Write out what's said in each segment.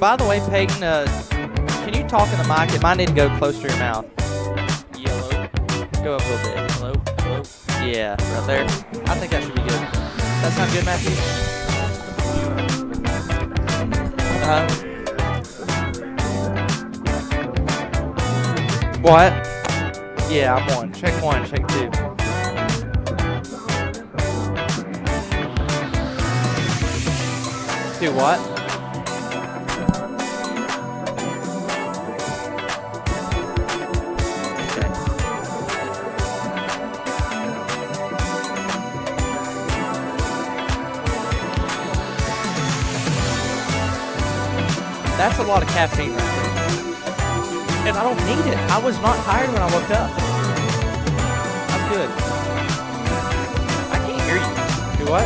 by the way, Peyton, can you talk in the mic? It might need to go close to your mouth. Yellow. Go up a little bit. Hello? Hello? Yeah, right there. I think that should be good. Does that sound good, Matthew? What? Yeah, I'm one. Check 2. Do what? Okay. That's a lot of caffeine right there. And I don't need it. I was not tired when I woke up. I'm good. I can't hear you. Do what?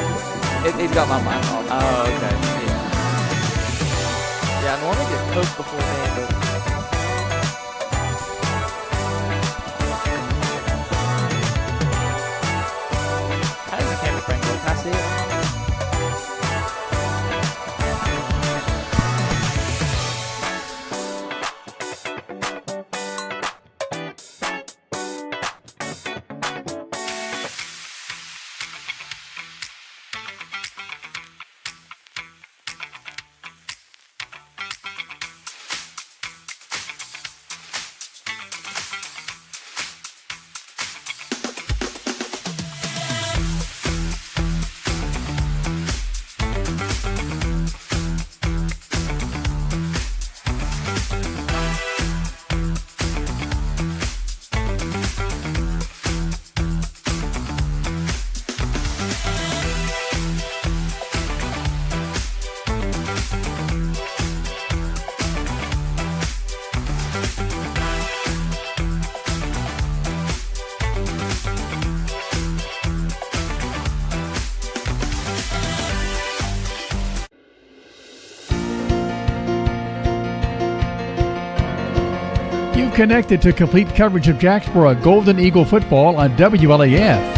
He's got my mic off. Oh, okay. Yeah, I normally get Coke beforehand, but how does the camera frame look? Can I see it? You've connected to complete coverage of Jacksboro Golden Eagle football on WLAF.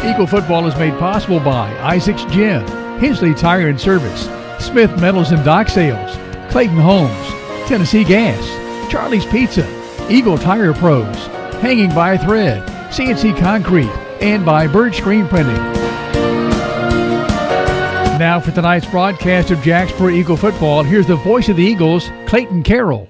Eagle football is made possible by Isaac's Gym, Hensley Tire and Service, Smith Metals and Dock Sales, Clayton Homes, Tennessee Gas, Charlie's Pizza, Eagle Tire Pros, Hanging by a Thread, CNC Concrete, and by Bird Screen Printing. Now for tonight's broadcast of Jacksboro Eagle football, here's the voice of the Eagles, Clayton Carroll.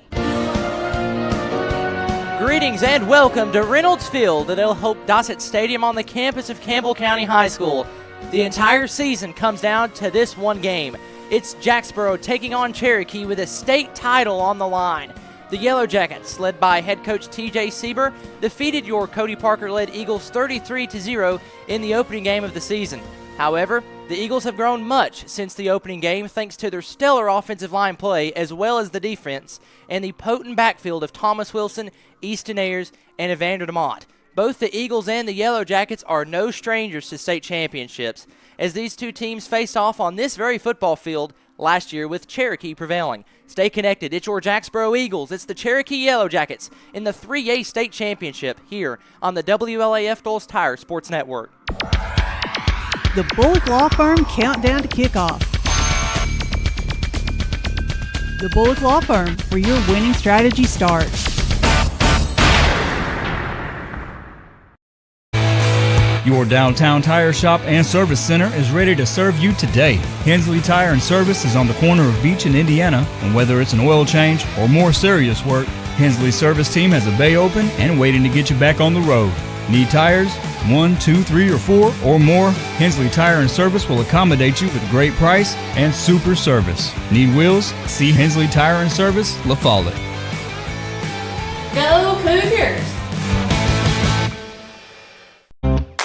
Greetings and welcome to Reynolds Field at El Hope Dossett Stadium on the campus of Campbell County High School. The entire season comes down to this one game. It's Jacksboro taking on Cherokee with a state title on the line. The Yellow Jackets, led by head coach TJ Sieber, defeated your Cody Parker-led Eagles 33-0 in the opening game of the season. However, the Eagles have grown much since the opening game thanks to their stellar offensive line play as well as the defense and the potent backfield of Thomas Wilson, Easton Ayers, and Evander DeMott. Both the Eagles and the Yellow Jackets are no strangers to state championships, as these two teams faced off on this very football field last year with Cherokee prevailing. Stay connected. It's your Jacksboro Eagles. It's the Cherokee Yellow Jackets in the 3A state championship here on the WLAF Dulles Tire Sports Network. The Bullock Law Firm countdown to kickoff. The Bullock Law Firm, where your winning strategy starts. Your downtown tire shop and service center is ready to serve you today. Hensley Tire and Service is on the corner of Beach and Indiana, and whether it's an oil change or more serious work, Hensley's service team has a bay open and waiting to get you back on the road. Need tires? 1, 2, 3, or 4 or more? Hensley Tire and Service will accommodate you with a great price and super service. Need wheels? See Hensley Tire and Service, La Follette. Go Cougars!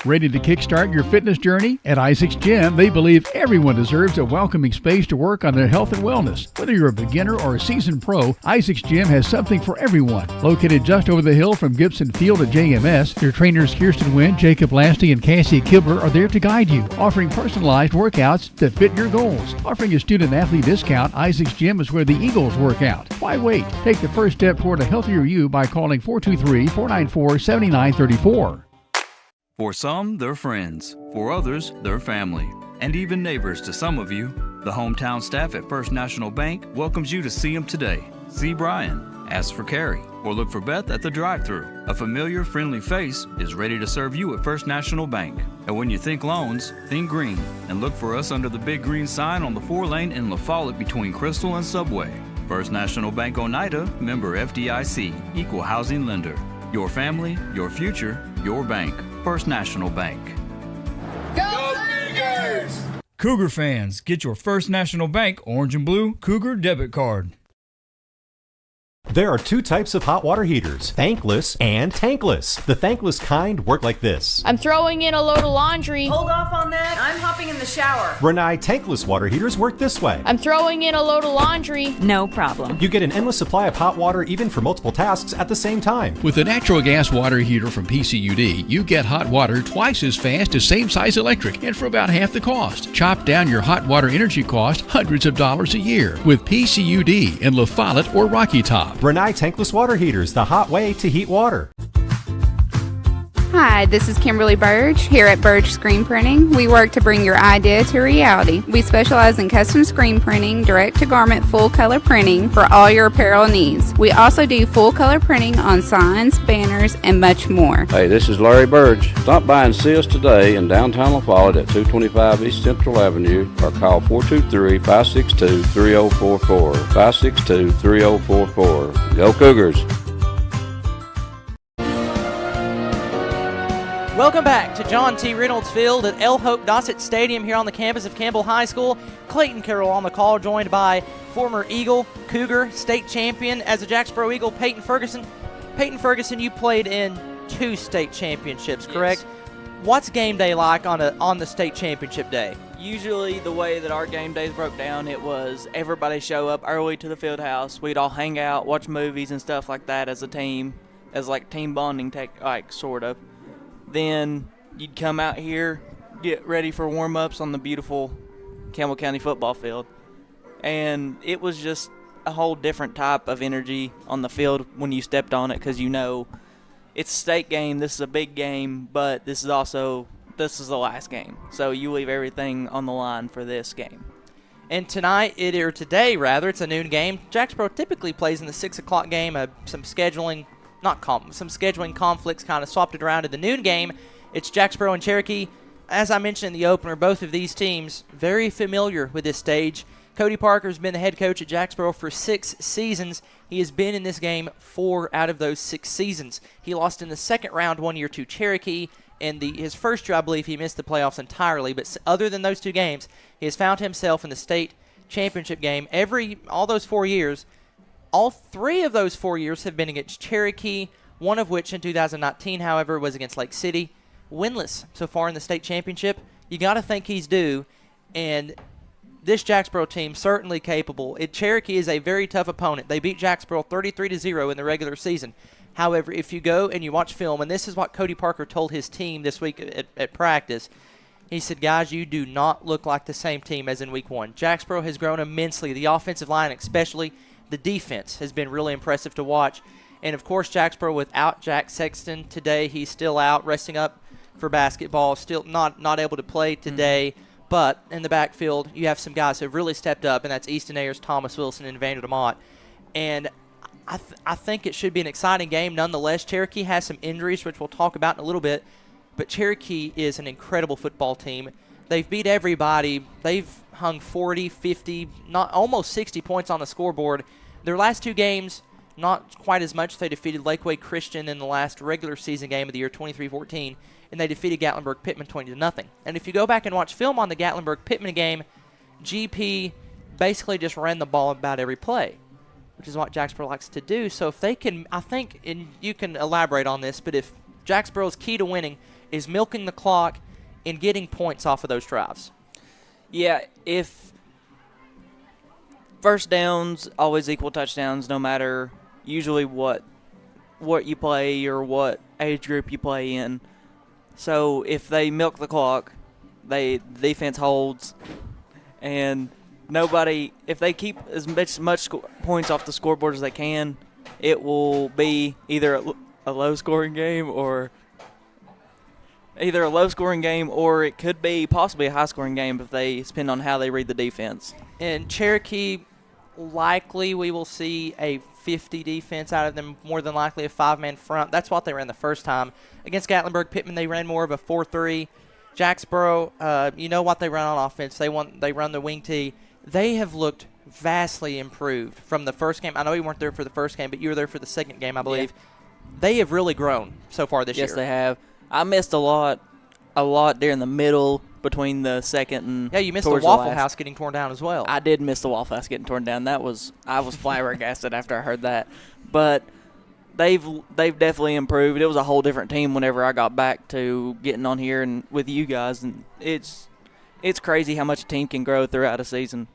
Ready to kickstart your fitness journey? At Isaac's Gym, they believe everyone deserves a welcoming space to work on their health and wellness. Whether you're a beginner or a seasoned pro, Isaac's Gym has something for everyone. Located just over the hill from Gibson Field at JMS, your trainers Kirsten Wynn, Jacob Lasty, and Cassie Kibler are there to guide you, offering personalized workouts that fit your goals. Offering a student-athlete discount, Isaac's Gym is where the Eagles work out. Why wait? Take the first step toward a healthier you by calling 423-494-7934. For some, they're friends. For others, they're family. And even neighbors to some of you. The hometown staff at First National Bank welcomes you to see them today. See Brian, ask for Carrie, or look for Beth at the drive-thru. A familiar, friendly face is ready to serve you at First National Bank. And when you think loans, think green. And look for us under the big green sign on the 4-lane in La Follette between Crystal and Subway. First National Bank Oneida, member FDIC, equal housing lender. Your family, your future, your bank. First National Bank. Go Cougars! Cougar fans, get your First National Bank orange and blue Cougar debit card. There are two types of hot water heaters, thankless and tankless. The thankless kind work like this. I'm throwing in a load of laundry. Hold off on that. I'm hopping in the shower. Renai tankless water heaters work this way. I'm throwing in a load of laundry. No problem. You get an endless supply of hot water even for multiple tasks at the same time. With the natural gas water heater from PCUD, you get hot water twice as fast as same size electric and for about half the cost. Chop down your hot water energy cost hundreds of dollars a year with PCUD in La Follette or Rocky Top. Renai tankless water heaters, the hot way to heat water. Hi, this is Kimberly Burge here at Burge Screen Printing. We work to bring your idea to reality. We specialize in custom screen printing, direct-to-garment full-color printing for all your apparel needs. We also do full-color printing on signs, banners, and much more. Hey, this is Larry Burge. Stop by and see us today in downtown La Follette at 225 East Central Avenue or call 423-562-3044. 562-3044. Go Cougars! Welcome back to John T. Reynolds Field at El Hope Dossett Stadium here on the campus of Campbell High School. Clayton Carroll on the call, joined by former Eagle, Cougar, state champion as a Jacksboro Eagle, Peyton Ferguson. Peyton Ferguson, you played in 2 state championships, correct? Yes. What's game day like on the state championship day? Usually the way that our game days broke down, it was everybody show up early to the field house. We'd all hang out, watch movies and stuff like that as a team, as like team bonding, sort of. Then you'd come out here, get ready for warm-ups on the beautiful Campbell County football field. And it was just a whole different type of energy on the field when you stepped on it, because you know it's a state game, this is a big game, but this is the last game. So you leave everything on the line for this game. And today, it's a noon game. Jacksboro typically plays in the 6 o'clock game. Some scheduling conflicts kind of swapped it around to the noon game. It's Jacksboro and Cherokee. As I mentioned in the opener, both of these teams very familiar with this stage. Cody Parker's been the head coach at Jacksboro for 6 seasons. He has been in this game 4 out of those 6 seasons. He lost in the second round one year to Cherokee. In his first year, I believe he missed the playoffs entirely. But other than those 2 games, he has found himself in the state championship game all those 4 years. All 3 of those 4 years have been against Cherokee, one of which in 2019, however, was against Lake City. Winless so far in the state championship. You got to think he's due, and this Jacksboro team certainly capable. Cherokee is a very tough opponent. They beat Jacksboro 33-0 in the regular season. However, if you go and you watch film, and this is what Cody Parker told his team this week at practice, he said, guys, you do not look like the same team as in week 1. Jacksboro has grown immensely, the offensive line especially. The defense has been really impressive to watch. And, of course, Jacksboro without Jack Sexton today. He's still out resting up for basketball, still not able to play today. Mm-hmm. But in the backfield, you have some guys who have really stepped up, and that's Easton Ayers, Thomas Wilson, and Vander DeMott. And I think it should be an exciting game nonetheless. Cherokee has some injuries, which we'll talk about in a little bit. But Cherokee is an incredible football team. They've beat everybody. They've hung 40, 50, almost 60 points on the scoreboard. Their last 2 games, not quite as much. They defeated Lakeway Christian in the last regular season game of the year, 23-14, and they defeated Gatlinburg-Pittman 20-0. And if you go back and watch film on the Gatlinburg-Pittman game, GP basically just ran the ball about every play, which is what Jacksboro likes to do. So if they can, I think, and you can elaborate on this, but if Jacksboro's key to winning is milking the clock and getting points off of those drives. Yeah, if first downs always equal touchdowns, no matter usually what you play or what age group you play in. So if they milk the clock, the defense holds, and if they keep as much points off the scoreboard as they can, it will be either a low-scoring game or either a low-scoring game or it could be possibly a high-scoring game if they depend on how they read the defense. And Cherokee, likely we will see a 50 defense out of them, more than likely a 5-man front. That's what they ran the first time. Against Gatlinburg Pittman, they ran more of a 4-3. Jacksboro, you know what they run on offense. They run the wing tee. They have looked vastly improved from the first game. I know you weren't there for the first game, but you were there for the second game, I believe. Yeah. They have really grown so far this year. Yes, they have. I missed a lot during the middle between the second and yeah, you missed the Waffle House getting torn down as well. I did miss the Waffle House getting torn down. I was flabbergasted after I heard that. But they've definitely improved. It was a whole different team whenever I got back to getting on here and with you guys, and it's crazy how much a team can grow throughout a season.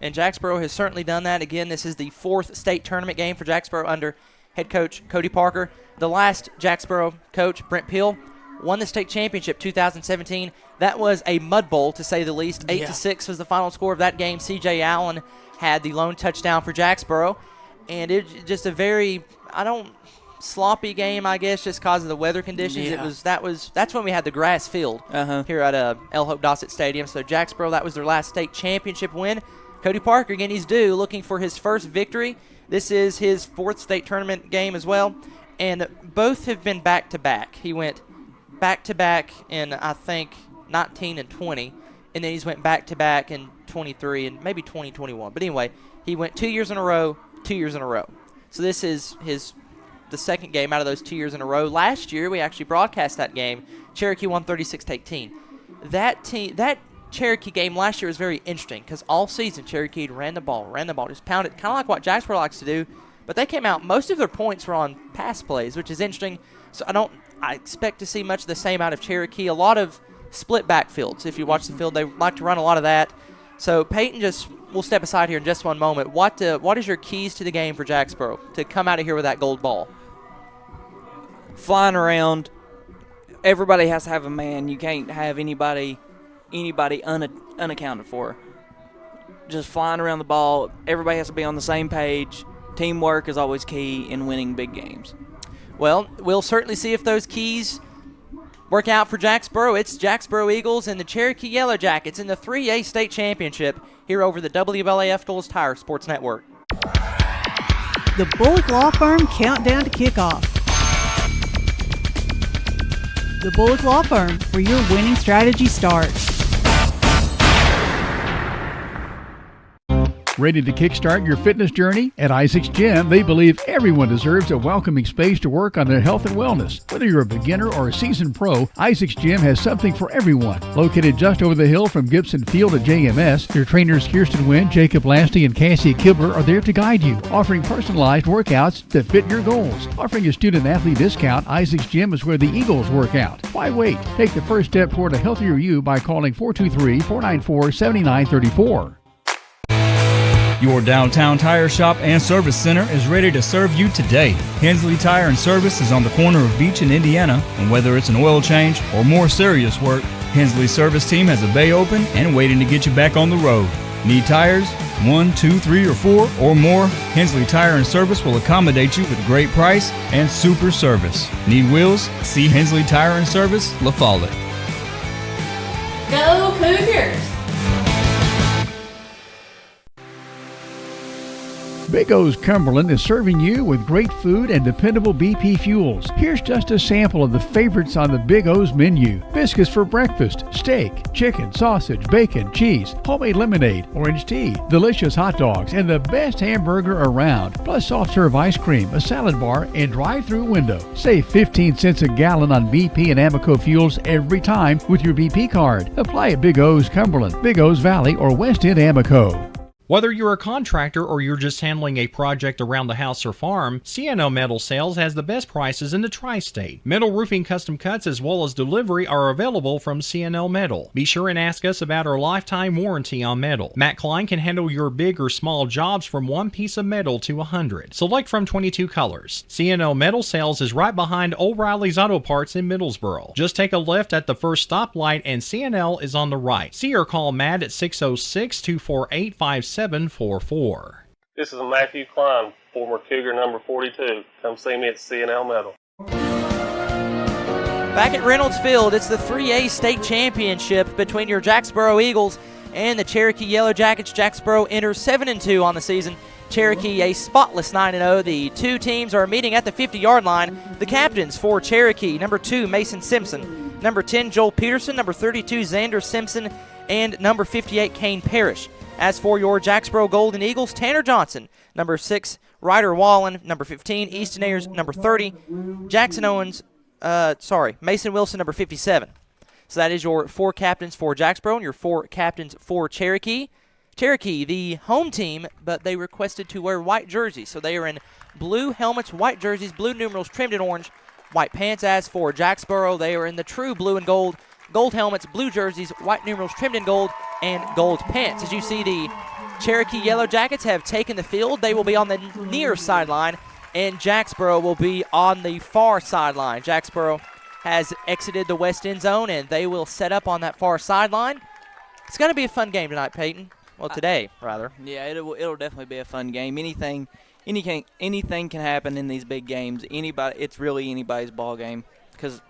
And Jacksboro has certainly done that. Again, this is the 4th state tournament game for Jacksboro under head coach Cody Parker. The last Jacksboro coach, Brent Peel, won the state championship 2017. That was a mud bowl, to say the least. 8-6 was the final score of that game. C.J. Allen had the lone touchdown for Jacksboro. And it just a very, sloppy game, I guess, just because of the weather conditions. Yeah. That's when we had the grass field here at El Hope Dossett Stadium. So Jacksboro, that was their last state championship win. Cody Parker, again, he's due, looking for his first victory. This is his 4th state tournament game as well. And both have been back-to-back. He went back-to-back in, I think, 19 and 20. And then he's went back-to-back in 23 and maybe 2021. But anyway, he went 2 years in a row, 2 years in a row. So this is the second game out of those 2 years in a row. Last year, we actually broadcast that game. Cherokee won 36-18. That Cherokee game last year was very interesting because all season Cherokee ran the ball, just pounded, kind of like what Jacksboro likes to do. But they came out, most of their points were on pass plays, which is interesting. So I expect to see much of the same out of Cherokee. A lot of split backfields. If you watch the field, they like to run a lot of that. So Peyton, we'll step aside here in just one moment. What is your keys to the game for Jacksboro to come out of here with that gold ball? Flying around, everybody has to have a man. You can't have anybody unaccounted for. Just flying around the ball. Everybody has to be on the same page. Teamwork is always key in winning big games. Well, we'll certainly see if those keys work out for Jacksboro. It's Jacksboro Eagles and the Cherokee Yellow Jackets in the 3A state championship here over the WLAF Doles Tire Sports Network. The Bullock Law Firm countdown to kickoff. The Bullock Law Firm, where your winning strategy starts. Ready to kickstart your fitness journey? At Isaac's Gym, they believe everyone deserves a welcoming space to work on their health and wellness. Whether you're a beginner or a seasoned pro, Isaac's Gym has something for everyone. Located just over the hill from Gibson Field at JMS, their trainers Kirsten Wynn, Jacob Lasty, and Cassie Kibler are there to guide you, offering personalized workouts that fit your goals. Offering a student-athlete discount, Isaac's Gym is where the Eagles work out. Why wait? Take the first step toward a healthier you by calling 423-494-7934. Your downtown tire shop and service center is ready to serve you today. Hensley Tire and Service is on the corner of Beach and Indiana, and whether it's an oil change or more serious work, Hensley's service team has a bay open and waiting to get you back on the road. Need tires? 1, 2, 3, or 4 or more? Hensley Tire and Service will accommodate you with a great price and super service. Need wheels? See Hensley Tire and Service, La Follette. Go Cougars! Big O's Cumberland is serving you with great food and dependable BP fuels. Here's just a sample of the favorites on the Big O's menu. Biscuits for breakfast, steak, chicken, sausage, bacon, cheese, homemade lemonade, orange tea, delicious hot dogs, and the best hamburger around. Plus soft serve ice cream, a salad bar, and drive-through window. Save 15 cents a gallon on BP and Amoco fuels every time with your BP card. Apply at Big O's Cumberland, Big O's Valley, or West End Amoco. Whether you're a contractor or you're just handling a project around the house or farm, C&O Metal Sales has the best prices in the tri-state. Metal roofing custom cuts as well as delivery are available from C&O Metal. Be sure and ask us about our lifetime warranty on metal. Matt Klein can handle your big or small jobs from 1 piece of metal to 100. Select from 22 colors. C&O Metal Sales is right behind O'Reilly's Auto Parts in Middlesboro. Just take a left at the first stoplight and C&L is on the right. See or call Matt at 606-248-5744. This is Matthew Klein, former Cougar number 42. Come see me at C&L Metal. Back at Reynolds Field, it's the 3A state championship between your Jacksboro Eagles and the Cherokee Yellow Jackets. Jacksboro enters 7-2 on the season. Cherokee a spotless 9-0. The two teams are meeting at the 50-yard line. The captains for Cherokee, number 2, Mason Simpson, number 10, Joel Peterson, number 32, Xander Simpson, and number 58, Kane Parrish. As for your Jacksboro Golden Eagles, Tanner Johnson, number 6, Ryder Wallen, number 15, Easton Ayers, number 30, Mason Wilson, number 57. So that is your 4 captains for Jacksboro and your 4 captains for Cherokee. Cherokee, the home team, but they requested to wear white jerseys. So they are in blue helmets, white jerseys, blue numerals trimmed in orange, white pants. As for Jacksboro, they are in the true blue and gold, gold helmets, blue jerseys, white numerals trimmed in gold, and gold pants. As you see, the Cherokee Yellow Jackets have taken the field. They will be on the near sideline, and Jacksboro will be on the far sideline. Jacksboro has exited the west end zone, and they will set up on that far sideline. It's going to be a fun game tonight, Peyton. Well, today, rather. Yeah, it'll definitely be a fun game. Anything can happen in these big games. It's really anybody's ball game because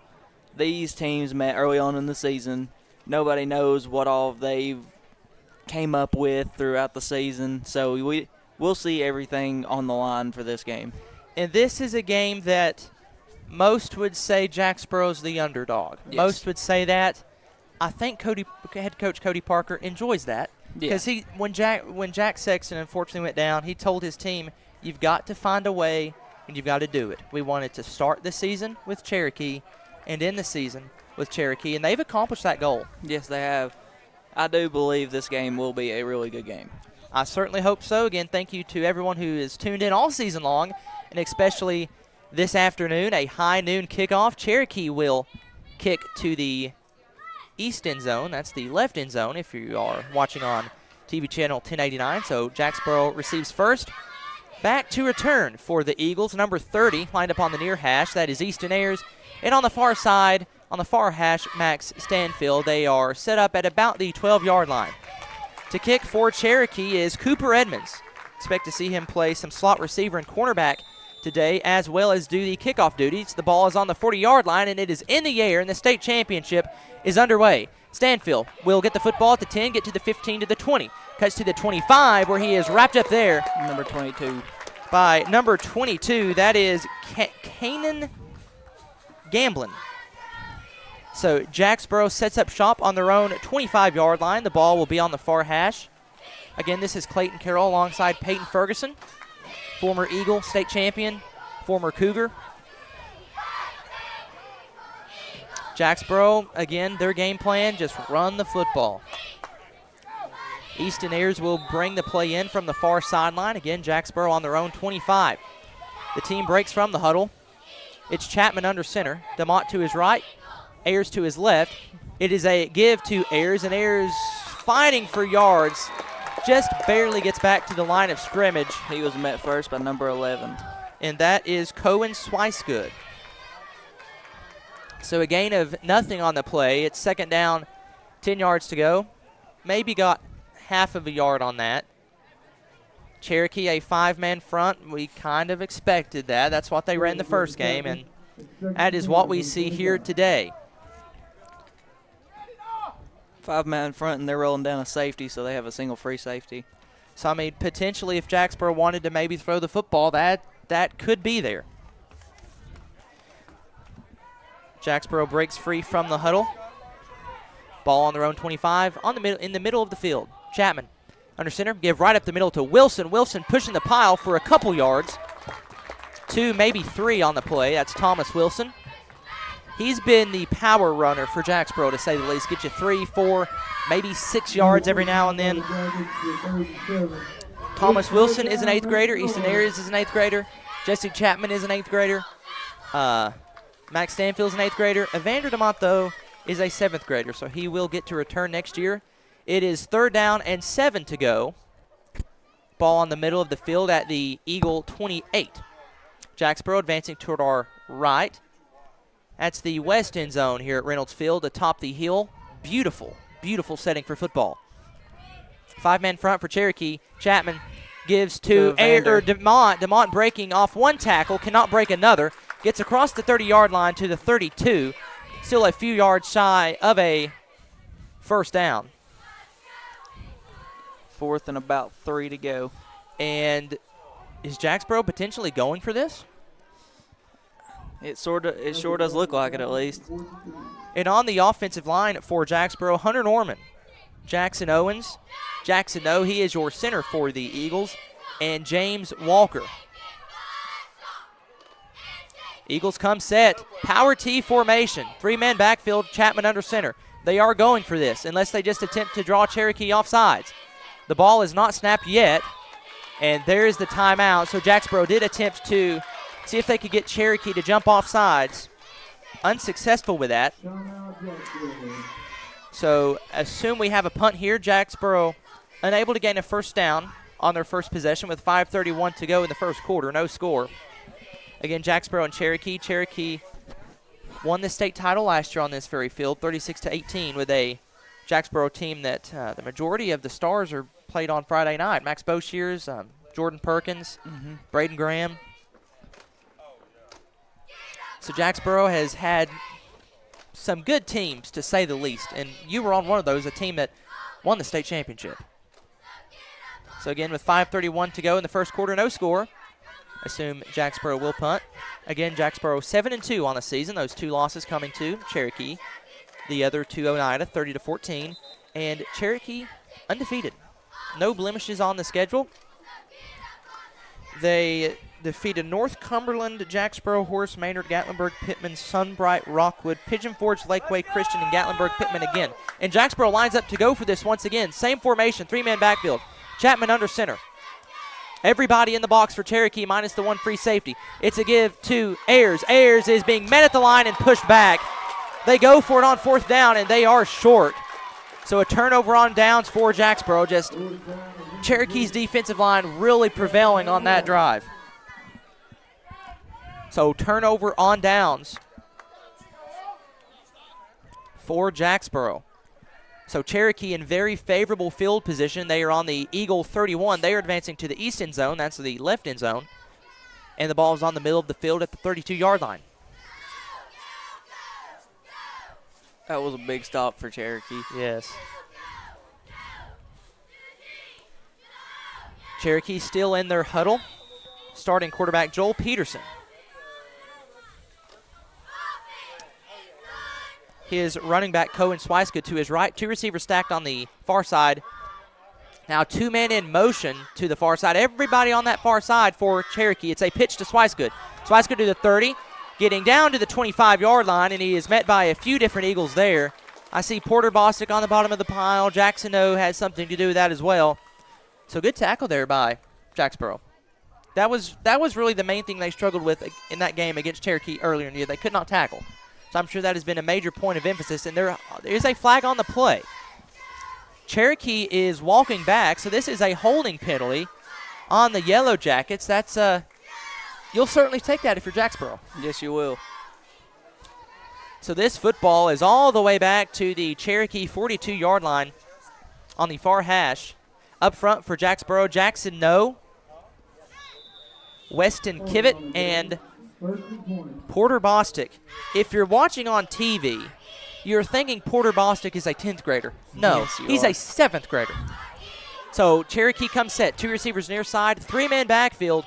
these teams met early on in the season. Nobody knows what all they've came up with throughout the season, so we'll see everything on the line for this game. And this is a game that most would say Jacksboro's the underdog. Yes. Most would say that. I think head coach Cody Parker enjoys that because when Jack Sexton unfortunately went down, he told his team, "You've got to find a way and you've got to do it." We wanted to start the season with Cherokee and end the season with Cherokee, and they've accomplished that goal. Yes, they have. I do believe this game will be a really good game. I certainly hope so. Again, thank you to everyone who is tuned in all season long, and especially this afternoon, a high noon kickoff. Cherokee will kick to the east end zone. That's the left end zone if you are watching on TV channel 1089. So Jacksboro receives first. Back to return for the Eagles, number 30, lined up on the near hash. That is Easton Ayers. And on the far side, on the far hash, Max Stanfield. They are set up at about the 12-yard line. To kick for Cherokee is Cooper Edmonds. Expect to see him play some slot receiver and cornerback today, as well as do the kickoff duties. The ball is on the 40-yard line, and it is in the air, and the state championship is underway. Stanfield will get the football at the 10, get to the 15, to the 20. Cuts to the 25, where he is wrapped up there. Number 22. By number 22, that is Kanan Gamblin. So Jacksboro sets up shop on their own 25-yard line. The ball will be on the far hash. Again, this is Clayton Carroll alongside Peyton Ferguson, former Eagle, state champion, former Cougar. Jacksboro, again, their game plan, just run the football. Easton Ayers will bring the play in from the far sideline. Again, Jacksboro on their own 25. The team breaks from the huddle. It's Chapman under center. DeMott to his right, Ayers to his left. It is a give to Ayers, and Ayers fighting for yards. Just barely gets back to the line of scrimmage. He was met first by number 11. And that is Cohen Swicegood. So a gain of nothing on the play. It's second down, 10 yards to go. Maybe got half of a yard on that. Cherokee, a 5-man front. We kind of expected that. That's what they ran the first game, and that is what we see here today. 5-man front, and they're rolling down a safety, so they have a single free safety. So, I mean, potentially if Jacksboro wanted to maybe throw the football, that could be there. Jacksboro breaks free from the huddle. Ball on their own 25, in the middle of the field. Chapman under center, give right up the middle to Wilson. Wilson pushing the pile for a couple yards. 2, maybe 3 on the play. That's Thomas Wilson. He's been the power runner for Jacksboro, to say the least. Get you 3, 4, maybe 6 yards every now and then. Thomas Wilson is an 8th grader. Easton Ayers is an 8th grader. Jesse Chapman is an 8th grader. Max Stanfield is an 8th grader. Evander DeMott, though, is a 7th grader, so he will get to return next year. It is 3rd down and 7 to go. Ball on the middle of the field at the Eagle 28. Jacksboro advancing toward our right. That's the west end zone here at Reynolds Field atop the hill. Beautiful, beautiful setting for football. 5-man front for Cherokee. Chapman gives to DeMont. DeMont breaking off one tackle, cannot break another. Gets across the 30-yard line to the 32. still a few yards shy of a first down. 4th and about 3 to go. And is Jacksboro potentially going for this? It sure does look like it, at least. And on the offensive line for Jacksboro, Hunter Norman, Jackson Owens, Jackson O, he is your center for the Eagles, and James Walker. Eagles come set, power T formation, 3-man backfield, Chapman under center. They are going for this unless they just attempt to draw Cherokee off sides. The ball is not snapped yet, and there's the timeout. So Jacksboro did attempt to see if they could get Cherokee to jump off sides. Unsuccessful with that. So assume we have a punt here. Jacksboro unable to gain a first down on their first possession with 5:31 to go in the first quarter. No score. Again, Jacksboro and Cherokee. Cherokee won the state title last year on this very field, 36-18, with a Jacksboro team that the majority of the stars are played on Friday night. Max Boshears, Jordan Perkins, Braden Graham. So Jacksboro has had some good teams, to say the least, and you were on one of those, a team that won the state championship. So again, with 5:31 to go in the first quarter, no score. Assume Jacksboro will punt. Again, Jacksboro 7-2 on the season. Those 2 losses coming to Cherokee. The other to Oneida, 30-14. And Cherokee undefeated. No blemishes on the schedule. They defeated North Cumberland, Jacksboro, Horace Maynard, Gatlinburg, Pittman, Sunbright, Rockwood, Pigeon Forge, Lakeway, Christian, and Gatlinburg, Pittman again. And Jacksboro lines up to go for this once again. Same formation, 3-man backfield. Chapman under center. Everybody in the box for Cherokee minus the one free safety. It's a give to Ayers. Ayers is being met at the line and pushed back. They go for it on 4th down, and they are short. So a turnover on downs for Jacksboro. Just Cherokee's defensive line really prevailing on that drive. So turnover on downs for Jacksboro. So Cherokee in very favorable field position. They are on the Eagle 31. They are advancing to the east end zone. That's the left end zone. And the ball is on the middle of the field at the 32-yard line. That was a big stop for Cherokee. Yes. Cherokee still in their huddle. Starting quarterback Joel Peterson. His running back, Cohen Swiska, to his right. 2 receivers stacked on the far side. Now 2 men in motion to the far side. Everybody on that far side for Cherokee. It's a pitch to Swiska. Swiska to the 30, getting down to the 25-yard line, and he is met by a few different Eagles there. I see Porter Bostic on the bottom of the pile. Jackson O has something to do with that as well. So good tackle there by Jacksboro. That was really the main thing they struggled with in that game against Cherokee earlier in the year. They could not tackle. So I'm sure that has been a major point of emphasis, and there is a flag on the play. Cherokee is walking back, so this is a holding penalty on the Yellow Jackets. That's you'll certainly take that if you're Jacksboro. Yes, you will. So this football is all the way back to the Cherokee 42-yard line on the far hash. Up front for Jacksboro, Jackson No, Weston Kivett, and Porter Bostic. If you're watching on TV, you're thinking Porter Bostic is a 10th grader. No, yes, he's a 7th grader. So Cherokee comes set. 2 receivers near side, 3-man backfield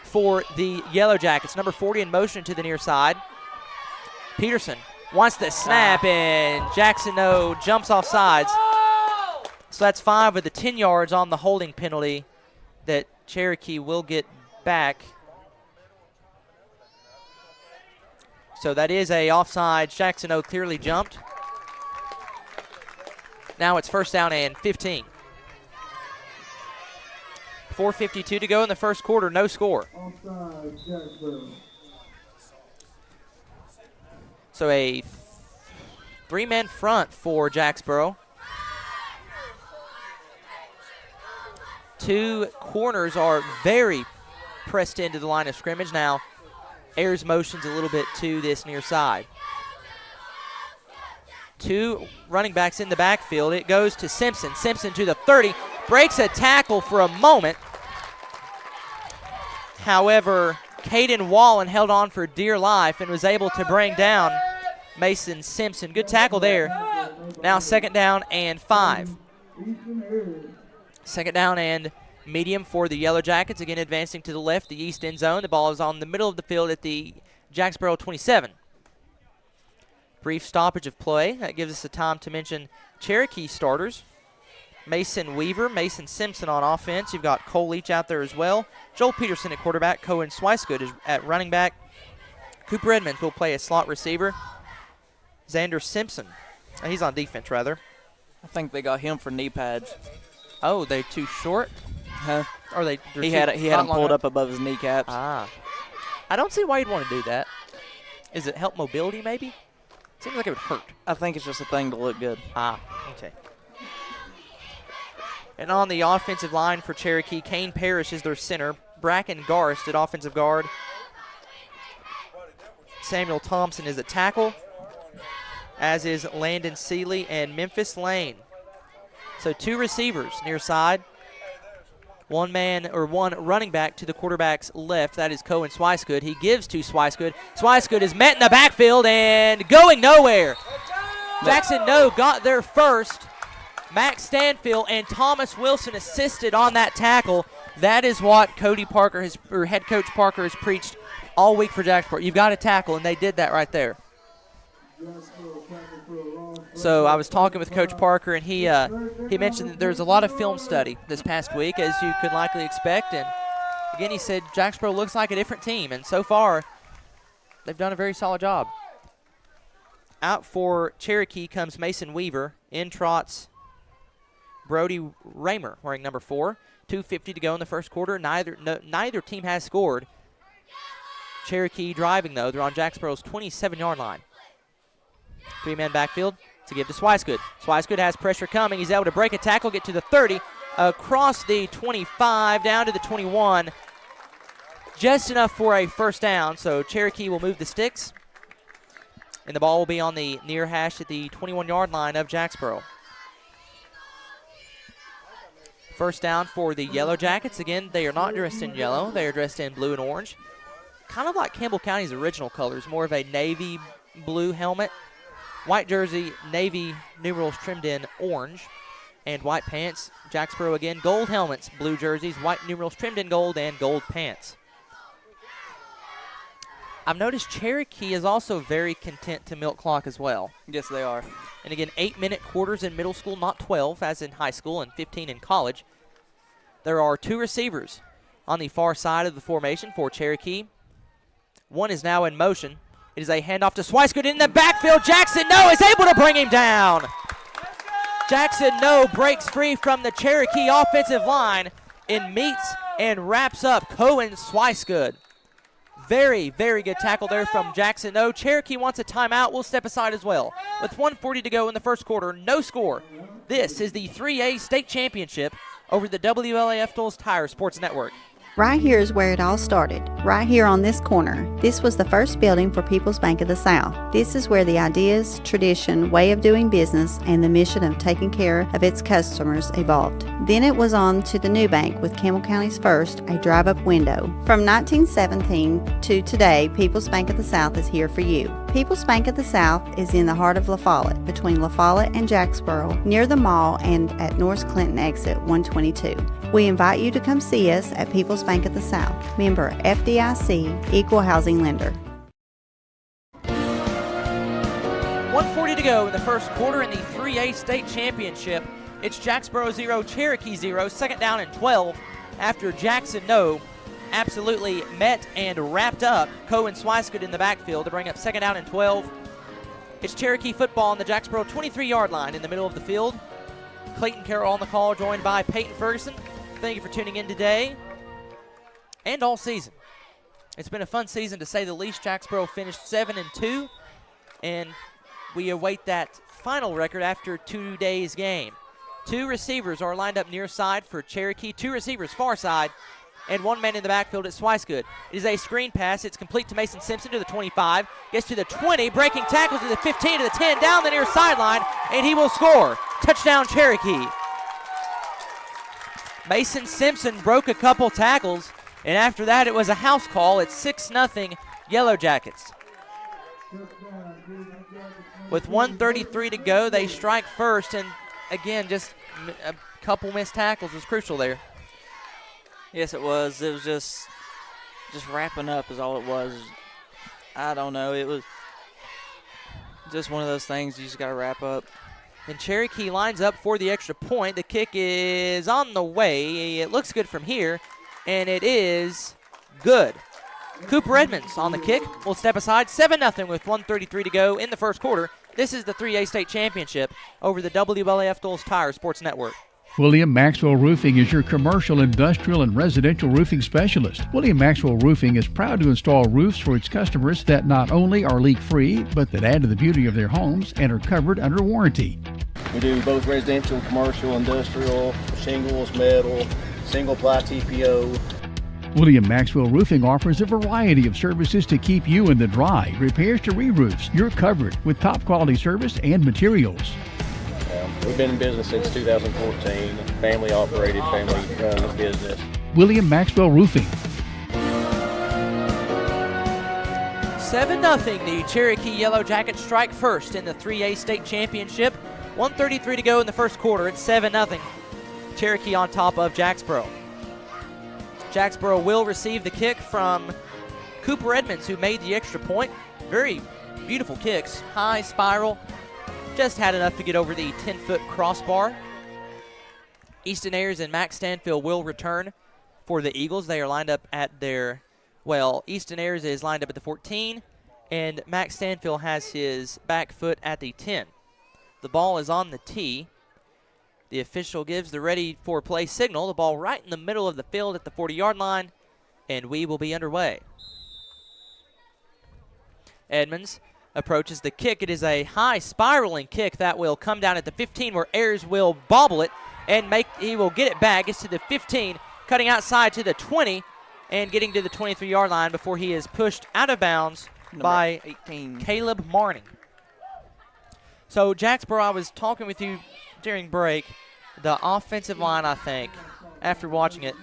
for the Yellow Jackets. Number 40 in motion to the near side. Peterson wants the snap, and Jackson O jumps off sides. So that's 5 with the 10 yards on the holding penalty that Cherokee will get back. So that is a offside. Jackson O clearly jumped. Now it's first down and 15. 4:52 to go in the first quarter. No score. So a 3-man front for Jacksboro. 2 corners are very pressed into the line of scrimmage now. Ayers motions a little bit to this near side. 2 running backs in the backfield. It goes to Simpson. Simpson to the 30. Breaks a tackle for a moment. However, Caden Wallen held on for dear life and was able to bring down Mason Simpson. Good tackle there. Now 2nd down and 5. 2nd down and medium for the Yellow Jackets. Again, advancing to the left, the east end zone. The ball is on the middle of the field at the Jacksboro 27. Brief stoppage of play. That gives us the time to mention Cherokee starters. Mason Weaver, Mason Simpson on offense. You've got Cole Leach out there as well. Joel Peterson at quarterback. Cohen Swicegood is at running back. Cooper Edmonds will play a slot receiver. Xander Simpson. He's on defense, rather. I think they got him for knee pads. Oh, they're too short? Huh? Or he had them pulled up above his kneecaps. Ah. I don't see why you'd want to do that. Is it help mobility, maybe? Seems like it would hurt. I think it's just a thing to look good. Ah, okay. And on the offensive line for Cherokee, Kane Parrish is their center. Bracken Garst at offensive guard. Samuel Thompson is at tackle, as is Landon Seeley and Memphis Lane. So 2 receivers near side. One running back to the quarterback's left. That is Cohen Swicegood. He gives to Swicegood. Swicegood is met in the backfield and going nowhere. Jackson No got there first. Max Stanfield and Thomas Wilson assisted on that tackle. That is what Cody Parker head coach Parker has preached all week for Jacksboro. You've got to tackle, and they did that right there. So I was talking with Coach Parker, and he mentioned that there's a lot of film study this past week, as you could likely expect. And again, he said Jacksboro looks like a different team, and so far they've done a very solid job. Out for Cherokee comes Mason Weaver. In trots Brody Raymer, wearing number 4. 2:50 to go in the first quarter. Neither team has scored. Cherokee driving, though. They're on Jacksboro's 27-yard line. 3-man backfield to give to Swicegood. Swicegood has pressure coming. He's able to break a tackle, get to the 30, across the 25, down to the 21. Just enough for a first down, so Cherokee will move the sticks. And the ball will be on the near hash at the 21-yard line of Jacksboro. First down for the Yellow Jackets. Again, they are not dressed in yellow. They are dressed in blue and orange. Kind of like Campbell County's original colors, more of a navy blue helmet. White jersey, navy numerals trimmed in orange, and white pants. Jacksboro again, gold helmets, blue jerseys, white numerals trimmed in gold, and gold pants. I've noticed Cherokee is also very content to milk clock as well. Yes, they are. And again, 8-minute quarters in middle school, not 12, as in high school, and 15 in college. There are 2 receivers on the far side of the formation for Cherokee. One is now in motion. It is a handoff to Swicegood in the backfield. Jackson No is able to bring him down. Jackson No breaks free from the Cherokee offensive line and meets and wraps up Cohen Swicegood. Very, very good tackle there from Jackson No. Cherokee wants a timeout. We'll step aside as well. With 1:40 to go in the first quarter, no score. This is the 3A state championship over the WLAF Tools Tire Sports Network. Right here is where it all started, right here on this corner. This was the first building for People's Bank of the South. This is where the ideas, tradition, way of doing business, and the mission of taking care of its customers evolved. Then it was on to the new bank with Campbell County's first, a drive-up window. From 1917 to today, People's Bank of the South is here for you. People's Bank of the South is in the heart of La Follette, between La Follette and Jacksboro, near the mall and at North Clinton exit 122. We invite you to come see us at People's Bank of the South, member FDIC, equal housing lender. 1:40 to go in the first quarter in the 3A state championship. It's Jacksboro 0, Cherokee 0, 2nd down and 12 after Jackson No absolutely met and wrapped up Cohen Swicegood in the backfield to bring up 2nd down and 12. It's Cherokee football on the Jacksboro 23-yard line in the middle of the field. Clayton Carroll on the call, joined by Peyton Ferguson. Thank you for tuning in today and all season. It's been a fun season to say the least. Jacksboro finished 7-2, and we await that final record after 2 days' game. 2 receivers are lined up near side for Cherokee, 2 receivers far side, and 1 man in the backfield at Swicegood. It is a screen pass. It's complete to Mason Simpson to the 25, gets to the 20, breaking tackles to the 15, to the 10, down the near sideline, and he will score. Touchdown, Cherokee. Mason Simpson broke a couple tackles, and after that it was a house call. It's 6-0 Yellow Jackets. With 1:33 to go, they strike first, and again, just a couple missed tackles was crucial there. Yes, it was. It was just wrapping up is all it was. I don't know. It was just one of those things you just got to wrap up. And Cherokee lines up for the extra point. The kick is on the way. It looks good from here, and it is good. Cooper Edmonds on the kick will step aside. 7-0 with 1:33 to go in the first quarter. This is the 3A state championship over the WLAF Dulles Tire Sports Network. William Maxwell Roofing is your commercial, industrial, and residential roofing specialist. William Maxwell Roofing is proud to install roofs for its customers that not only are leak-free, but that add to the beauty of their homes and are covered under warranty. We do both residential, commercial, industrial, shingles, metal, single-ply TPO. William Maxwell Roofing offers a variety of services to keep you in the dry. Repairs to re-roofs, you're covered with top-quality service and materials. We've been in business since 2014, family-operated, family-run business. William Maxwell Roofing. 7-0, the Cherokee Yellow Jackets strike first in the 3A state championship. 1:33 to go in the first quarter. It's 7-0. Cherokee on top of Jacksboro. Jacksboro will receive the kick from Cooper Edmonds, who made the extra point. Very beautiful kicks. High spiral. Just had enough to get over the 10-foot crossbar. Easton Ayers and Max Stanfield will return for the Eagles. They are lined up at their, Easton Ayers is lined up at the 14, and Max Stanfield has his back foot at the 10. The ball is on the tee. The official gives the ready for play signal. The ball right in the middle of the field at the 40-yard line, and we will be underway. Edmonds approaches the kick. It is a high spiraling kick that will come down at the 15, where Ayers will bobble it and he will get it back. Gets to the 15, cutting outside to the 20, and getting to the 23-yard line before he is pushed out of bounds by 18. Caleb Marning. So Jacksboro, I was talking with you during break. The offensive line, I think, after watching it,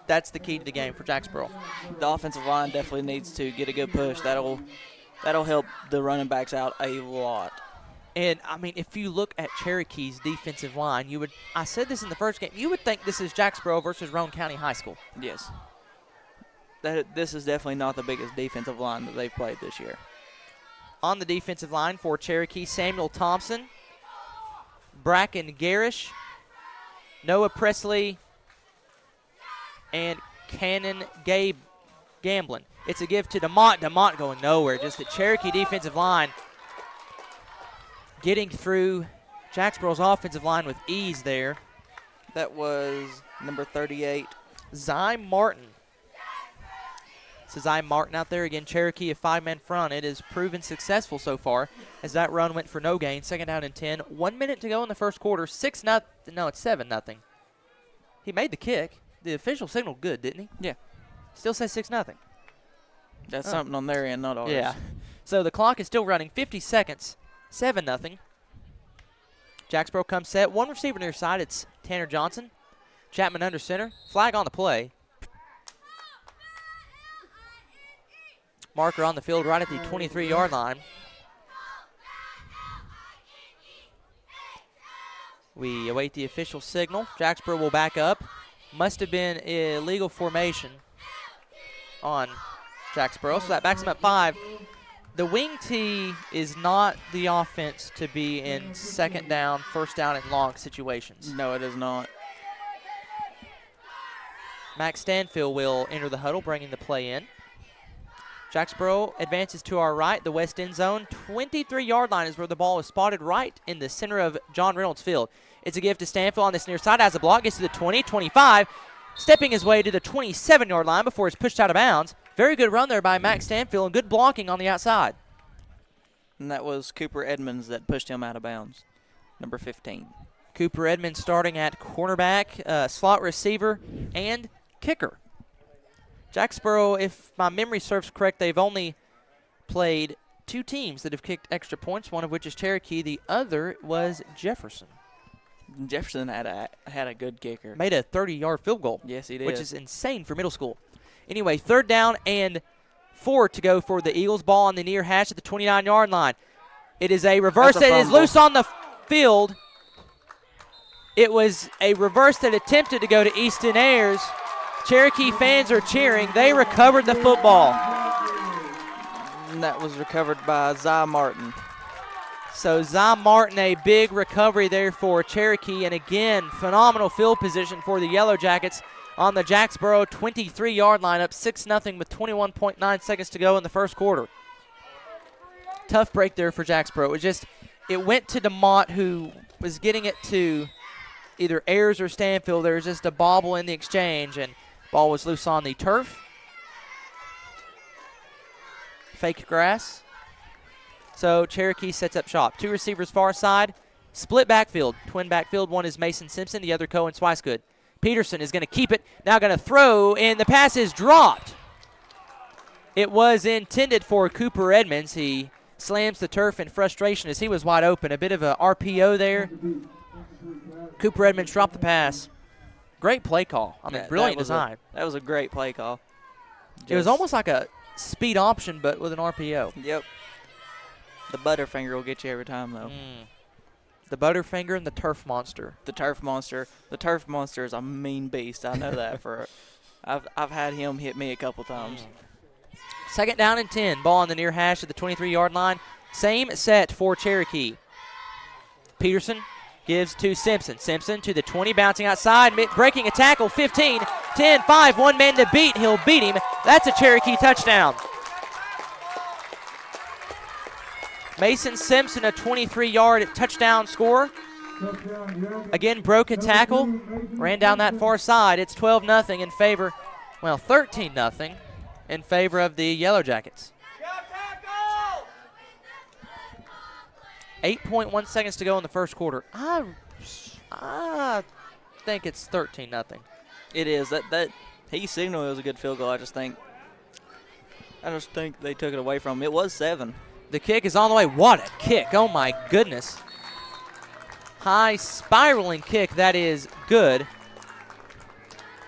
that's the key to the game for Jacksboro. The offensive line definitely needs to get a good push. That'll help the running backs out a lot. And, I mean, if you look at Cherokee's defensive line, I said this in the first game, you would think this is Jacksboro versus Roane County High School. Yes. This is definitely not the biggest defensive line that they've played this year. On the defensive line for Cherokee, Samuel Thompson, Bracken Garish, Noah Presley, and Cannon Gabe Gamblin. It's a give to DeMont. DeMont going nowhere. Just the Cherokee defensive line getting through Jacksboro's offensive line with ease there. That was number 38. Zy Martin. So Zy Martin out there again. Cherokee a 5-man front. It has proven successful so far as that run went for no gain. Second down and 10. 1 minute to go in the first quarter. 6-0. No, it's 7-0. He made the kick. The official signaled good, didn't he? Yeah. Still says 6-0. That's something on their end, not ours. Yeah. So the clock is still running. 50 seconds. 7-0. Jacksboro comes set. One receiver near side. It's Tanner Johnson. Chapman under center. Flag on the play. Marker on the field right at the 23-yard line. We await the official signal. Jacksboro will back up. Must have been illegal formation on Jacksboro, so that backs him at 5. The wing tee is not the offense to be in second down, first down, and long situations. No, it is not. Max Stanfield will enter the huddle, bringing the play in. Jacksboro advances to our right, the west end zone. 23-yard line is where the ball is spotted right in the center of John Reynolds Field. It's a give to Stanfield on this near side. Has a block, gets to the 20, 25, stepping his way to the 27-yard line before it's pushed out of bounds. Very good run there by Max Stanfield and good blocking on the outside. And that was Cooper Edmonds that pushed him out of bounds, number 15. Cooper Edmonds starting at cornerback, slot receiver, and kicker. Jacksboro, if my memory serves correct, they've only played 2 teams that have kicked extra points, one of which is Cherokee. The other was Jefferson. Jefferson had a good kicker. Made a 30-yard field goal. Yes, he did. Which is insane for middle school. Anyway, 3rd down and 4 to go for the Eagles. Ball on the near hash at the 29-yard line. It is a reverse that is loose on the field. It was a reverse that attempted to go to Easton Ayers. Cherokee fans are cheering. They recovered the football. And that was recovered by Zy Martin. So Zy Martin, a big recovery there for Cherokee. And again, phenomenal field position for the Yellow Jackets on the Jacksboro 23-yard line, up 6-0 with 21.9 seconds to go in the first quarter. Tough break there for Jacksboro. It went to DeMott, who was getting it to either Ayers or Stanfield. There was just a bobble in the exchange, and ball was loose on the turf. Fake grass. So Cherokee sets up shop. Two receivers far side. Split backfield. Twin backfield. One is Mason Simpson. The other Cohen Swicegood. Peterson is going to keep it. Now going to throw, and the pass is dropped. It was intended for Cooper Edmonds. He slams the turf in frustration as he was wide open. A bit of a RPO there. Cooper Edmonds dropped the pass. Great play call. Brilliant design. That was a great play call. It was almost like a speed option, but with an RPO. Yep. The Butterfinger will get you every time, though. The Butterfinger and the Turf Monster. The Turf Monster. The Turf Monster is a mean beast. I know that for. I've had him hit me a couple times. Second down and 10. Ball on the near hash of the 23-yard line. Same set for Cherokee. Peterson gives to Simpson. Simpson to the 20, bouncing outside, breaking a tackle. 15, 10, 5, one man to beat. He'll beat him. That's a Cherokee touchdown. Mason Simpson, a 23-yard touchdown score. Again, broke a tackle, ran down that far side. It's 12-0 in favor, 13-0 in favor of the Yellow Jackets. 8.1 seconds to go in the first quarter. I think it's 13-0. It is. That he signaled it was a good field goal. I just think they took it away from him. It was 7. The kick is on the way. What a kick. Oh, my goodness. High spiraling kick. That is good.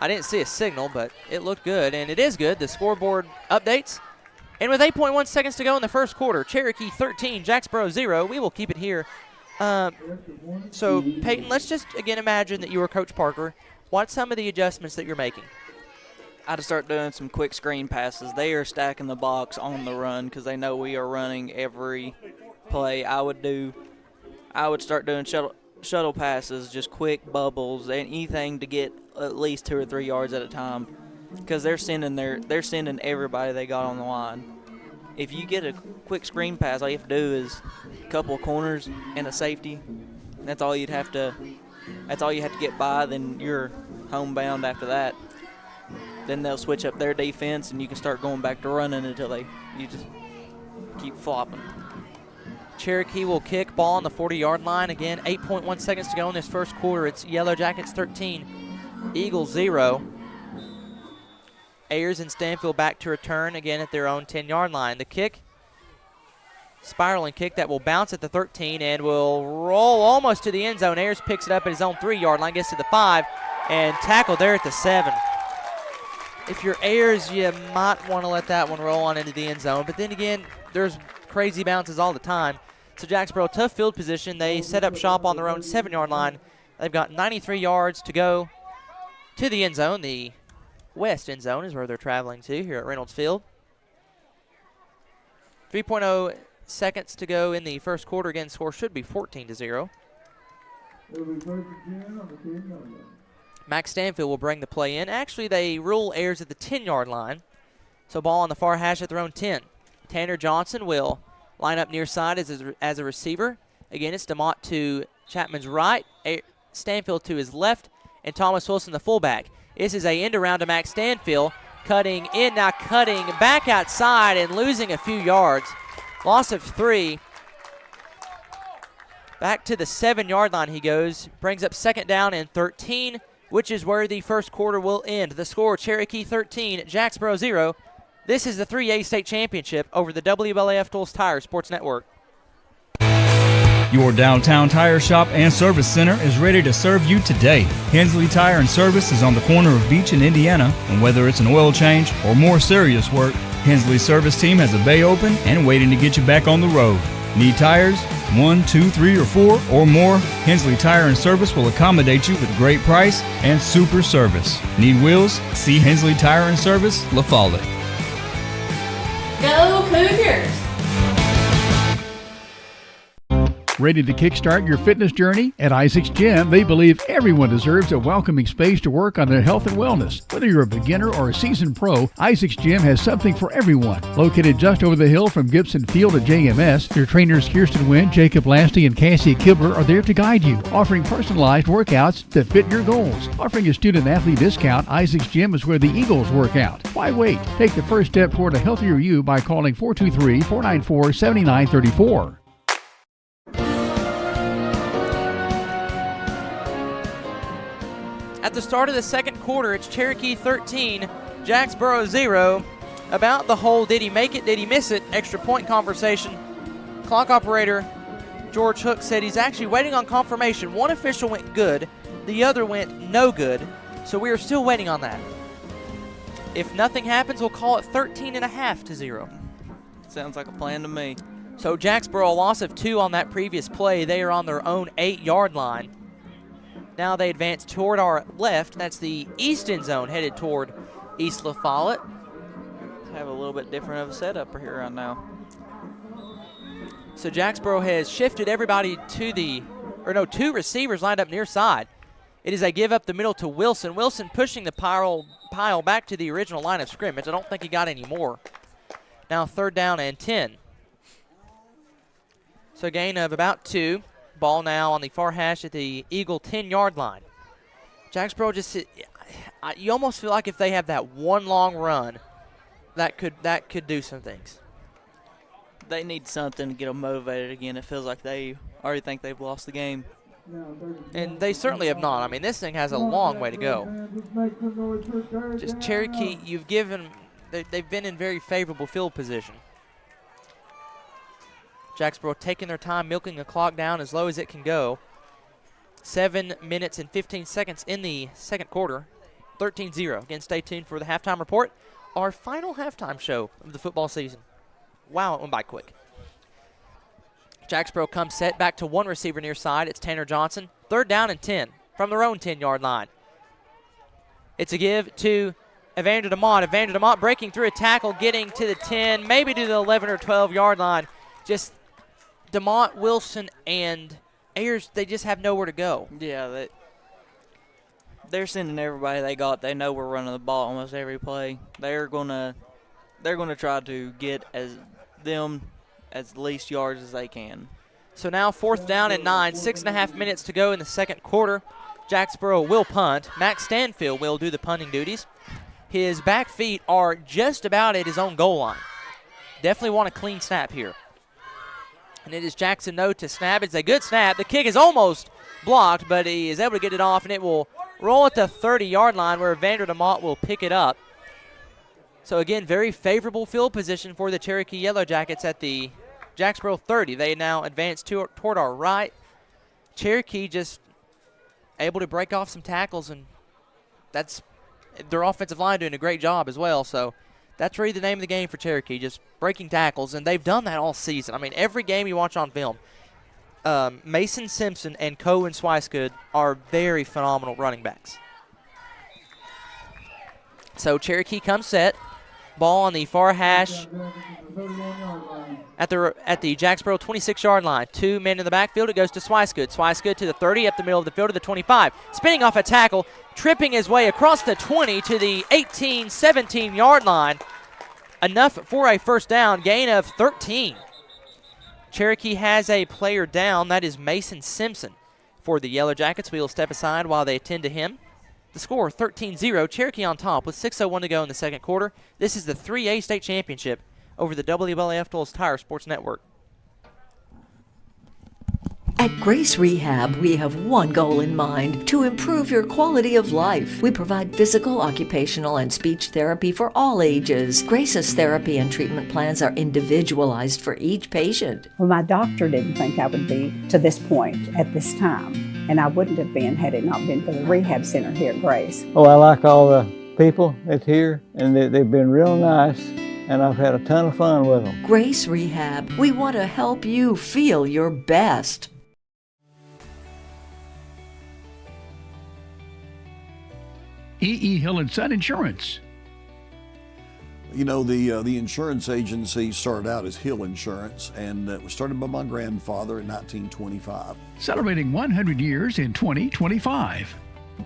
I didn't see a signal, but it looked good, and it is good. The scoreboard updates. And with 8.1 seconds to go in the first quarter, Cherokee 13, Jacksboro 0. We will keep it here. So, Peyton, let's just, again, imagine that you were Coach Parker. What's some of the adjustments that you're making? I'd start doing some quick screen passes. They are stacking the box on the run because they know we are running every play. I would start doing shuttle passes, just quick bubbles, anything to get at least 2 or 3 yards at a time because they're sending everybody they got on the line. If you get a quick screen pass, all you have to do is a couple of corners and a safety. That's all you have to get by. Then you're homebound after that. Then they'll switch up their defense, and you can start going back to running until you just keep flopping. Cherokee will kick, ball on the 40-yard line. Again, 8.1 seconds to go in this first quarter. It's Yellow Jackets 13, Eagles 0. Ayers and Stanfield back to return again at their own 10-yard line. The kick, spiraling kick that will bounce at the 13 and will roll almost to the end zone. Ayers picks it up at his own 3-yard line, gets to the 5, and tackled there at the 7. If you're Ayers, you might want to let that one roll on into the end zone. But then again, there's crazy bounces all the time. So Jacksboro, tough field position. They set up shop on their own 7-yard line. They've got 93 yards to go to the end zone. The west end zone is where they're traveling to here at Reynolds Field. 3.0 seconds to go in the first quarter. Again, score should be 14-0. Max Stanfield will bring the play in. Actually, they rule Ayers at the 10-yard line. So ball on the far hash at their own 10. Tanner Johnson will line up near side as a receiver. Again, it's DeMott to Chapman's right, Stanfield to his left, and Thomas Wilson, the fullback. This is a end around to Max Stanfield. Cutting in, now cutting back outside and losing a few yards. Loss of 3. Back to the 7-yard line he goes. Brings up second down and 13, which is where the first quarter will end. The score, Cherokee 13, Jacksboro 0. This is the 3A state championship over the WLAF Tools Tire Sports Network. Your downtown tire shop and service center is ready to serve you today. Hensley Tire and Service is on the corner of Beach and Indiana, and whether it's an oil change or more serious work, Hensley's service team has a bay open and waiting to get you back on the road. Need tires? 1, 2, 3, or 4 or more? Hensley Tire and Service will accommodate you with great price and super service. Need wheels? See Hensley Tire and Service, La Follette. Go Cougars! Ready to kickstart your fitness journey? At Isaac's Gym, they believe everyone deserves a welcoming space to work on their health and wellness. Whether you're a beginner or a seasoned pro, Isaac's Gym has something for everyone. Located just over the hill from Gibson Field at JMS, their trainers Kirsten Wynn, Jacob Lasty, and Cassie Kibler are there to guide you, offering personalized workouts that fit your goals. Offering a student-athlete discount, Isaac's Gym is where the Eagles work out. Why wait? Take the first step toward a healthier you by calling 423-494-7934. At the start of the second quarter, it's Cherokee 13, Jacksboro 0. About the whole did he make it, did he miss it extra point conversation, clock operator George Hook said he's actually waiting on confirmation. One official went good, the other went no good, so we are still waiting on that. If nothing happens, we'll call it 13.5-0. Sounds like a plan to me. So Jacksboro, a loss of 2 on that previous play. They are on their own 8-yard line. Now they advance toward our left. That's the east end zone, headed toward East La Follette. Have a little bit different of a setup here right now. So Jacksboro has shifted everybody to two receivers lined up near side. It is a give up the middle to Wilson. Wilson pushing the pile back to the original line of scrimmage. I don't think he got any more. Now 3rd down and 10. So gain of about 2. Ball now on the far hash at the Eagle 10-yard line. Jacksboro you almost feel like if they have that one long run, that could do some things. They need something to get them motivated again. It feels like they already think they've lost the game. And they certainly have not. I mean, this thing has a long way to go. Just Cherokee, they've been in very favorable field position. Jacksboro taking their time, milking the clock down as low as it can go. 7 minutes and 15 seconds in the second quarter. 13-0. Again, stay tuned for the halftime report, our final halftime show of the football season. Wow, it went by quick. Jacksboro comes set back to one receiver near side. It's Tanner Johnson. 3rd down and 10 from their own 10-yard line. It's a give to Evander DeMott. Evander DeMott breaking through a tackle, getting to the 10, maybe to the 11 or 12-yard line. Just DeMott, Wilson, and Ayers, they just have nowhere to go. Yeah, they're sending everybody they got. They know we're running the ball almost every play. They're gonna try to get as least yards as they can. So now 4th down and 9, 6.5 minutes to go in the second quarter. Jacksboro will punt. Max Stanfield will do the punting duties. His back feet are just about at his own goal line. Definitely want a clean snap here. And it is Jackson No to snap. It's a good snap. The kick is almost blocked, but he is able to get it off, and it will roll at the 30-yard line where Evander DeMott will pick it up. So, again, very favorable field position for the Cherokee Yellow Jackets at the Jacksboro 30. They now advance toward our right. Cherokee just able to break off some tackles, and that's their offensive line doing a great job as well. So that's really the name of the game for Cherokee, just breaking tackles, and they've done that all season. I mean, every game you watch on film, Mason Simpson and Cohen Swicegood are very phenomenal running backs. So Cherokee comes set. Ball on the far hash at the Jacksboro 26-yard line. 2 men in the backfield. It goes to Swicegood. Swicegood to the 30, up the middle of the field to the 25. Spinning off a tackle, tripping his way across the 20 to the 18, 17-yard line. Enough for a first down, gain of 13. Cherokee has a player down. That is Mason Simpson. For the Yellow Jackets, we will step aside while they attend to him. The score, 13-0, Cherokee on top with 6:01 to go in the second quarter. This is the 3A state championship over the WLAF Dulles Tire Sports Network. At Grace Rehab, we have one goal in mind: to improve your quality of life. We provide physical, occupational, and speech therapy for all ages. Grace's therapy and treatment plans are individualized for each patient. Well, my doctor didn't think I would be to this point at this time, and I wouldn't have been had it not been for the rehab center here at Grace. Oh, I like all the people that's here, and they've been real nice. and I've had a ton of fun with them. Grace Rehab, we want to help you feel your best. E.E. Hill & Son Insurance. You know, the insurance agency started out as Hill Insurance, and it was started by my grandfather in 1925. Celebrating 100 years in 2025.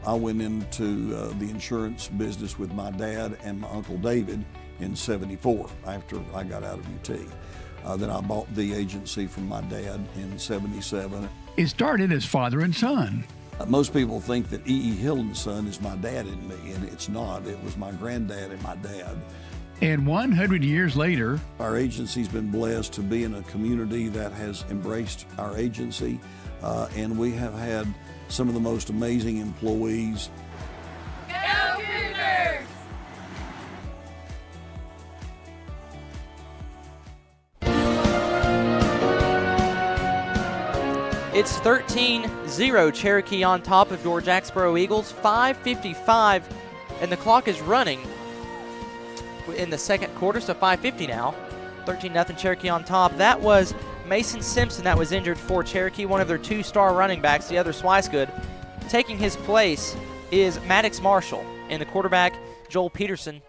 I went into the insurance business with my dad and my Uncle David in '74 after I got out of UT. Then I bought the agency from my dad in '77. It started as father and son. Most people think that E.E. Hill & Son is my dad and me, and it's not. It was my granddad and my dad. And 100 years later, our agency's been blessed to be in a community that has embraced our agency, and we have had some of the most amazing employees. Go Cougars! It's 13-0 Cherokee on top of your Jacksboro Eagles. 5:55, and the clock is running in the second quarter, so 5:50 now. 13-0 Cherokee on top. That was Mason Simpson that was injured for Cherokee, one of their two-star running backs, the other Swicegood. Taking his place is Maddox Marshall, and the quarterback, Joel Peterson,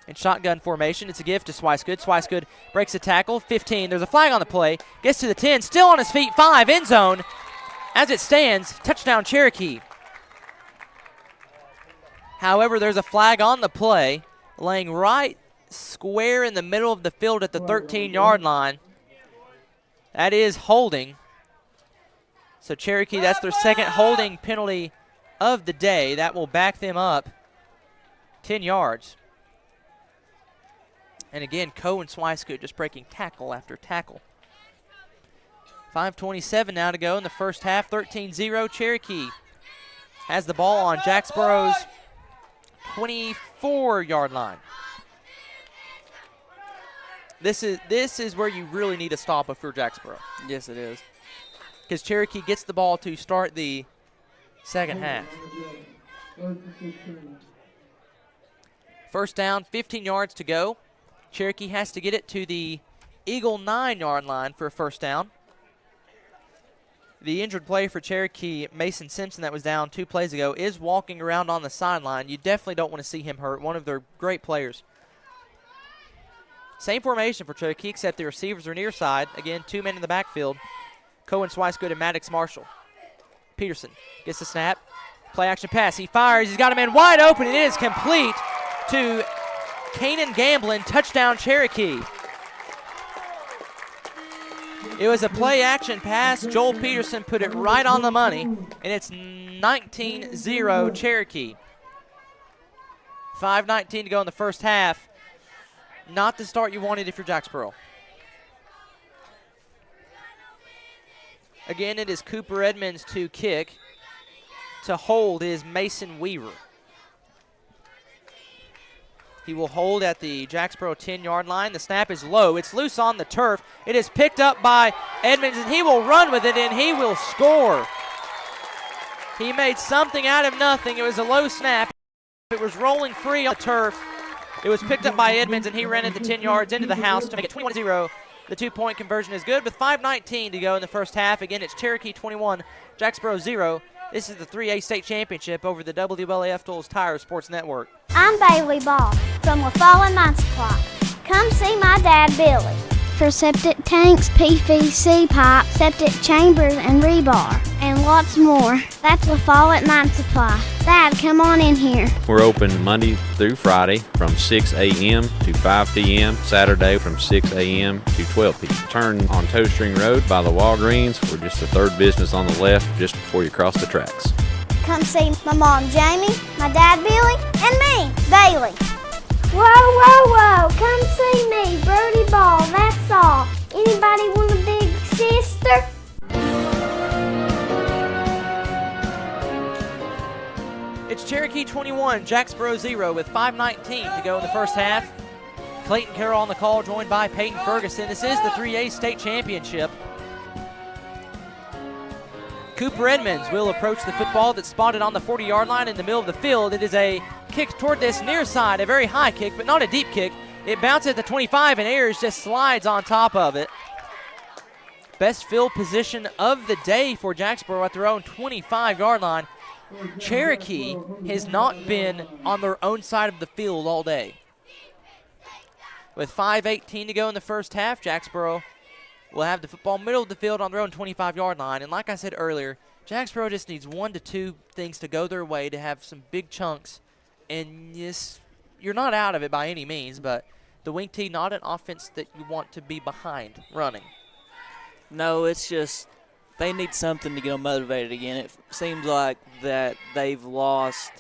in shotgun formation. It's a gift to Swicegood. Swicegood breaks a tackle. 15. There's a flag on the play. Gets to the 10. Still on his feet. 5. End zone. As it stands, touchdown Cherokee. However, there's a flag on the play, laying right square in the middle of the field at the 13-yard line. That is holding. So Cherokee, that's their second holding penalty of the day. That will back them up 10 yards. And again, Coe and Swicegood just breaking tackle after tackle. 5:27 now to go in the first half. 13-0 Cherokee has the ball on Jacksboro's 24-yard line. This is where you really need a stop if you're Jacksboro. Yes, it is. Because Cherokee gets the ball to start the second half. First down, 15 yards to go. Cherokee has to get it to the Eagle 9-yard line for a first down. The injured player for Cherokee, Mason Simpson, that was down 2 plays ago, is walking around on the sideline. You definitely don't want to see him hurt, one of their great players. Same formation for Cherokee, except the receivers are near side. Again, 2 men in the backfield. Cohen Swicegood and Maddox Marshall. Peterson gets the snap. Play action pass. He fires. He's got a man wide open. It is complete to Kanan Gamblin. Touchdown Cherokee. It was a play action pass. Joel Peterson put it right on the money, and it's 19-0 Cherokee. 5:19 to go in the first half. Not the start you wanted if you're Jacksboro. Again, it is Cooper Edmonds to kick. To hold is Mason Weaver. He will hold at the Jacksboro 10-yard line. The snap is low. It's loose on the turf. It is picked up by Edmonds, and he will run with it, and he will score. He made something out of nothing. It was a low snap. It was rolling free on the turf. It was picked up by Edmonds, and he ran it the 10 yards into the house to make it 21-0. The two-point conversion is good with 5:19 to go in the first half. Again, it's Cherokee 21, Jacksboro 0. This is the 3A state championship over the WLAF Tools Tire Sports Network. I'm Bailey Ball from LaFallen Mine Supply. Come see my dad, Billy. For septic tanks, PVC pipe, septic chambers, and rebar, and lots more. That's LaFallen Mine Supply. Dad, come on in here. We're open Monday through Friday from 6 a.m. to 5 p.m., Saturday from 6 a.m. to 12 p.m. Turn on Toe String Road by the Walgreens. We're just the third business on the left just before you cross the tracks. Come see my mom, Jamie, my dad, Billy, and me, Bailey. Whoa, whoa, whoa, come see me, Birdie Ball, that's all. Anybody want a big sister? It's Cherokee 21, Jacksboro 0 with 5:19 to go in the first half. Clayton Carroll on the call, joined by Peyton Ferguson. This is the 3A state championship. Cooper Edmonds will approach the football that's spotted on the 40-yard line in the middle of the field. It is a kick toward this near side, a very high kick, but not a deep kick. It bounces at the 25, and Ayers just slides on top of it. Best field position of the day for Jacksboro at their own 25-yard line. Cherokee has not been on their own side of the field all day. With 5:18 to go in the first half, Jacksboro will have the football middle of the field on their own 25-yard line. And like I said earlier, Jacksboro just needs 1 to 2 things to go their way to have some big chunks. And yes, you're not out of it by any means, but the wing tee, not an offense that you want to be behind running. No, it's just they need something to get them motivated again. It seems like that they've lost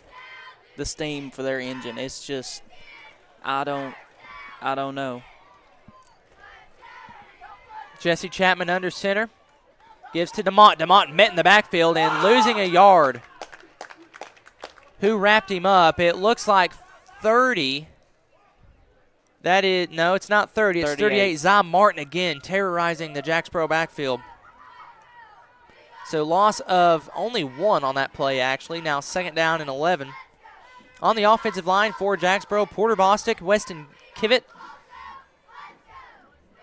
the steam for their engine. It's just, I don't know. Jesse Chapman under center. Gives to DeMont. DeMont met in the backfield and losing a yard. Who wrapped him up? It looks like 30. That is, no, it's not 30. It's 38. Zai Martin again terrorizing the Jacksboro backfield. So loss of only 1 on that play, actually. Now 2nd down and 11. On the offensive line for Jacksboro, Porter Bostic, Weston Kivett,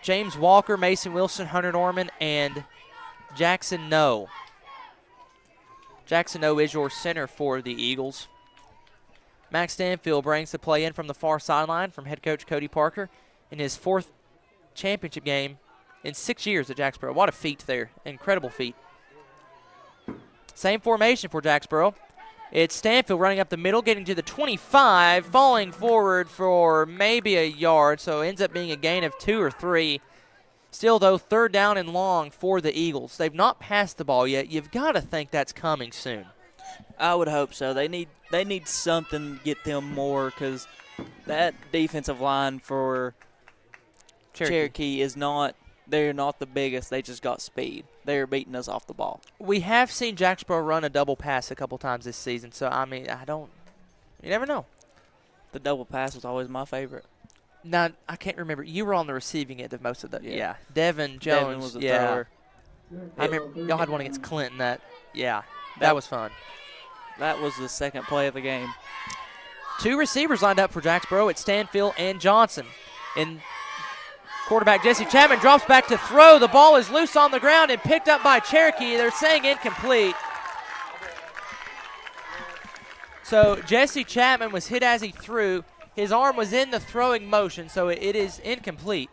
James Walker, Mason Wilson, Hunter Norman, and Jackson No. Jackson No is your center for the Eagles. Max Stanfield brings the play in from the far sideline from head coach Cody Parker in his 4th championship game in 6 years at Jacksboro. What a feat there. Incredible feat. Same formation for Jacksboro. It's Stanfield running up the middle, getting to the 25, falling forward for maybe a yard, so it ends up being a gain of 2 or 3. Still, though, 3rd down and long for the Eagles. They've not passed the ball yet. You've got to think that's coming soon. I would hope so. They need something to get them more, because that defensive line for Cherokee is not – they're not the biggest. They just got speed. They're beating us off the ball. We have seen Jacksboro run a double pass a couple times this season, so, I mean, you never know. The double pass was always my favorite. Now, I can't remember. You were on the receiving end of most of the, yeah. Devin Jones. Devin was the thrower. I remember y'all had one against Clinton that was fun. That was the 2nd play of the game. 2 receivers lined up for Jacksboro. It's Stanfield and Johnson. And quarterback Jesse Chapman drops back to throw. The ball is loose on the ground and picked up by Cherokee. They're saying incomplete. So Jesse Chapman was hit as he threw. His arm was in the throwing motion, so it is incomplete.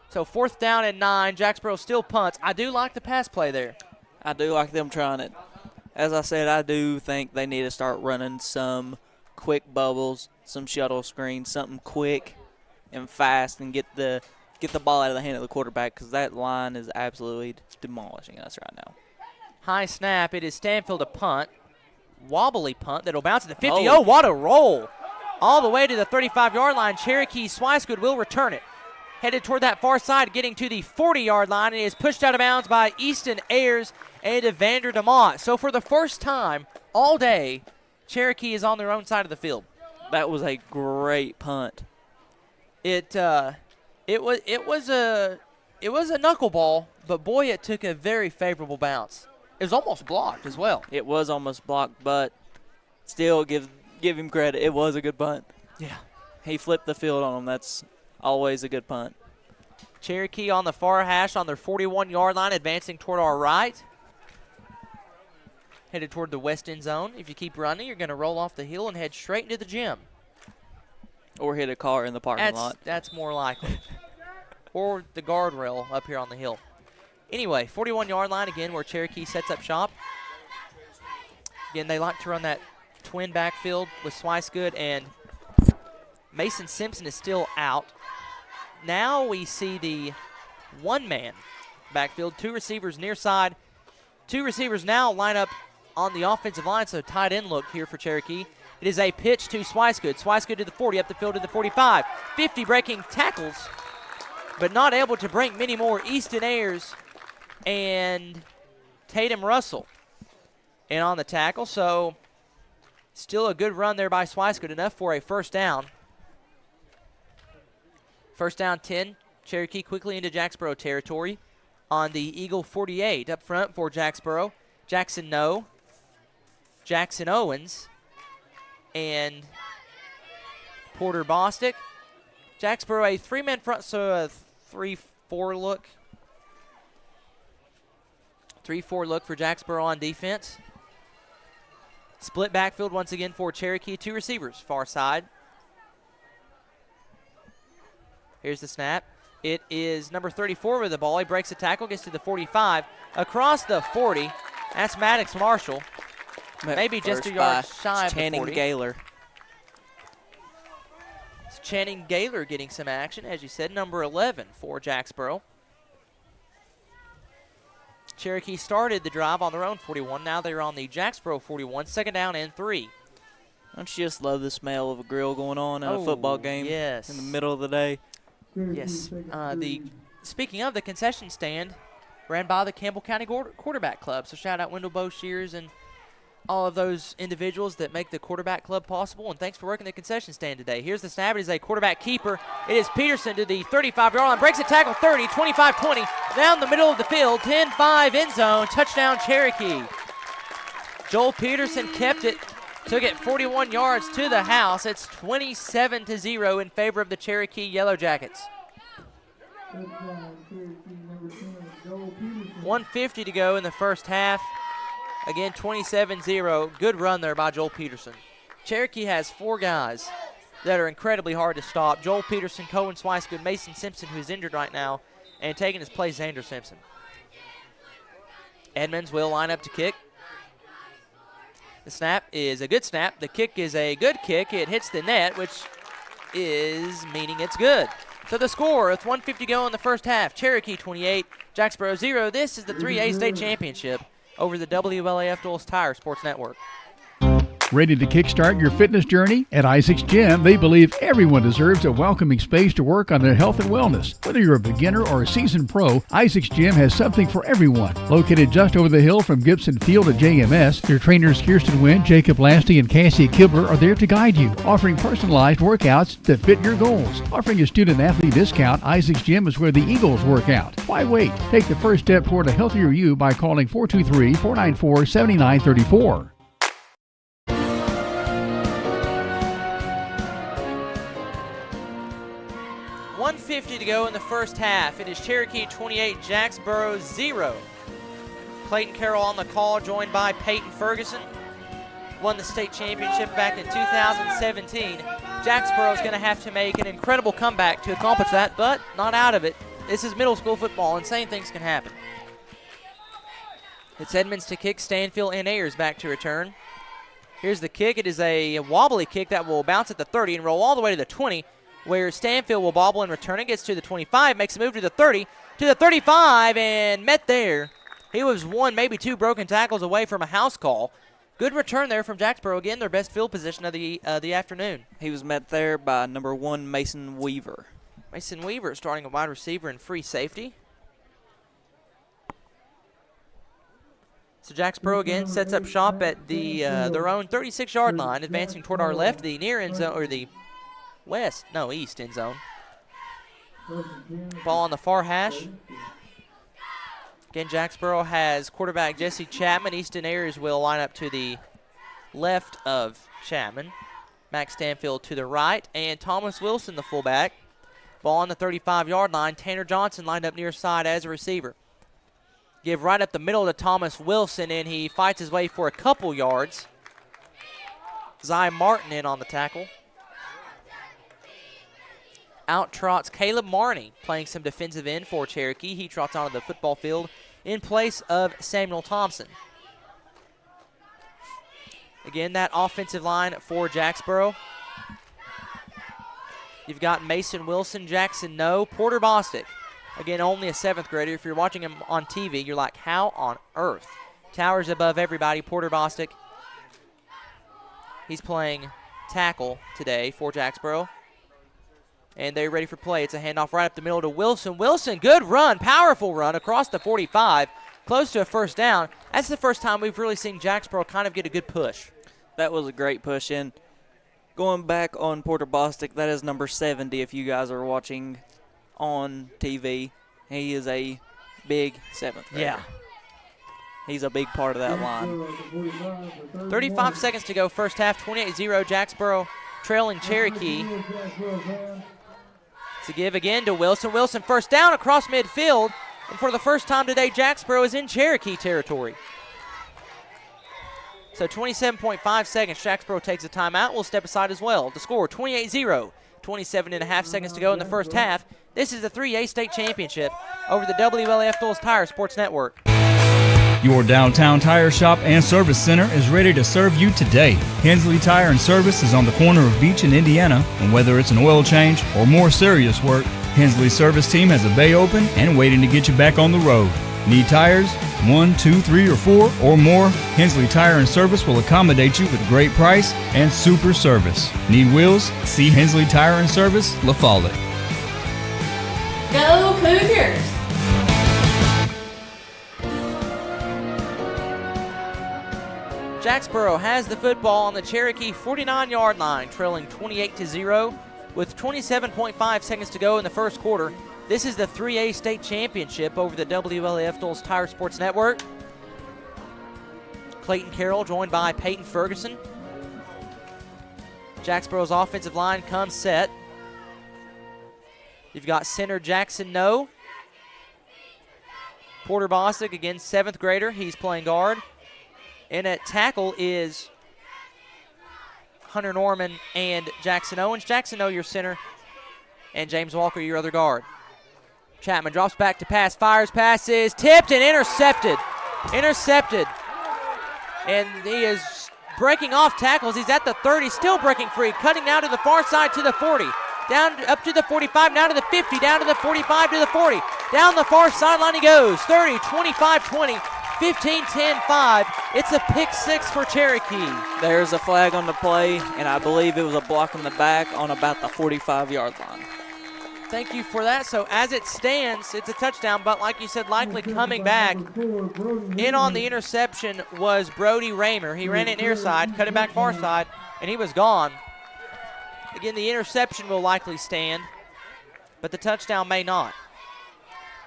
So 4th down and 9. Jacksboro still punts. I do like the pass play there. I do like them trying it. As I said, I do think they need to start running some quick bubbles, some shuttle screens, something quick and fast, and get the ball out of the hand of the quarterback, because that line is absolutely demolishing us right now. High snap. It is Stanfield a punt. Wobbly punt that'll bounce at the 50. Oh, what a roll. All the way to the 35-yard line. Cherokee Swicegood will return it. Headed toward that far side, getting to the 40-yard line, and is pushed out of bounds by Easton Ayers and Evander DeMont. So for the first time all day, Cherokee is on their own side of the field. That was a great punt. It was a knuckleball, but boy, it took a very favorable bounce. It was almost blocked as well. It was almost blocked, but still give him credit. It was a good punt. Yeah. He flipped the field on him. That's always a good punt. Cherokee on the far hash on their 41-yard line, advancing toward our right. Headed toward the west end zone. If you keep running, you're going to roll off the hill and head straight into the gym. Or hit a car in the parking lot. That's more likely. Or the guardrail up here on the hill. Anyway, 41-yard line again where Cherokee sets up shop. Again, they like to run that twin backfield with Swicegood, and Mason Simpson is still out. Now we see the one-man backfield, 2 receivers near side. 2 receivers now line up on the offensive line, so tight end look here for Cherokee. It is a pitch to Swicegood. Swicegood to the 40, up the field to the 45. 50 breaking tackles, but not able to break many more. Easton Ayers and Tatum Russell in on the tackle, so still a good run there by Swicegood, enough for a first down. First down 10. Cherokee quickly into Jacksboro territory on the Eagle 48. Up front for Jacksboro, Jackson No, Jackson Owens, and Porter Bostic. Jacksboro a 3-man front, so a 3-4 look. 3-4 look for Jacksboro on defense. Split backfield once again for Cherokee. 2 receivers, far side. Here's the snap. It is number 34 with the ball. He breaks the tackle, gets to the 45. Across the 40, that's Maddox Marshall. Maybe just a yard shy of the 40. Channing Gaylor. It's Channing Gaylor getting some action, as you said, number 11 for Jacksboro. Cherokee started the drive on their own 41. Now they're on the Jacksboro 41, 2nd down and 3. Don't you just love the smell of a grill going on at a football game? Yes. In the middle of the day. Yes. Speaking of the concession stand, ran by the Campbell County Quarterback Club. So shout out Wendell Boshears and all of those individuals that make the Quarterback Club possible. And thanks for working the concession stand today. Here's the snap. It is a quarterback keeper. It is Peterson to the 35-yard line. Breaks a tackle 30, 25-20. Down the middle of the field. 10-5 end zone. Touchdown Cherokee. Joel Peterson kept it. Took it 41 yards to the house. It's 27-0 in favor of the Cherokee Yellow Jackets. 1:50 to go in the first half. Again, 27-0. Good run there by Joel Peterson. Cherokee has 4 guys that are incredibly hard to stop. Joel Peterson, Cohen Swicegood, Mason Simpson, who's injured right now, and taking his place, Xander Simpson. Edmonds will line up to kick. The snap is a good snap. The kick is a good kick. It hits the net, which is meaning it's good. So the score, with 1:50 to go in the first half, Cherokee 28, Jacksboro 0. This is the 3A state championship over the WLAF Dulles Tire Sports Network. Ready to kickstart your fitness journey? At Isaac's Gym, they believe everyone deserves a welcoming space to work on their health and wellness. Whether you're a beginner or a seasoned pro, Isaac's Gym has something for everyone. Located just over the hill from Gibson Field at JMS, their trainers Kirsten Wynn, Jacob Lasty, and Cassie Kibler are there to guide you, offering personalized workouts that fit your goals. Offering a student-athlete discount, Isaac's Gym is where the Eagles work out. Why wait? Take the first step toward a healthier you by calling 423-494-7934. 1:50 to go in the first half. It is Cherokee 28, Jacksboro 0. Clayton Carroll on the call, joined by Peyton Ferguson. Won the state championship back in 2017. Jacksboro is going to have to make an incredible comeback to accomplish that, but not out of it. This is middle school football. Insane things can happen. It's Edmonds to kick. Stanfield and Ayers back to return. Here's the kick. It is a wobbly kick that will bounce at the 30 and roll all the way to the 20. Where Stanfield will bobble and return it, gets to the 25, makes a move to the 30, to the 35, and met there. He was 1, maybe 2 broken tackles away from a house call. Good return there from Jacksboro. Again, their best field position of the afternoon. He was met there by number 1, Mason Weaver. Mason Weaver starting a wide receiver and free safety. So Jacksboro again sets up shop at their own 36-yard line, advancing toward our left, the near end zone, or the east end zone. Ball on the far hash. Again, Jacksboro has quarterback Jesse Chapman. Easton Ayers will line up to the left of Chapman. Max Stanfield to the right. And Thomas Wilson, the fullback. Ball on the 35-yard line. Tanner Johnson lined up near side as a receiver. Give right up the middle to Thomas Wilson, and he fights his way for a couple yards. Zy Martin in on the tackle. Out trots Caleb Marney, playing some defensive end for Cherokee. He trots onto the football field in place of Samuel Thompson. Again, that offensive line for Jacksboro. You've got Mason Wilson, Jackson No, Porter Bostic. Again, only a 7th grader. If you're watching him on TV, you're like, how on earth? Towers above everybody. Porter Bostic. He's playing tackle today for Jacksboro. And they're ready for play. It's a handoff right up the middle to Wilson. Wilson, good run, powerful run across the 45, close to a first down. That's the first time we've really seen Jacksboro kind of get a good push. That was a great push in. Going back on Porter Bostic, that is number 70 if you guys are watching on TV. He is a big 7th grader. Yeah. He's a big part of that line. 35 seconds to go first half, 28-0 Jacksboro trailing Cherokee. To give again to Wilson. Wilson first down across midfield. And for the first time today, Jacksboro is in Cherokee territory. So 27.5 seconds. Jacksboro takes a timeout. We'll step aside as well. The score 28-0. 27.5 seconds to go in the first half. This is the 3A state championship over the WLAF Phillips Tire Sports Network. Your downtown tire shop and service center is ready to serve you today. Hensley Tire and Service is on the corner of Beach and Indiana, and whether it's an oil change or more serious work, Hensley's service team has a bay open and waiting to get you back on the road. Need tires? 1, 2, 3, or 4 or more? Hensley Tire and Service will accommodate you with great price and super service. Need wheels? See Hensley Tire and Service, La Follette. Go Cougars! Jacksboro has the football on the Cherokee 49-yard line, trailing 28-0 with 27.5 seconds to go in the first quarter. This is the 3A state championship over the WLAF Phillips Tire Sports Network. Clayton Carroll joined by Peyton Ferguson. Jacksboro's offensive line comes set. You've got center Jackson No. Porter Bostic, again, 7th grader. He's playing guard. And at tackle is Hunter Norman and Jackson Owens. Jackson O, your center, and James Walker, your other guard. Chapman drops back to pass, fires, passes, tipped and intercepted. Intercepted. And he is breaking off tackles. He's at the 30, still breaking free, cutting now to the far side to the 40. Down up to the 45, down to the 50, down to the 45, to the 40. Down the far sideline he goes. 30, 25, 20. 15, 10, 5. It's a pick 6 for Cherokee. There's a flag on the play, and I believe it was a block in the back on about the 45-yard line. Thank you for that. So as it stands, it's a touchdown, but like you said, likely coming back. In on the interception was Brody Raymer. He ran it near side, cut it back far side, and he was gone. Again, the interception will likely stand, but the touchdown may not.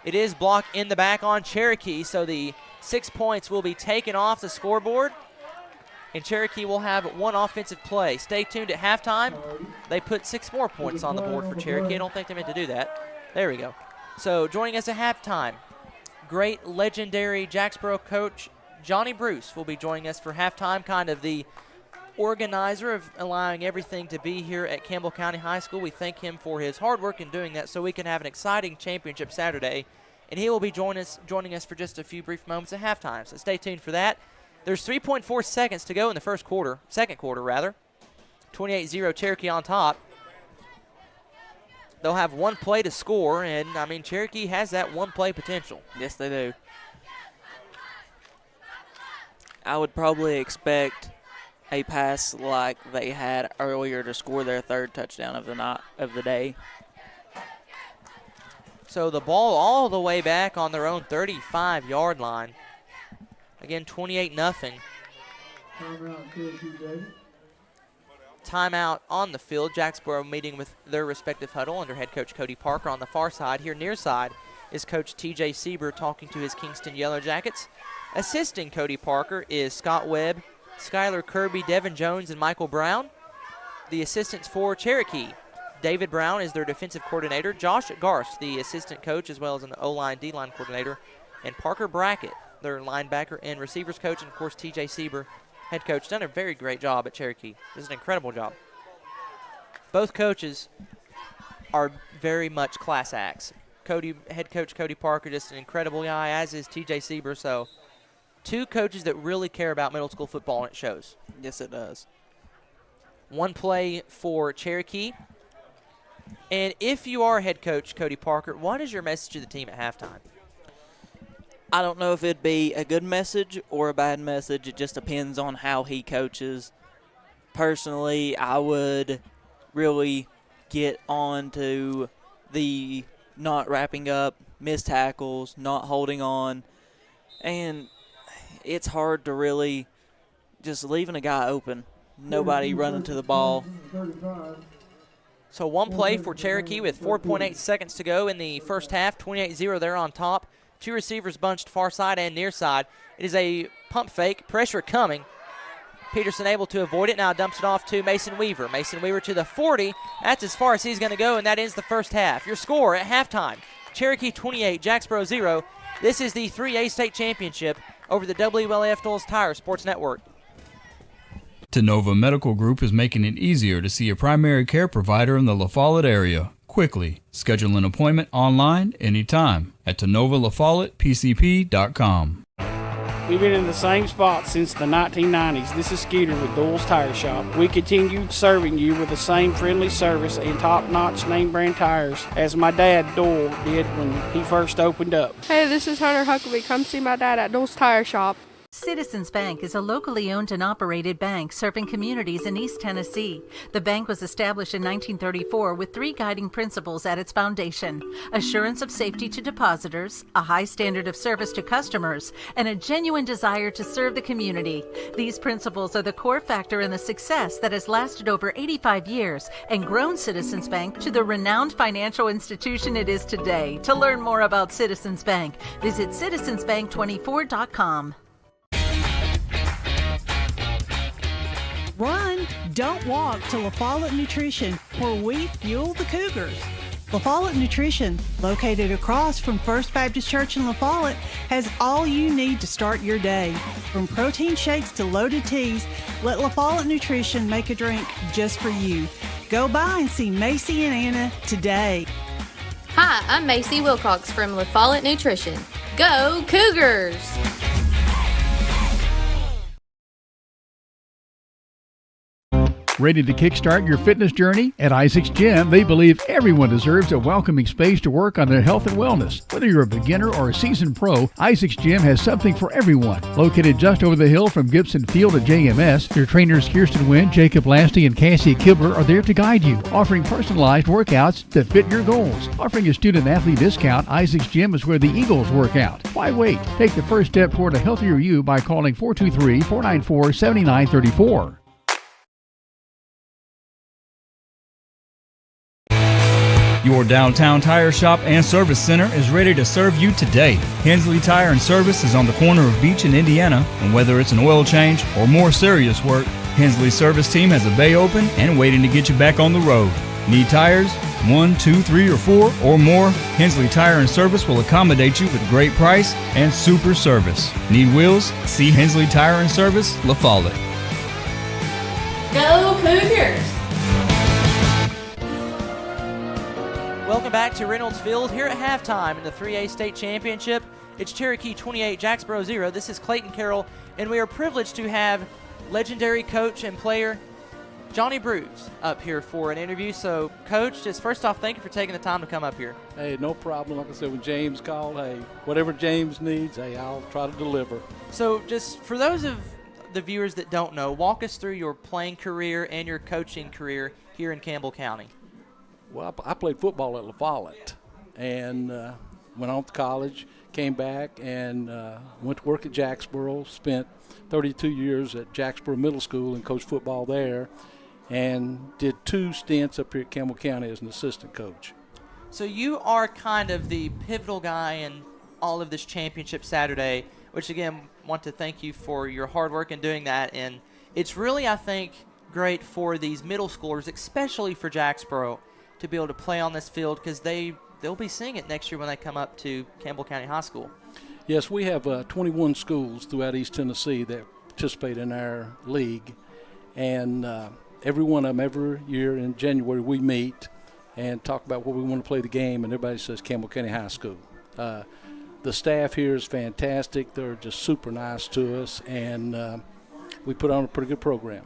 It is blocked in the back on Cherokee, so the 6 points will be taken off the scoreboard, and Cherokee will have one offensive play. Stay tuned at halftime. They put 6 more points on the board for Cherokee. I don't think they meant to do that. There we go. So joining us at halftime, great legendary Jacksboro coach Johnny Bruce will be joining us for halftime, kind of the organizer of allowing everything to be here at Campbell County High School. We thank him for his hard work in doing that so we can have an exciting championship Saturday. And he will be joining us for just a few brief moments at halftime. So stay tuned for that. There's 3.4 seconds to go in the second quarter rather. 28-0 Cherokee on top. They'll have one play to score, and I mean Cherokee has that one play potential. Yes, they do. I would probably expect a pass like they had earlier to score their 3rd touchdown of the day. So the ball all the way back on their own 35-yard line. Again, 28-0. Timeout on the field. Jacksboro meeting with their respective huddle under head coach Cody Parker on the far side. Here near side is Coach TJ Sieber talking to his Kingston Yellow Jackets. Assisting Cody Parker is Scott Webb, Skylar Kirby, Devin Jones, and Michael Brown. The assistants for Cherokee: David Brown is their defensive coordinator, Josh Garst, the assistant coach, as well as an O-line, D-line coordinator, and Parker Brackett, their linebacker and receivers coach, and, of course, T.J. Sieber, head coach. Done a very great job at Cherokee. Does an incredible job. Both coaches are very much class acts. Head coach Cody Parker, just an incredible guy, as is T.J. Sieber. So 2 coaches that really care about middle school football, and it shows. Yes, it does. One play for Cherokee. And if you are head coach Cody Parker, what is your message to the team at halftime? I don't know if it'd be a good message or a bad message. It just depends on how he coaches. Personally, I would really get on to the not wrapping up, missed tackles, not holding on. And it's hard to really just leaving a guy open. Nobody running to the ball. So one play for Cherokee with 4.8 seconds to go in the first half. 28-0, they're on top. 2 receivers bunched far side and near side. It is a pump fake, pressure coming. Peterson able to avoid it. Now dumps it off to Mason Weaver. Mason Weaver to the 40. That's as far as he's going to go, and that ends the first half. Your score at halftime, Cherokee 28, Jacksboro 0. This is the 3A state championship over the WLAF Knowles Tire Sports Network. Tenova Medical Group is making it easier to see a primary care provider in the La Follette area quickly. Schedule an appointment online anytime at TenovaLaFollettePCP.com. We've been in the same spot since the 1990s. This is Skeeter with Doyle's Tire Shop. We continue serving you with the same friendly service and top-notch name brand tires as my dad Doyle did when he first opened up. Hey, this is Hunter Huckabee. Come see my dad at Doyle's Tire Shop. Citizens Bank is a locally owned and operated bank serving communities in East Tennessee. The bank was established in 1934 with 3 guiding principles at its foundation: assurance of safety to depositors, a high standard of service to customers, and a genuine desire to serve the community. These principles are the core factor in the success that has lasted over 85 years and grown Citizens Bank to the renowned financial institution it is today. To learn more about Citizens Bank, visit citizensbank24.com. Run, don't walk to La Follette Nutrition, where we fuel the Cougars. La Follette Nutrition, located across from First Baptist Church in La Follette, has all you need to start your day. From protein shakes to loaded teas, let La Follette Nutrition make a drink just for you. Go by and see Macy and Anna today. Hi, I'm Macy Wilcox from La Follette Nutrition. Go Cougars! Ready to kickstart your fitness journey? At Isaac's Gym, they believe everyone deserves a welcoming space to work on their health and wellness. Whether you're a beginner or a seasoned pro, Isaac's Gym has something for everyone. Located just over the hill from Gibson Field at JMS, their trainers Kirsten Wynn, Jacob Lasty, and Cassie Kibler are there to guide you, offering personalized workouts that fit your goals. Offering a student-athlete discount, Isaac's Gym is where the Eagles work out. Why wait? Take the first step toward a healthier you by calling 423-494-7934. Your downtown tire shop and service center is ready to serve you today. Hensley Tire and Service is on the corner of Beach and Indiana, and whether it's an oil change or more serious work, Hensley's service team has a bay open and waiting to get you back on the road. Need tires? 1, 2, 3, or 4 or more? Hensley Tire and Service will accommodate you with great price and super service. Need wheels? See Hensley Tire and Service, La Follette. Go Cougars! Welcome back to Reynolds Field here at halftime in the 3A state championship. It's Cherokee 28, Jacksboro 0. This is Clayton Carroll, and we are privileged to have legendary coach and player Johnny Bruce up here for an interview. So, Coach, just first off, thank you for taking the time to come up here. Hey, no problem. Like I said, when James called, hey, whatever James needs, hey, I'll try to deliver. So, just for those of the viewers that don't know, walk us through your playing career and your coaching career here in Campbell County. Well, I played football at La Follette and went on to college, came back and went to work at Jacksboro, spent 32 years at Jacksboro Middle School and coached football there, and did 2 stints up here at Campbell County as an assistant coach. So you are kind of the pivotal guy in all of this championship Saturday, which, again, want to thank you for your hard work in doing that. And it's really, I think, great for these middle schoolers, especially for Jacksboro, to be able to play on this field because they'll be seeing it next year when they come up to Campbell County High School. Yes, we have 21 schools throughout East Tennessee that participate in our league, and every one of them, every year in January, we meet and talk about what we want to play the game, and everybody says Campbell County High School. The staff here is fantastic. They're just super nice to us, and we put on a pretty good program.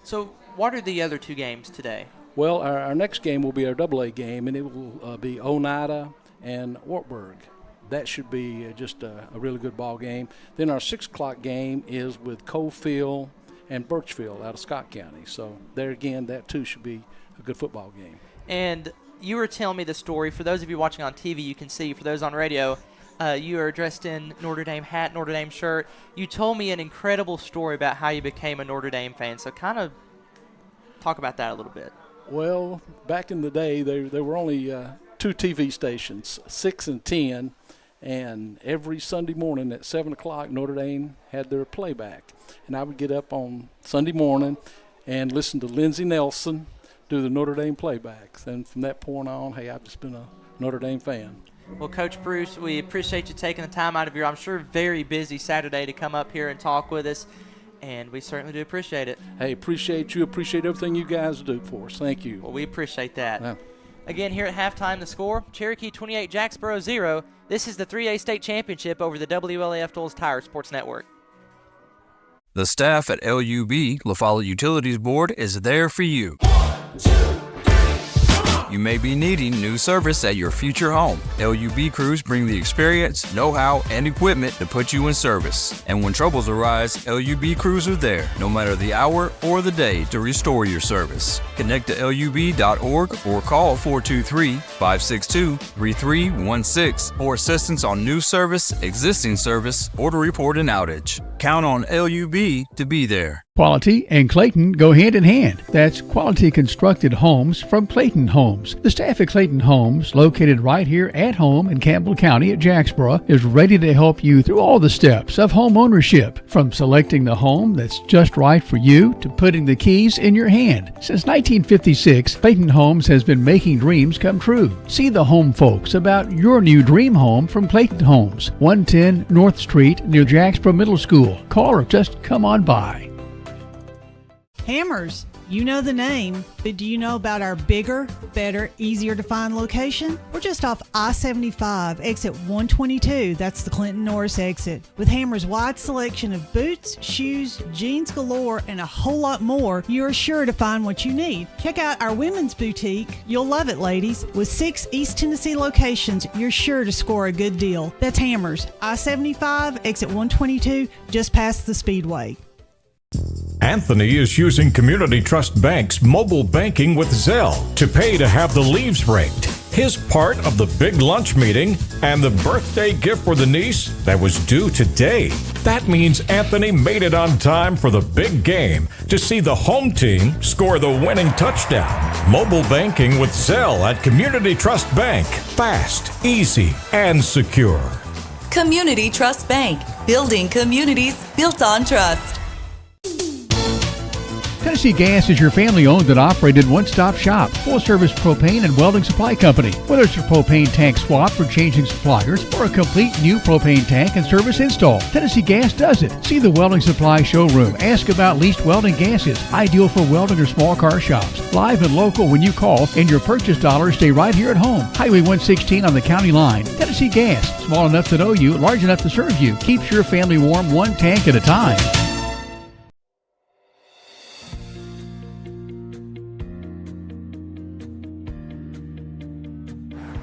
So what are the other 2 games today? Well, our next game will be our AA game, and it will be Oneida and Wartburg. That should be just a really good ball game. Then our 6 o'clock game is with Coalfield and Birchfield out of Scott County. So there again, that too should be a good football game. And you were telling me the story. For those of you watching on TV, you can see. For those on radio, you are dressed in Notre Dame hat, Notre Dame shirt. You told me an incredible story about how you became a Notre Dame fan. So kind of talk about that a little bit. Well, back in the day, there were only 2 TV stations, 6 and 10, And every Sunday morning at 7 o'clock, Notre Dame had their playback. And I would get up on Sunday morning and listen to Lindsey Nelson do the Notre Dame playbacks. And from that point on, hey, I've just been a Notre Dame fan. Well, Coach Bruce, we appreciate you taking the time out of your, I'm sure, very busy Saturday to come up here and talk with us, and we certainly do appreciate it. Hey, appreciate you. Appreciate everything you guys do for us. Thank you. Well, we appreciate that. Yeah. Again, here at halftime, the score, Cherokee 28, Jacksboro 0. This is the 3A state championship over the WLAF Doles Tire Sports Network. The staff at LUB, La Follette Utilities Board, is there for you. You may be needing new service at your future home. LUB crews bring the experience, know-how, and equipment to put you in service. And when troubles arise, LUB crews are there, no matter the hour or the day, to restore your service. Connect to LUB.org or call 423-562-3316 for assistance on new service, existing service, or to report an outage. Count on LUB to be there. Quality and Clayton go hand in hand. That's quality constructed homes from Clayton Homes. The staff at Clayton Homes, located right here at home in Campbell County at Jacksboro, is ready to help you through all the steps of home ownership, from selecting the home that's just right for you to putting the keys in your hand. Since 1956, Clayton Homes has been making dreams come true. See the home folks about your new dream home from Clayton Homes, 110 North Street near Jacksboro Middle School. Call or just come on by. Hammers, you know the name, but do you know about our bigger, better, easier to find location? We're just off I-75, exit 122. That's the Clinton Norris exit. With Hammers' wide selection of boots, shoes, jeans galore, and a whole lot more, you're sure to find what you need. Check out our women's boutique. You'll love it, ladies. With 6 East Tennessee locations, you're sure to score a good deal. That's Hammers, I-75, exit 122, just past the Speedway. Anthony is using Community Trust Bank's mobile banking with Zelle to pay to have the leaves raked. His part of the big lunch meeting and the birthday gift for the niece that was due today. That means Anthony made it on time for the big game to see the home team score the winning touchdown. Mobile banking with Zelle at Community Trust Bank. Fast, easy, and secure. Community Trust Bank. Building communities built on trust. Tennessee Gas is your family-owned and operated one-stop shop, full-service propane and welding supply company. Whether it's a propane tank swap for changing suppliers or a complete new propane tank and service install, Tennessee Gas does it. See the welding supply showroom. Ask about leased welding gases, ideal for welding or small car shops. Live and local when you call, and your purchase dollars stay right here at home. Highway 116 on the county line. Tennessee Gas, small enough to know you, large enough to serve you. Keeps your family warm one tank at a time.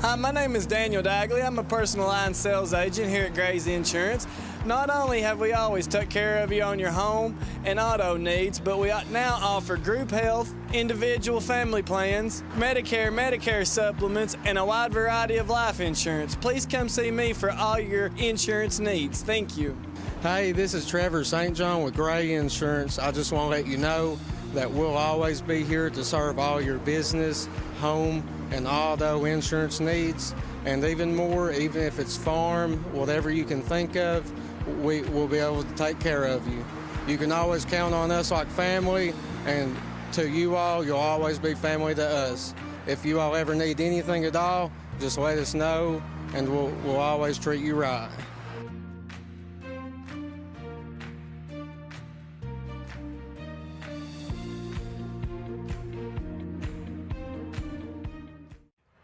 Hi, my name is Daniel Dagley. I'm a personal line sales agent here at Gray's Insurance. Not only have we always took care of you on your home and auto needs, but we now offer group health, individual family plans, Medicare supplements, and a wide variety of life insurance. Please come see me for all your insurance needs. Thank you. Hey, this is Trevor St. John with Gray Insurance. I just want to let you know that we'll always be here to serve all your business, home, and auto insurance needs, and even more, even if it's farm, whatever you can think of, we will be able to take care of you. You can always count on us like family, and to you all, you'll always be family to us. If you all ever need anything at all, just let us know, and we'll always treat you right.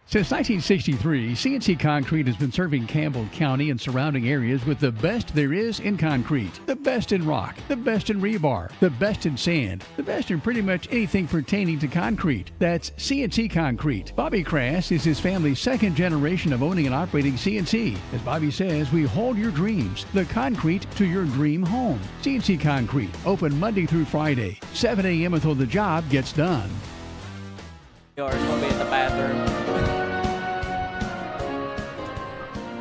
Since 1963, CNC Concrete has been serving Campbell County and surrounding areas with the best there is in concrete. The best in rock, the best in rebar, the best in sand, the best in pretty much anything pertaining to concrete. That's CNC Concrete. Bobby Crass is his family's second generation of owning and operating CNC. As Bobby says, we hold your dreams, the concrete to your dream home. CNC Concrete, open Monday through Friday, 7 a.m. until the job gets done. Yours will be in the bathroom.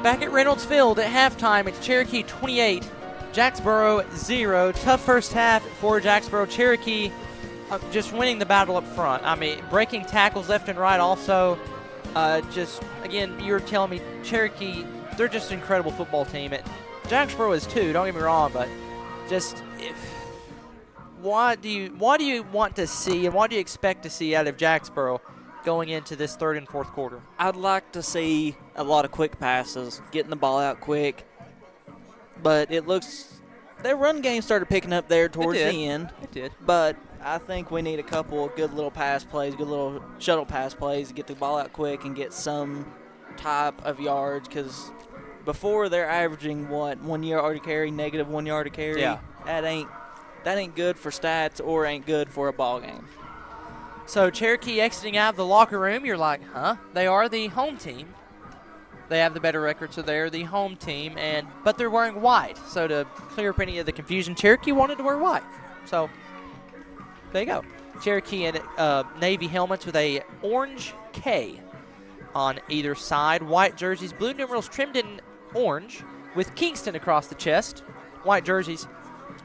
Back at Reynolds Field at halftime, it's Cherokee 28, Jacksboro 0. Tough first half for Jacksboro. Cherokee just winning the battle up front. I mean, breaking tackles left and right also. Just, again, you were telling me Cherokee they're just an incredible football team. And Jacksboro is too, don't get me wrong, but just what do you want to see and what do you expect to see out of Jacksboro going into this third and fourth quarter? I'd like to see a lot of quick passes, getting the ball out quick. But it looks their run game started picking up there towards the end. It did. But I think we need a couple of good little pass plays, good little shuttle pass plays to get the ball out quick and get some type of yards, because before they're averaging, 1 yard a carry, negative 1 yard a carry. Yeah. That ain't good for stats or ain't good for a ball game. So Cherokee exiting out of the locker room, you're like, huh? They are the home team. They have the better record, so they're the home team, but they're wearing white. So to clear up any of the confusion, Cherokee wanted to wear white. So there you go. Cherokee in navy helmets with a orange K on either side. White jerseys, blue numerals trimmed in orange with Kingston across the chest. White jerseys,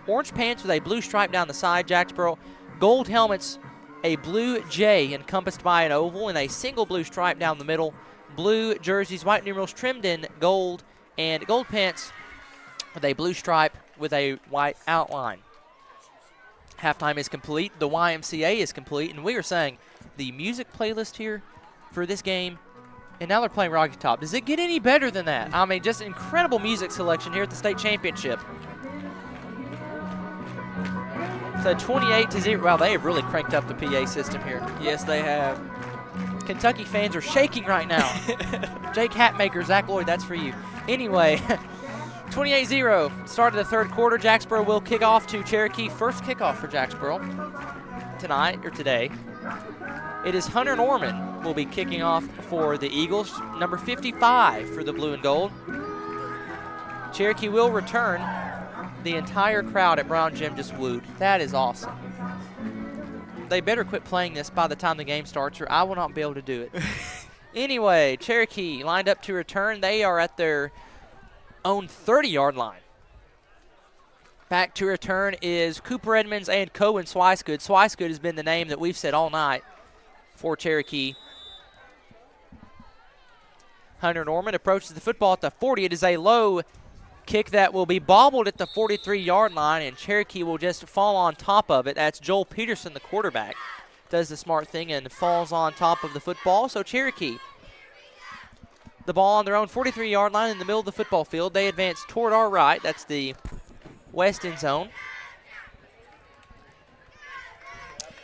orange pants with a blue stripe down the side. Jacksboro, gold helmets, a blue J encompassed by an oval and a single blue stripe down the middle. Blue jerseys, white numerals trimmed in gold, and gold pants with a blue stripe with a white outline. Halftime is complete. The YMCA is complete, and we are saying the music playlist here for this game, and now they're playing Rocky Top. Does it get any better than that? I mean, just incredible music selection here at the state championship. So 28-0. Wow, they have really cranked up the PA system here. Yes, they have. Kentucky fans are shaking right now. Jake Hatmaker, Zach Lloyd, that's for you. Anyway, 28-0, start of the third quarter. Jacksboro will kick off to Cherokee. First kickoff for Jacksboro today. It is Hunter Norman will be kicking off for the Eagles, number 55 for the blue and gold. Cherokee will return. The entire crowd at Brown Gym just wooed. That is awesome. They better quit playing this by the time the game starts, or I will not be able to do it. Anyway, Cherokee lined up to return. They are at their own 30-yard line. Back to return is Cooper Edmonds and Cohen Swicegood. Swicegood has been the name that we've said all night for Cherokee. Hunter Norman approaches the football at the 40. It is a low kick that will be bobbled at the 43-yard line, and Cherokee will just fall on top of it. That's Joel Peterson, the quarterback, does the smart thing and falls on top of the football. So Cherokee, the ball on their own 43-yard line in the middle of the football field. They advance toward our right. That's the west end zone.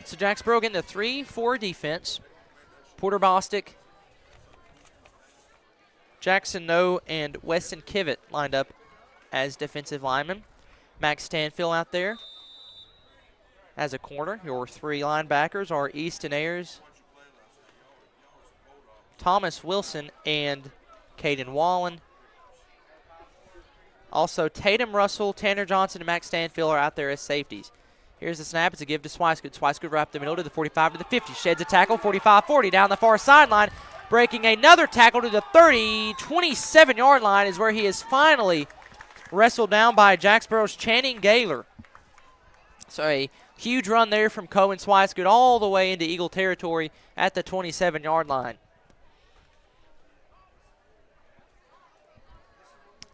So Jacksboro getting a 3-4 defense. Porter Bostic, Jackson Noe, and Weston Kivett lined up as defensive linemen. Max Stanfield out there as a corner. Your three linebackers are Easton Ayers, Thomas Wilson, and Caden Wallen. Also, Tatum Russell, Tanner Johnson, and Max Stanfield are out there as safeties. Here's the snap. It's a give to Swicegood. Swicegood right up the middle to the 45 to the 50. Sheds a tackle, 45-40 down the far sideline. Breaking another tackle to the 30, 27-yard line is where he is finally wrestled down by Jacksboro's Channing Gaylor. So a huge run there from Cohen Swicegood all the way into Eagle territory at the 27-yard line.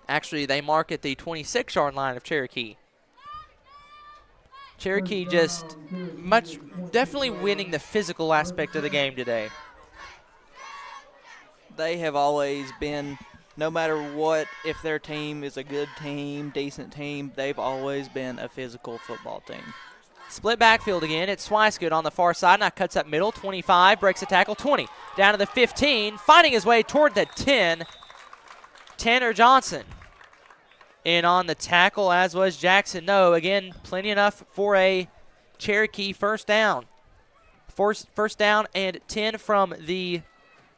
Actually, they mark at the 26-yard line of Cherokee. Cherokee just definitely winning the physical aspect of the game today. They have always been, no matter what, if their team is a good team, decent team, they've always been a physical football team. Split backfield again. It's Swicegood on the far side. Now cuts up middle. 25, breaks a tackle. 20, down to the 15, finding his way toward the 10. Tanner Johnson in on the tackle, as was Jackson Noe. Again, plenty enough for a Cherokee first down. First down and 10 from the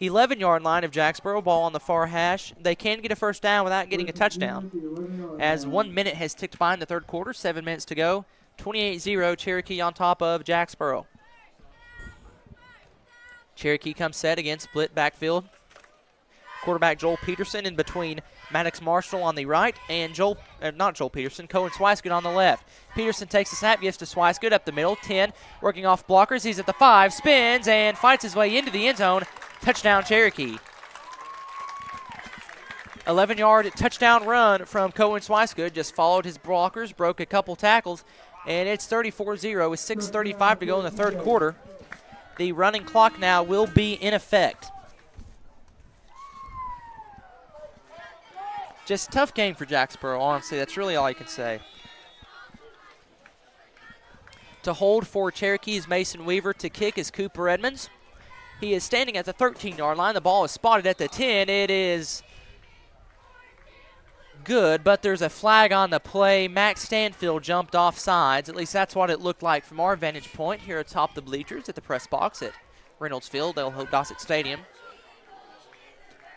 11-yard line of Jacksboro. Ball on the far hash. They can get a first down without getting a touchdown, as 1 minute has ticked by in the third quarter. 7 minutes to go. 28-0, Cherokee on top of Jacksboro. Cherokee comes set again, split backfield. Quarterback Joel Peterson in between Maddox Marshall on the right and Cohen Swicegood on the left. Peterson takes the snap, gives to Swicegood up the middle. 10, working off blockers. He's at the 5, spins, and fights his way into the end zone. Touchdown, Cherokee. 11-yard touchdown run from Cohen Swicegood. Just followed his blockers, broke a couple tackles, and it's 34-0 with 6:35 to go in the third quarter. The running clock now will be in effect. Just a tough game for Jacksboro, honestly. That's really all I can say. To hold for Cherokee is Mason Weaver. To kick is Cooper Edmonds. He is standing at the 13-yard line. The ball is spotted at the 10. It is good, but there's a flag on the play. Max Stanfield jumped off sides. At least that's what it looked like from our vantage point here atop the bleachers at the press box at Reynolds Field, El Hope Dossett Stadium.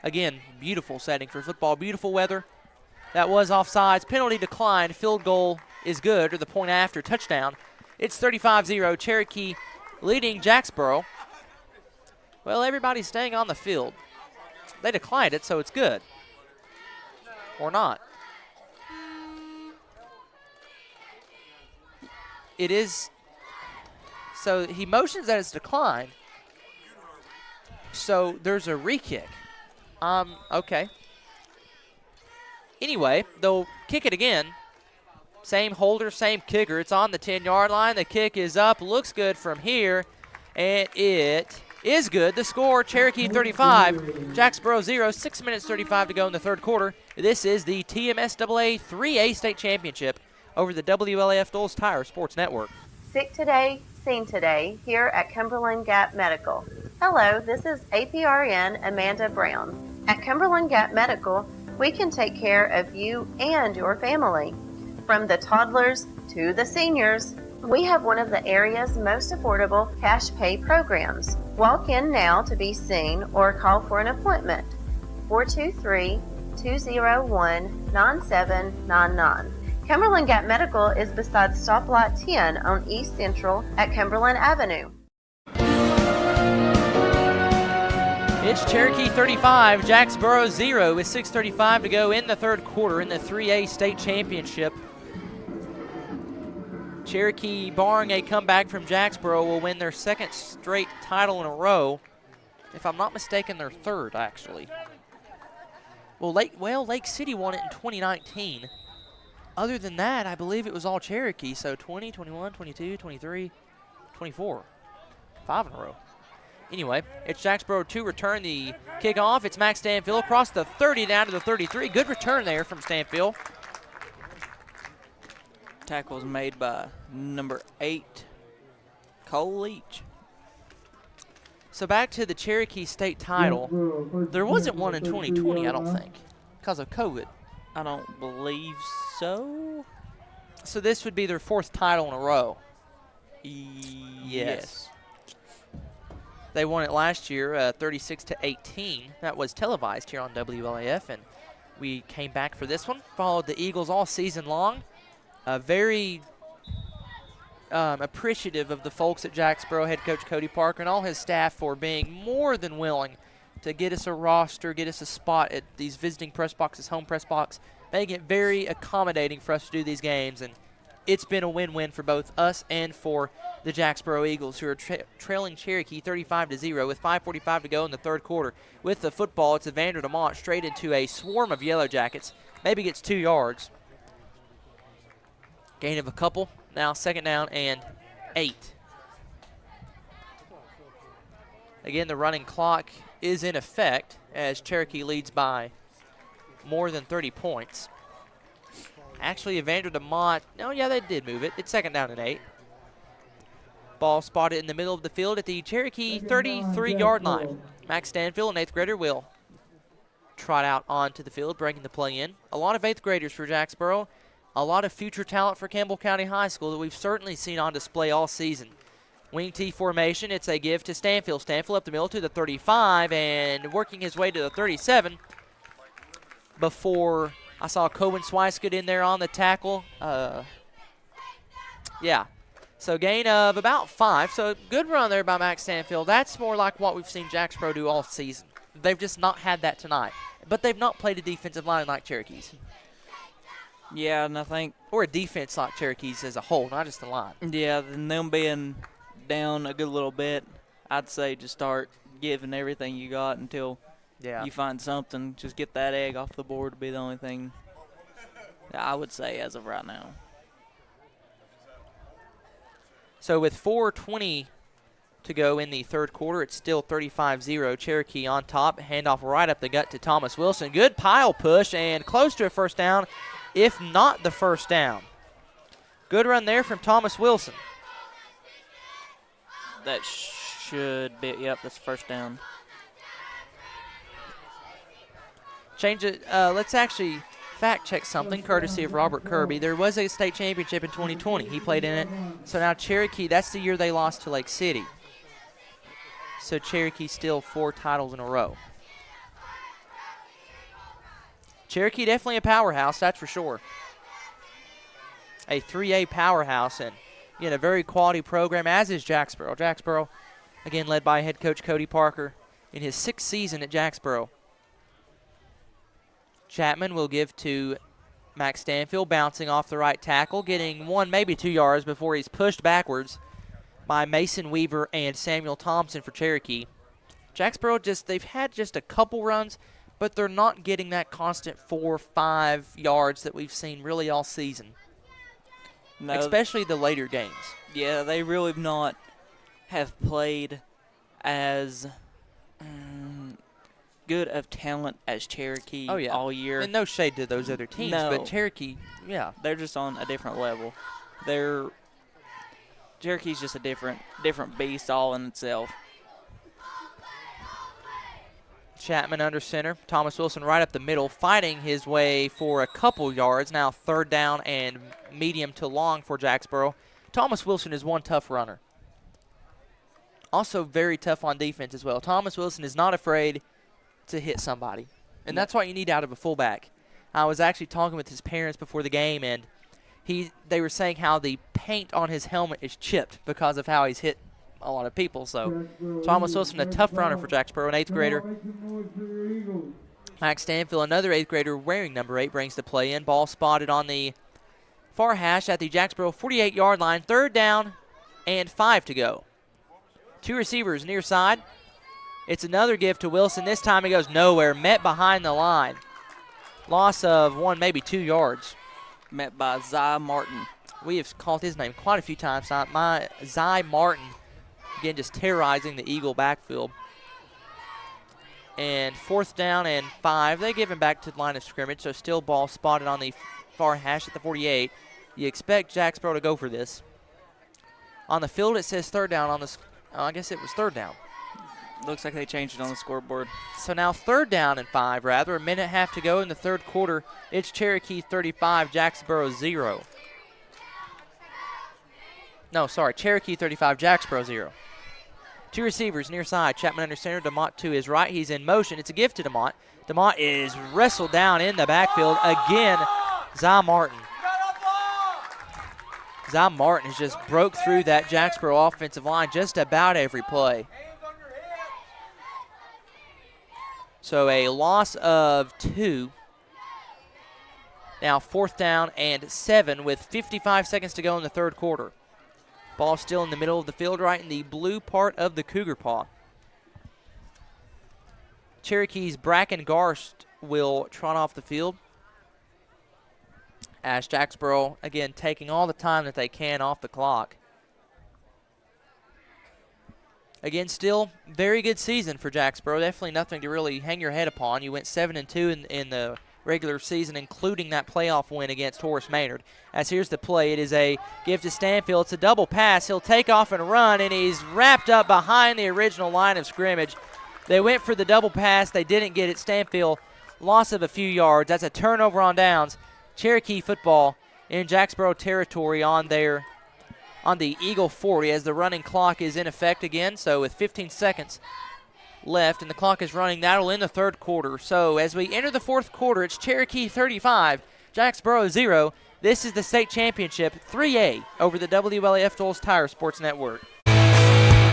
Again, beautiful setting for football, beautiful weather. That was offsides. Penalty declined. Field goal is good, or the point after touchdown. It's 35-0, Cherokee leading Jacksboro. Well, everybody's staying on the field. They declined it, so it's good. Or not. It is. So he motions that it's declined. So there's a re-kick. Okay. Anyway, they'll kick it again. Same holder, same kicker. It's on the 10-yard line. The kick is up. Looks good from here. And it is good. The score, Cherokee 35, Jacksboro 0, 6 minutes 35 to go in the third quarter. This is the TMSAA 3A State Championship over the WLAF Dulles Tire Sports Network. Sick today, seen today, here at Cumberland Gap Medical. Hello, this is APRN Amanda Brown. At Cumberland Gap Medical, we can take care of you and your family. From the toddlers to the seniors, we have one of the area's most affordable cash pay programs. Walk in now to be seen or call for an appointment. 423-201-9799. Cumberland Gap Medical is beside Stoplight 10 on East Central at Cumberland Avenue. It's Cherokee 35, Jacksboro 0 with 6:35 to go in the third quarter in the 3A State Championship. Cherokee, barring a comeback from Jacksboro, will win their second straight title in a row. If I'm not mistaken, their third, actually. Well, Lake City won it in 2019. Other than that, I believe it was all Cherokee. So 20, 21, 22, 23, 24. 5 in a row. Anyway, it's Jacksboro to return the kickoff. It's Max Stanfield across the 30 down to the 33. Good return there from Stanfield. Tackle was made by number 8, Cole Leach. So back to the Cherokee State title. There wasn't one in 2020, I don't think, because of COVID. I don't believe so. So this would be their fourth title in a row. Yes. They won it last year, 36-18. That was televised here on WLAF, and we came back for this one. Followed the Eagles all season long. Very appreciative of the folks at Jacksboro, head coach Cody Parker and all his staff for being more than willing to get us a roster, get us a spot at these visiting press boxes, home press box, making it very accommodating for us to do these games. And it's been a win-win for both us and for the Jacksboro Eagles, who are trailing Cherokee 35-0 with 5:45 to go in the third quarter. With the football, it's Evander DeMont straight into a swarm of Yellow Jackets. Maybe gets 2 yards. Gain of a couple. Now second down and 8. Again, the running clock is in effect as Cherokee leads by more than 30 points. Actually, Evander DeMont, they did move it. It's second down and 8. Ball spotted in the middle of the field at the Cherokee 33-yard line. Max Stanfield, an 8th grader, will trot out onto the field, bringing the play in. A lot of 8th graders for Jacksboro. A lot of future talent for Campbell County High School that we've certainly seen on display all season. Wing T formation, it's a give to Stanfield. Stanfield up the middle to the 35 and working his way to the 37 before I saw Cohen Swicegood in there on the tackle. So gain of about 5. So good run there by Max Stanfield. That's more like what we've seen Jacksboro do all season. They've just not had that tonight. But they've not played a defensive line like Cherokee's. Yeah, and I think... Or a defense like Cherokee's as a whole, not just the line. Yeah, and them being down a good little bit, I'd say just start giving everything you got until Yeah. You find something, just get that egg off the board would be the only thing I would say as of right now. So with 4:20 to go in the third quarter, it's still 35-0. Cherokee on top. Handoff right up the gut to Thomas Wilson. Good pile push and close to a first down, if not the first down. Good run there from Thomas Wilson. That should be, yep, that's first down. Change it. Let's actually fact check something, courtesy of Robert Kirby. There was a state championship in 2020. He played in it. So now Cherokee, that's the year they lost to Lake City. So Cherokee still 4 titles in a row. Cherokee definitely a powerhouse, that's for sure. A 3A powerhouse, and again, a very quality program, as is Jacksboro. Jacksboro, again, led by head coach Cody Parker in his 6th season at Jacksboro. Chapman will give to Max Stanfield, bouncing off the right tackle, getting 1, maybe 2 yards before he's pushed backwards by Mason Weaver and Samuel Thompson for Cherokee. Jacksboro they've had just a couple runs, but they're not getting that constant 4 or 5 yards that we've seen really all season. No, especially the later games. Yeah, they really not have played as good of talent as Cherokee all year. And no shade to those other teams, but Cherokee, yeah. They're just on a different level. Cherokee's just a different beast all in itself. Chapman under center. Thomas Wilson right up the middle, fighting his way for a couple yards. Now third down and medium to long for Jacksboro. Thomas Wilson is one tough runner. Also very tough on defense as well. Thomas Wilson is not afraid to hit somebody, and that's what you need out of a fullback. I was actually talking with his parents before the game, and they were saying how the paint on his helmet is chipped because of how he's hit a lot of people. So Thomas Wilson, a tough runner for Jacksboro, an 8th grader. Max Stanfield, another 8th grader wearing number 8, brings the play in. Ball spotted on the far hash at the Jacksboro 48-yard line. Third down and 5 to go. 2 receivers near side. It's another give to Wilson. This time he goes nowhere. Met behind the line. Loss of 1, maybe 2 yards. Met by Zy Martin. We have called his name quite a few times. Zy Martin, again, just terrorizing the Eagle backfield. And 4th down and 5. They give him back to the line of scrimmage, so still ball spotted on the far hash at the 48. You expect Jacksboro to go for this. On the field, it says third down on the I guess it was third down. Looks like they changed it on the scoreboard. So now third down and 5, rather. A minute and a half to go in the third quarter. It's Cherokee 35, Jacksboro 0. No, sorry, Cherokee 35, Jacksboro 0. 2 receivers near side. Chapman under center. DeMott to his right. He's in motion. It's a gift to DeMott. DeMott is wrestled down in the backfield. Again, Zy Martin. Zy Martin has just broke through that Jacksboro offensive line just about every play. So a loss of 2. Now 4th down and 7 with 55 seconds to go in the third quarter. Ball still in the middle of the field, right in the blue part of the Cougar paw. Cherokee's Bracken Garst will trot off the field, as Jacksboro, again, taking all the time that they can off the clock. Again, still very good season for Jacksboro. Definitely nothing to really hang your head upon. You went 7-2 in the regular season, including that playoff win against Horace Maynard. As here's the play. It is a give to Stanfield. It's a double pass. He'll take off and run, and he's wrapped up behind the original line of scrimmage. They went for the double pass. They didn't get it. Stanfield, loss of a few yards. That's a turnover on downs. Cherokee football in Jacksboro territory on the Eagle 40 as the running clock is in effect again. So with 15 seconds left and the clock is running, that'll end the third quarter. So as we enter the fourth quarter, it's Cherokee 35, Jacksboro 0. This is the state championship 3A over the WLAF Doles Tire Sports Network.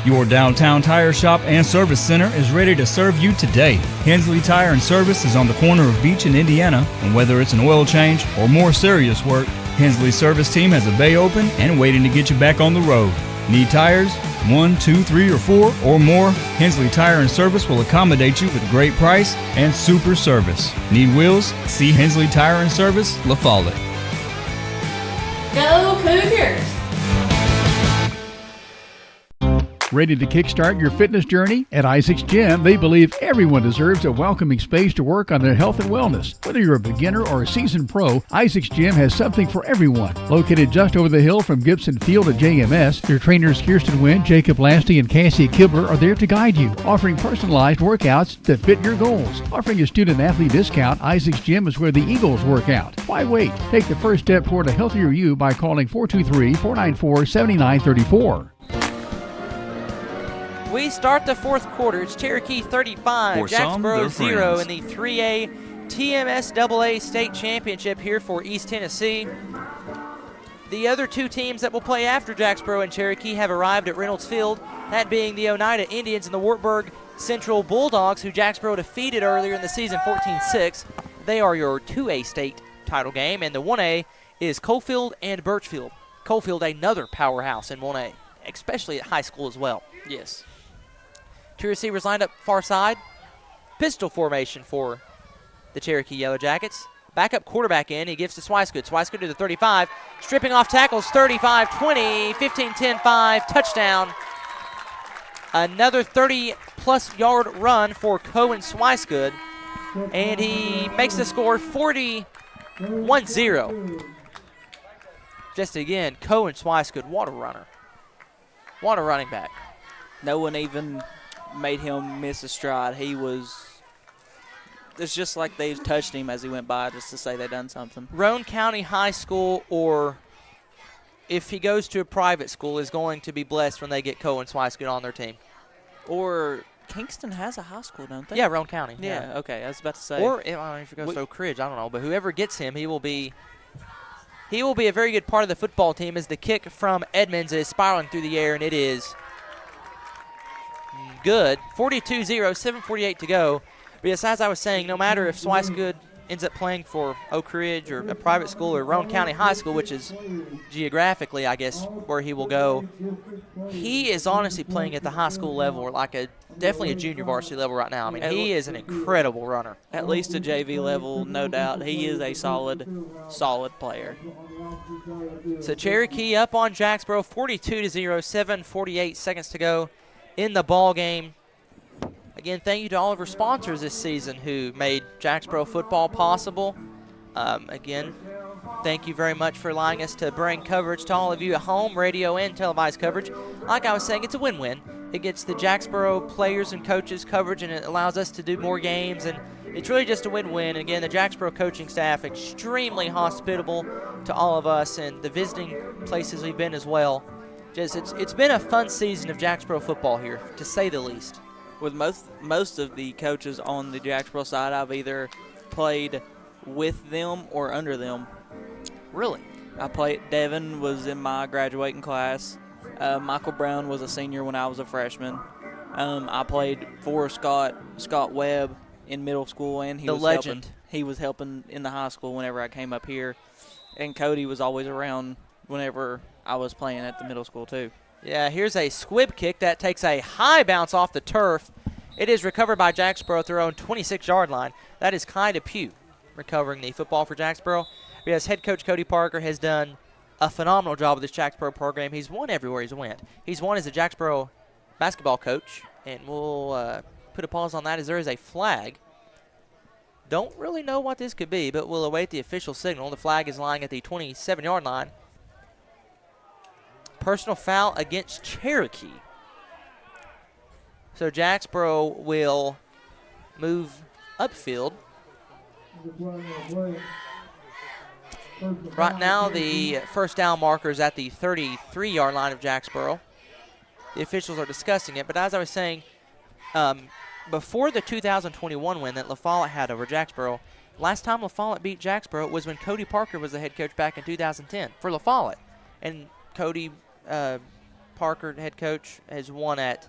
Your downtown tire shop and service center is ready to serve you today. Hensley Tire and Service is on the corner of Beach and Indiana, and whether it's an oil change or more serious work, Hensley's service team has a bay open and waiting to get you back on the road. Need tires? 1, 2, 3, or 4, or more, Hensley Tire and Service will accommodate you with great price and super service. Need wheels? See Hensley Tire and Service, La Follette. Go Cougars! Ready to kickstart your fitness journey? At Isaac's Gym, they believe everyone deserves a welcoming space to work on their health and wellness. Whether you're a beginner or a seasoned pro, Isaac's Gym has something for everyone. Located just over the hill from Gibson Field at JMS, your trainers Kirsten Wynn, Jacob Lasty, and Cassie Kibler are there to guide you, offering personalized workouts that fit your goals. Offering a student-athlete discount, Isaac's Gym is where the Eagles work out. Why wait? Take the first step toward a healthier you by calling 423-494-7934. We start the fourth quarter. It's Cherokee 35, For some, Jacksboro they're 0 in friends. the 3A TMSAA state championship here for East Tennessee. The other two teams that will play after Jacksboro and Cherokee have arrived at Reynolds Field, that being the Oneida Indians and the Wartburg Central Bulldogs, who Jacksboro defeated earlier in the season 14-6. They are your 2A state title game, and the 1A is Coalfield and Birchfield. Coalfield, another powerhouse in 1A, especially at high school as well. Yes. Two receivers lined up far side. Pistol formation for the Cherokee Yellow Jackets. Backup quarterback in. He gives to Swicegood. Swicegood to the 35. Stripping off tackles. 35-20. 15-10-5. Touchdown. Another 30-plus yard run for Cohen Swicegood. And he makes the score 40-10. Just again, Cohen Swicegood. What a runner. What a running back. No one even made him miss a stride. It's just like they touched him as he went by just to say they done something. Roane County High School, or if he goes to a private school, is going to be blessed when they get Cohen Swicegood on their team. Or Kingston has a high school, don't they? Yeah, Roane County. Yeah, okay. I was about to say. Or if he goes to Oak Ridge, I don't know. But whoever gets him, he will be a very good part of the football team, as the kick from Edmonds is spiraling through the air, and it is good. 42-0, 7:48 to go. But yes, as I was saying, no matter if Swicegood ends up playing for Oak Ridge or a private school or Roane County High School, which is geographically, I guess, where he will go, he is honestly playing at the high school level, or definitely a junior varsity level right now. I mean, he is an incredible runner. At least a JV level, no doubt. He is a solid player. So Cherokee up on Jacksboro, 42-0, 7:48 seconds to go in the ball game. Again, thank you to all of our sponsors this season who made Jacksboro football possible. Again, thank you very much for allowing us to bring coverage to all of you at home, radio and televised coverage. Like I was saying, it's a win-win. It gets the Jacksboro players and coaches coverage, and it allows us to do more games, and it's really just a win-win. Again, the Jacksboro coaching staff, extremely hospitable to all of us and the visiting places we've been as well. It's been a fun season of Jacksboro football here, to say the least. With most of the coaches on the Jacksboro side, I've either played with them or under them. Really? Devin was in my graduating class. Michael Brown was a senior when I was a freshman. I played for Scott Webb in middle school, and he was helping in the high school whenever I came up here. And Cody was always around whenever I was playing at the middle school too. Yeah, here's a squib kick that takes a high bounce off the turf. It is recovered by Jacksboro at their own 26-yard line. That is Kyda Pugh recovering the football for Jacksboro. Yes, head coach Cody Parker has done a phenomenal job with this Jacksboro program. He's won everywhere he's went. He's won as a Jacksboro basketball coach, and we'll put a pause on that as there is a flag. Don't really know what this could be, but we'll await the official signal. The flag is lying at the 27-yard line. Personal foul against Cherokee. So Jacksboro will move upfield. Right now, the first down marker is at the 33-yard line of Jacksboro. The officials are discussing it, but as I was saying, before the 2021 win that La Follette had over Jacksboro, last time La Follette beat Jacksboro was when Cody Parker was the head coach back in 2010 for La Follette. And Cody Parker, head coach, has won at,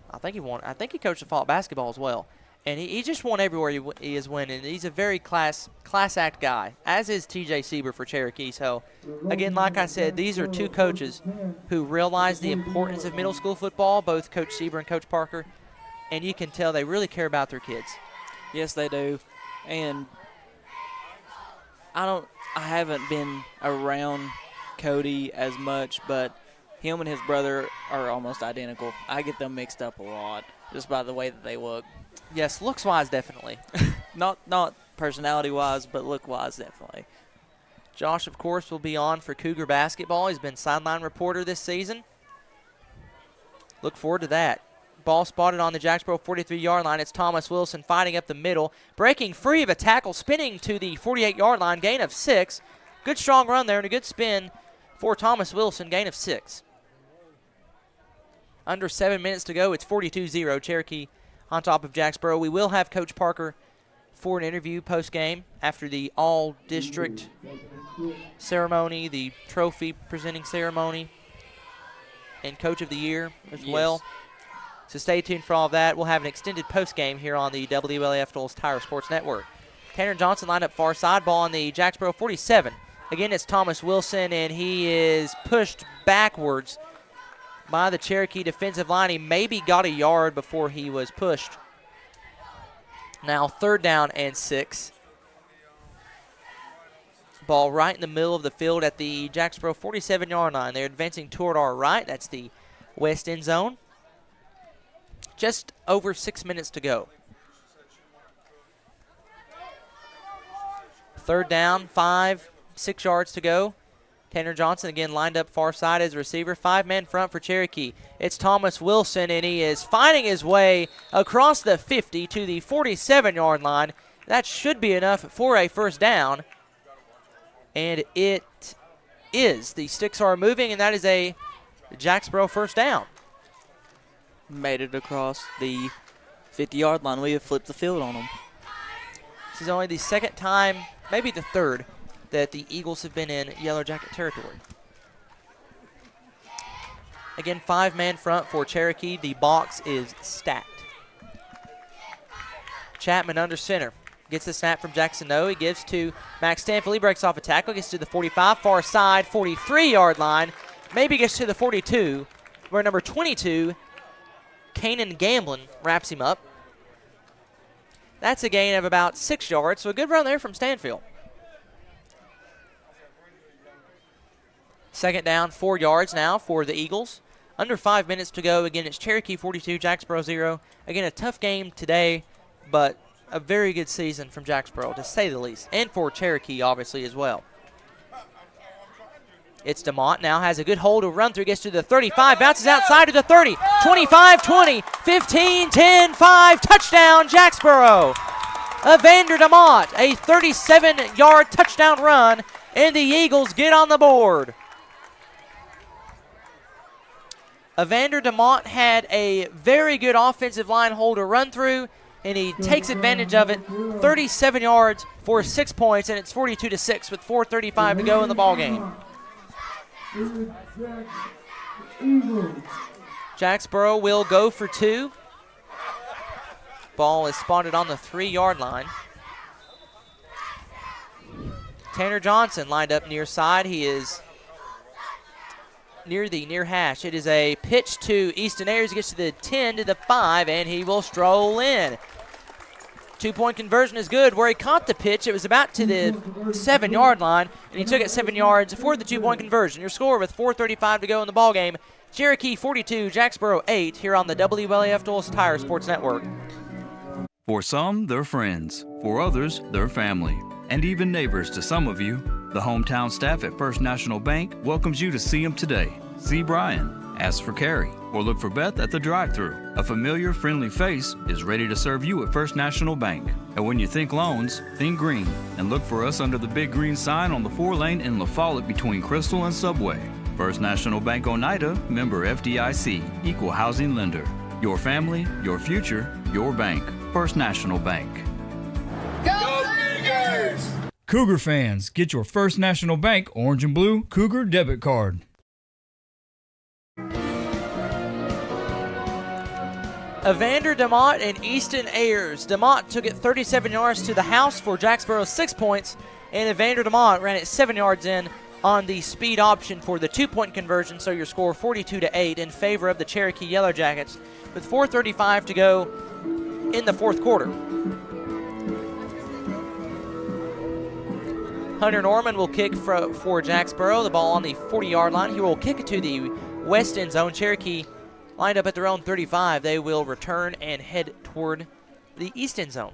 I think he coached La Follette basketball as well. And he just won everywhere he is winning. He's a very class act guy, as is TJ Sieber for Cherokee. So, again, like I said, these are two coaches who realize the importance of middle school football, both Coach Sieber and Coach Parker, and you can tell they really care about their kids. Yes, they do. And I haven't been around Cody as much, but him and his brother are almost identical. I get them mixed up a lot just by the way that they look. Yes, looks-wise, definitely. Not personality-wise, but look-wise, definitely. Josh, of course, will be on for Cougar basketball. He's been sideline reporter this season. Look forward to that. Ball spotted on the Jacksboro 43-yard line. It's Thomas Wilson fighting up the middle, breaking free of a tackle, spinning to the 48-yard line, gain of 6. Good strong run there and a good spin for Thomas Wilson, gain of 6. Under 7 minutes to go. It's 42-0 Cherokee on top of Jacksboro. We will have Coach Parker for an interview post-game after the all-district ceremony, the trophy presenting ceremony, and Coach of the Year as well. So stay tuned for all of that. We'll have an extended post-game here on the WLAF Knowles Tire Sports Network. Tanner Johnson lined up far side, ball on the Jacksboro 47. Again, it's Thomas Wilson, and he is pushed backwards by the Cherokee defensive line. He maybe got a yard before he was pushed. Now 3rd down and 6. Ball right in the middle of the field at the Jacksboro 47-yard line. They're advancing toward our right. That's the west end zone. Just over 6 minutes to go. 3rd down, 6 yards to go. Tanner Johnson again lined up far side as a receiver. 5-man front for Cherokee. It's Thomas Wilson, and he is finding his way across the 50 to the 47-yard line. That should be enough for a first down. And it is. The sticks are moving, and that is a Jacksboro first down. Made it across the 50-yard line. We have flipped the field on them. This is only the second time, maybe the third, that the Eagles have been in Yellow Jacket territory. Again, 5-man front for Cherokee. The box is stacked. Chapman under center. Gets the snap from Jackson No. He gives to Max Stanfield. He breaks off a tackle. Gets to the 45, far side, 43-yard line. Maybe gets to the 42, where number 22, Kanan Gamblin, wraps him up. That's a gain of about 6 yards, so a good run there from Stanfield. 2nd down, 4 yards now for the Eagles. Under 5 minutes to go. Again, it's Cherokee 42, Jacksboro 0. Again, a tough game today, but a very good season from Jacksboro, to say the least, and for Cherokee, obviously, as well. It's DeMont now has a good hold to run through, gets to the 35, bounces outside to the 30, 25, 20, 15, 10, 5, touchdown, Jacksboro. Evander DeMont, a 37-yard touchdown run, and the Eagles get on the board. Evander DeMont had a very good offensive line hold to run through, and he takes advantage of it. 37 yards for 6 points, and it's 42-6 with 4:35 to go in the ballgame. Jacksboro will go for 2. Ball is spotted on the 3-yard line. Tanner Johnson lined up near side. He is near the near hash. It is a pitch to Easton Ayers. He gets to the 10, to the 5, and he will stroll in. 2-point conversion is good. Where he caught the pitch, it was about to the 7-yard line, and he took it 7 yards for the 2-point conversion. Your score with 4:35 to go in the ballgame, Cherokee 42, Jacksboro 8, here on the WLAF Knowles Tire Sports Network. For some, they're friends. For others, they're family. And even neighbors to some of you. The hometown staff at First National Bank welcomes you to see them today. See Brian, ask for Carrie, or look for Beth at the drive-thru. A familiar, friendly face is ready to serve you at First National Bank. And when you think loans, think green, and look for us under the big green sign on the 4-lane in La Follette between Crystal and Subway. First National Bank Oneida, member FDIC, equal housing lender. Your family, your future, your bank. First National Bank. Go Cougars! Cougar fans, get your First National Bank orange and blue Cougar debit card. Evander DeMott and Easton Ayers. DeMott took it 37 yards to the house for Jacksboro 6 points, and Evander DeMott ran it 7 yards in on the speed option for the 2-point conversion, so your score 42-8 in favor of the Cherokee Yellow Jackets with 4:35 to go in the fourth quarter. Hunter Norman will kick for Jacksboro. The ball on the 40-yard line. He will kick it to the west end zone. Cherokee lined up at their own 35. They will return and head toward the east end zone.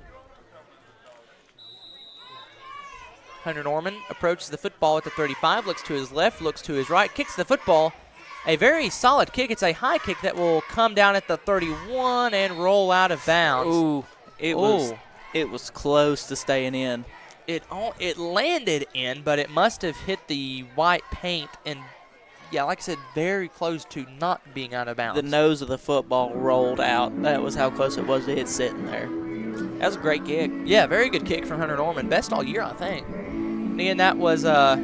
Hunter Norman approaches the football at the 35, looks to his left, looks to his right, kicks the football. A very solid kick. It's a high kick that will come down at the 31 and roll out of bounds. Ooh, it was close to staying in. It landed in, but it must have hit the white paint and, yeah, like I said, very close to not being out of bounds. The nose of the football rolled out. That was how close it was to it sitting there. That was a great kick. Yeah, very good kick from Hunter Norman. Best all year, I think. And that was, I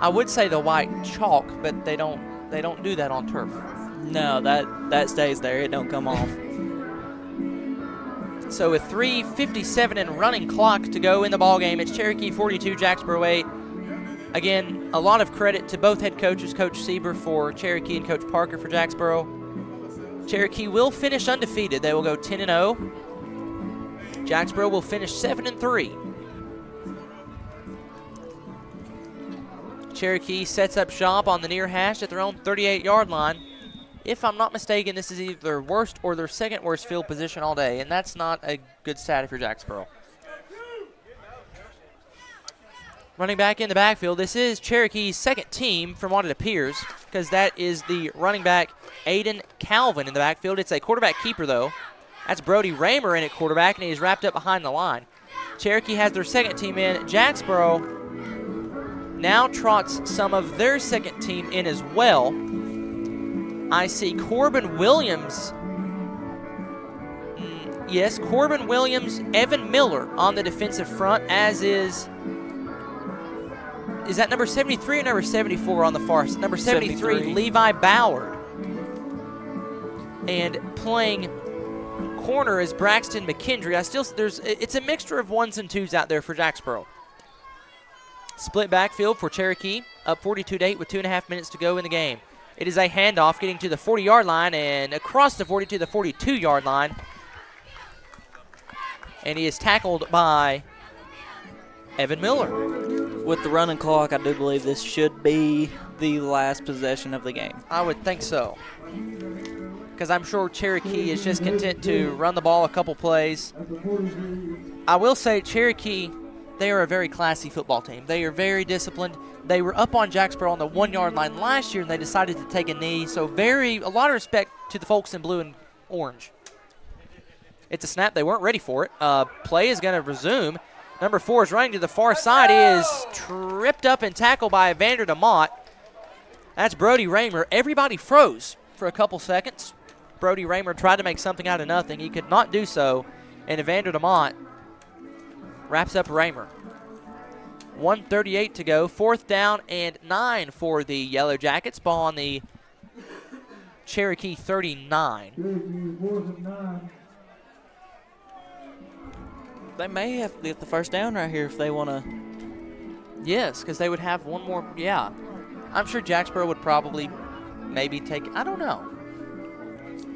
would say the white chalk, but they don't do that on turf. No, that stays there. It don't come off. So with 3:57 and running clock to go in the ball game, it's Cherokee 42, Jacksboro 8. Again, a lot of credit to both head coaches, Coach Sieber for Cherokee and Coach Parker for Jacksboro. Cherokee will finish undefeated. They will go 10-0. Jacksboro will finish 7-3. Cherokee sets up shop on the near hash at their own 38-yard line. If I'm not mistaken, this is either their worst or their second worst field position all day, and that's not a good stat if you're Jacksboro. Running back in the backfield, this is Cherokee's second team from what it appears, because that is the running back Aiden Calvin in the backfield. It's a quarterback keeper, though. That's Brody Raymer in at quarterback, and he's wrapped up behind the line. Cherokee has their second team in. Jacksboro now trots some of their second team in as well. I see Corbin Williams. Yes, Corbin Williams, Evan Miller on the defensive front, as is that number 73 or number 74 on the far side? Number 73, Levi Ballard. And playing corner is Braxton McKendry. It's a mixture of ones and twos out there for Jacksboro. Split backfield for Cherokee, up 42-8 with 2.5 minutes to go in the game. It is a handoff getting to the 40-yard line and across the 40 to the 42-yard line. And he is tackled by Evan Miller. With the running clock, I do believe this should be the last possession of the game. I would think so, because I'm sure Cherokee is just content to run the ball a couple plays. I will say Cherokee, they are a very classy football team. They are very disciplined. They were up on Jacksboro on the 1-yard line last year, and they decided to take a knee. So a lot of respect to the folks in blue and orange. It's a snap. They weren't ready for it. Play is going to resume. Number 4 is running to the far side. He is tripped up and tackled by Evander DeMott. That's Brody Raymer. Everybody froze for a couple seconds. Brody Raymer tried to make something out of nothing. He could not do so, and Evander DeMott wraps up Raymer. 1:38 to go. 4th down and 9 for the Yellow Jackets. Ball on the Cherokee 39. They may have to get the first down right here if they want to. Yes, because they would have one more. Yeah. I'm sure Jacksboro would probably maybe take. I don't know.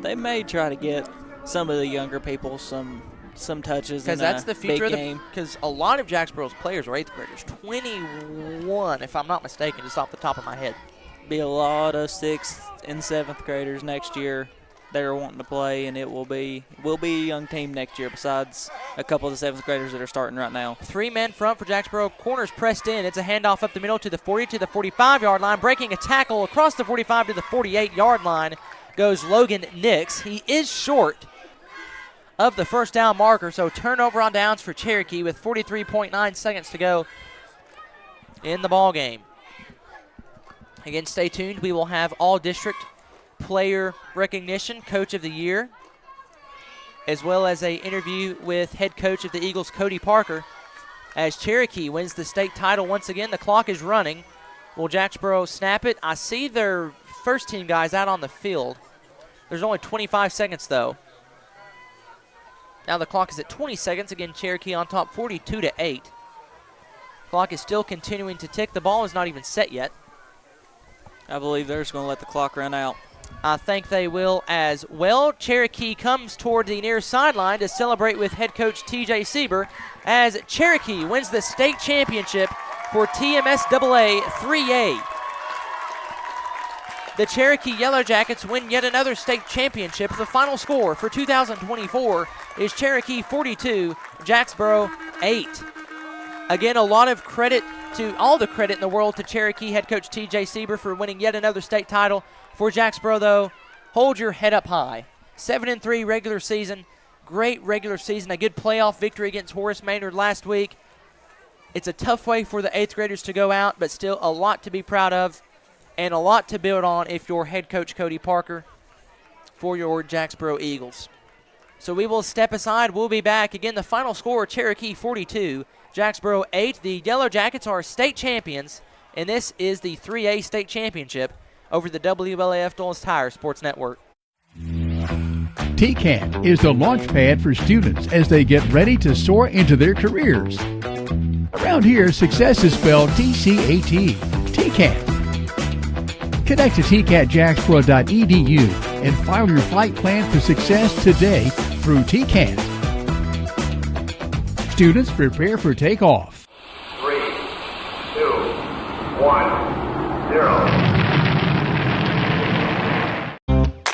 They may try to get some of the younger people some touches. Because that's the future of the game. Because a lot of Jacksboro's players are 8th graders. 21, if I'm not mistaken, just off the top of my head. Be a lot of 6th and 7th graders next year. They're wanting to play, and we'll be a young team next year besides a couple of the 7th graders that are starting right now. 3-men front for Jacksboro. Corners pressed in. It's a handoff up the middle to the 40 to the 45-yard line. Breaking a tackle across the 45 to the 48-yard line goes Logan Nix. He is short of the first down marker, so turnover on downs for Cherokee with 43.9 seconds to go in the ball game. Again, stay tuned. We will have all district player recognition, coach of the year, as well as an interview with head coach of the Eagles, Cody Parker, as Cherokee wins the state title once again. The clock is running. Will Jacksboro snap it? I see their first team guys out on the field. There's only 25 seconds, though. Now the clock is at 20 seconds. Again, Cherokee on top 42-8. Clock is still continuing to tick. The ball is not even set yet. I believe they're just going to let the clock run out. I think they will as well. Cherokee comes toward the near sideline to celebrate with head coach TJ Sieber as Cherokee wins the state championship for TMSAA 3A. The Cherokee Yellow Jackets win yet another state championship. The final score for 2024 is Cherokee 42, Jacksboro 8. Again, a lot of credit to all the credit in the world to Cherokee head coach TJ Sieber for winning yet another state title. For Jacksboro, though, hold your head up high. 7-3 regular season, great regular season, a good playoff victory against Horace Maynard last week. It's a tough way for the 8th graders to go out, but still a lot to be proud of and a lot to build on if you're head coach Cody Parker for your Jacksboro Eagles. So we will step aside. We'll be back. Again, the final score, Cherokee 42, Jacksboro 8. The Yellow Jackets are state champions, and this is the 3A state championship over the WLAF Dulles Tire Sports Network. TCAT is the launch pad for students as they get ready to soar into their careers. Around here, success is spelled TCAT, TCAT. Connect to tcatjacksboro.edu and file your flight plan for success today through TCAT. Students prepare for takeoff. 3, 2, 1, 0.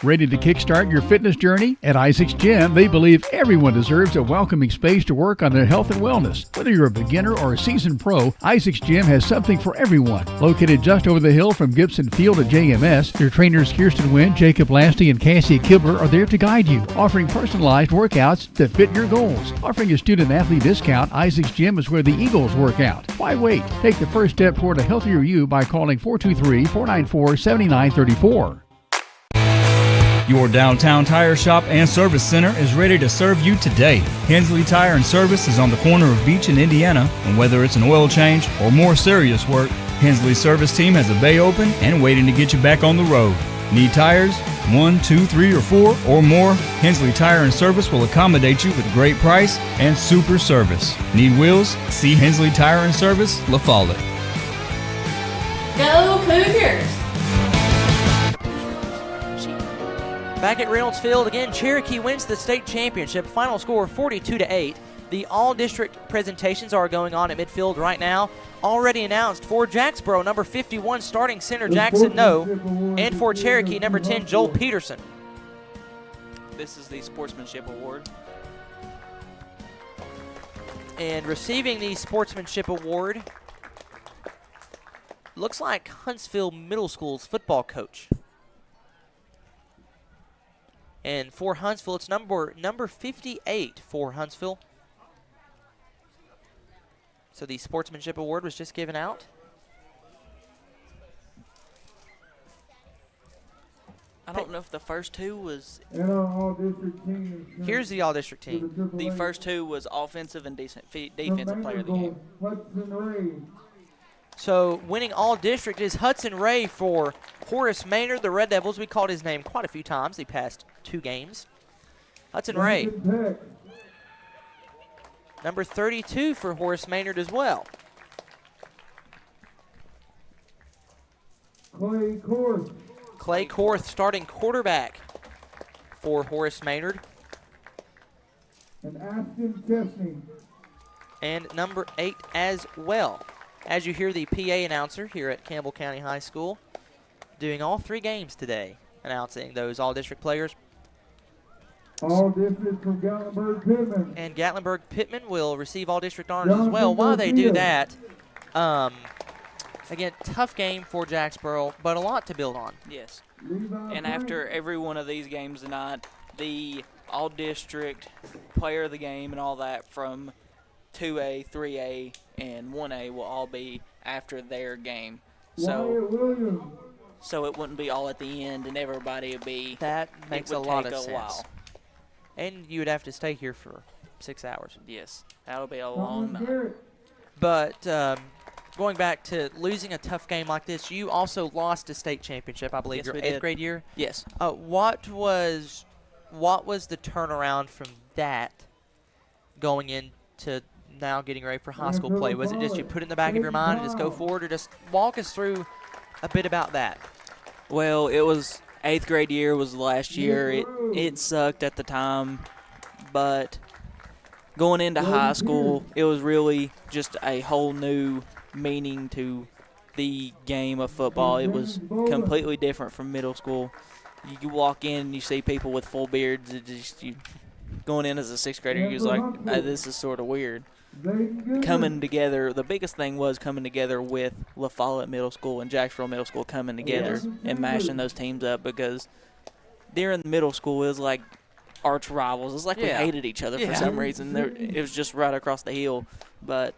Ready to kickstart your fitness journey? At Isaac's Gym, they believe everyone deserves a welcoming space to work on their health and wellness. Whether you're a beginner or a seasoned pro, Isaac's Gym has something for everyone. Located just over the hill from Gibson Field at JMS, their trainers Kirsten Wynn, Jacob Lasty, and Cassie Kibler are there to guide you, offering personalized workouts that fit your goals. Offering a student-athlete discount, Isaac's Gym is where the Eagles work out. Why wait? Take the first step toward a healthier you by calling 423-494-7934. Your downtown tire shop and service center is ready to serve you today. Hensley Tire and Service is on the corner of Beach and Indiana, and whether it's an oil change or more serious work, Hensley's service team has a bay open and waiting to get you back on the road. Need tires? 1, 2, 3, or 4 or more? Hensley Tire and Service will accommodate you with a great price and super service. Need wheels? See Hensley Tire and Service, La Follette. Go Cougars! Back at Reynolds Field, again, Cherokee wins the state championship. Final score 42-8. The all-district presentations are going on at midfield right now. Already announced for Jacksboro, number 51 starting center Jackson No, and for Cherokee, number 10 Joel Peterson. This is the Sportsmanship Award. And receiving the Sportsmanship Award looks like Huntsville Middle School's football coach. And for Huntsville, it's number 58 for Huntsville. So the Sportsmanship Award was just given out. I don't know if the first two was... Here's the all-district team. The first two was offensive and defensive player of the game. So winning all-district is Hudson Ray for Horace Maynard, the Red Devils. We called his name quite a few times the past 2 games. Hudson Ray. Number 32 for Horace Maynard as well. Clay Korth starting quarterback for Horace Maynard. And number 8 as well. As you hear the PA announcer here at Campbell County High School doing all 3 games today, announcing those all-district players. All-district from Gatlinburg-Pittman. And Gatlinburg-Pittman will receive all-district honors as well. While they do that, again, tough game for Jacksboro, but a lot to build on. Yes. And after every one of these games tonight, the all-district player of the game and all that from 2A, 3A, and 1A will all be after their game. So it wouldn't be all at the end and everybody would be... That makes a lot of sense. While. And you would have to stay here for 6 hours. Yes, that'll be a long night. But going back to losing a tough game like this, you also lost a state championship, I believe, Yes, your we 8th did. grade year. Yes. What was the turnaround from that going into now getting ready for high school play? Was it just you put it in the back of your mind and just go forward, or just walk us through a bit about that? Well, it was 8th grade year was last year. It sucked at the time, but going into high school, it was really just a whole new meaning to the game of football. It was completely different from middle school. You walk in and you see people with full beards. Going in as a 6th grader, you're like, hey, this is sort of weird. Coming together, the biggest thing was coming together with La Follette Middle School and Jacksboro Middle School coming together and mashing those teams up, because during middle school it was like arch rivals. It was like we hated each other for some reason. It was just right across the hill, but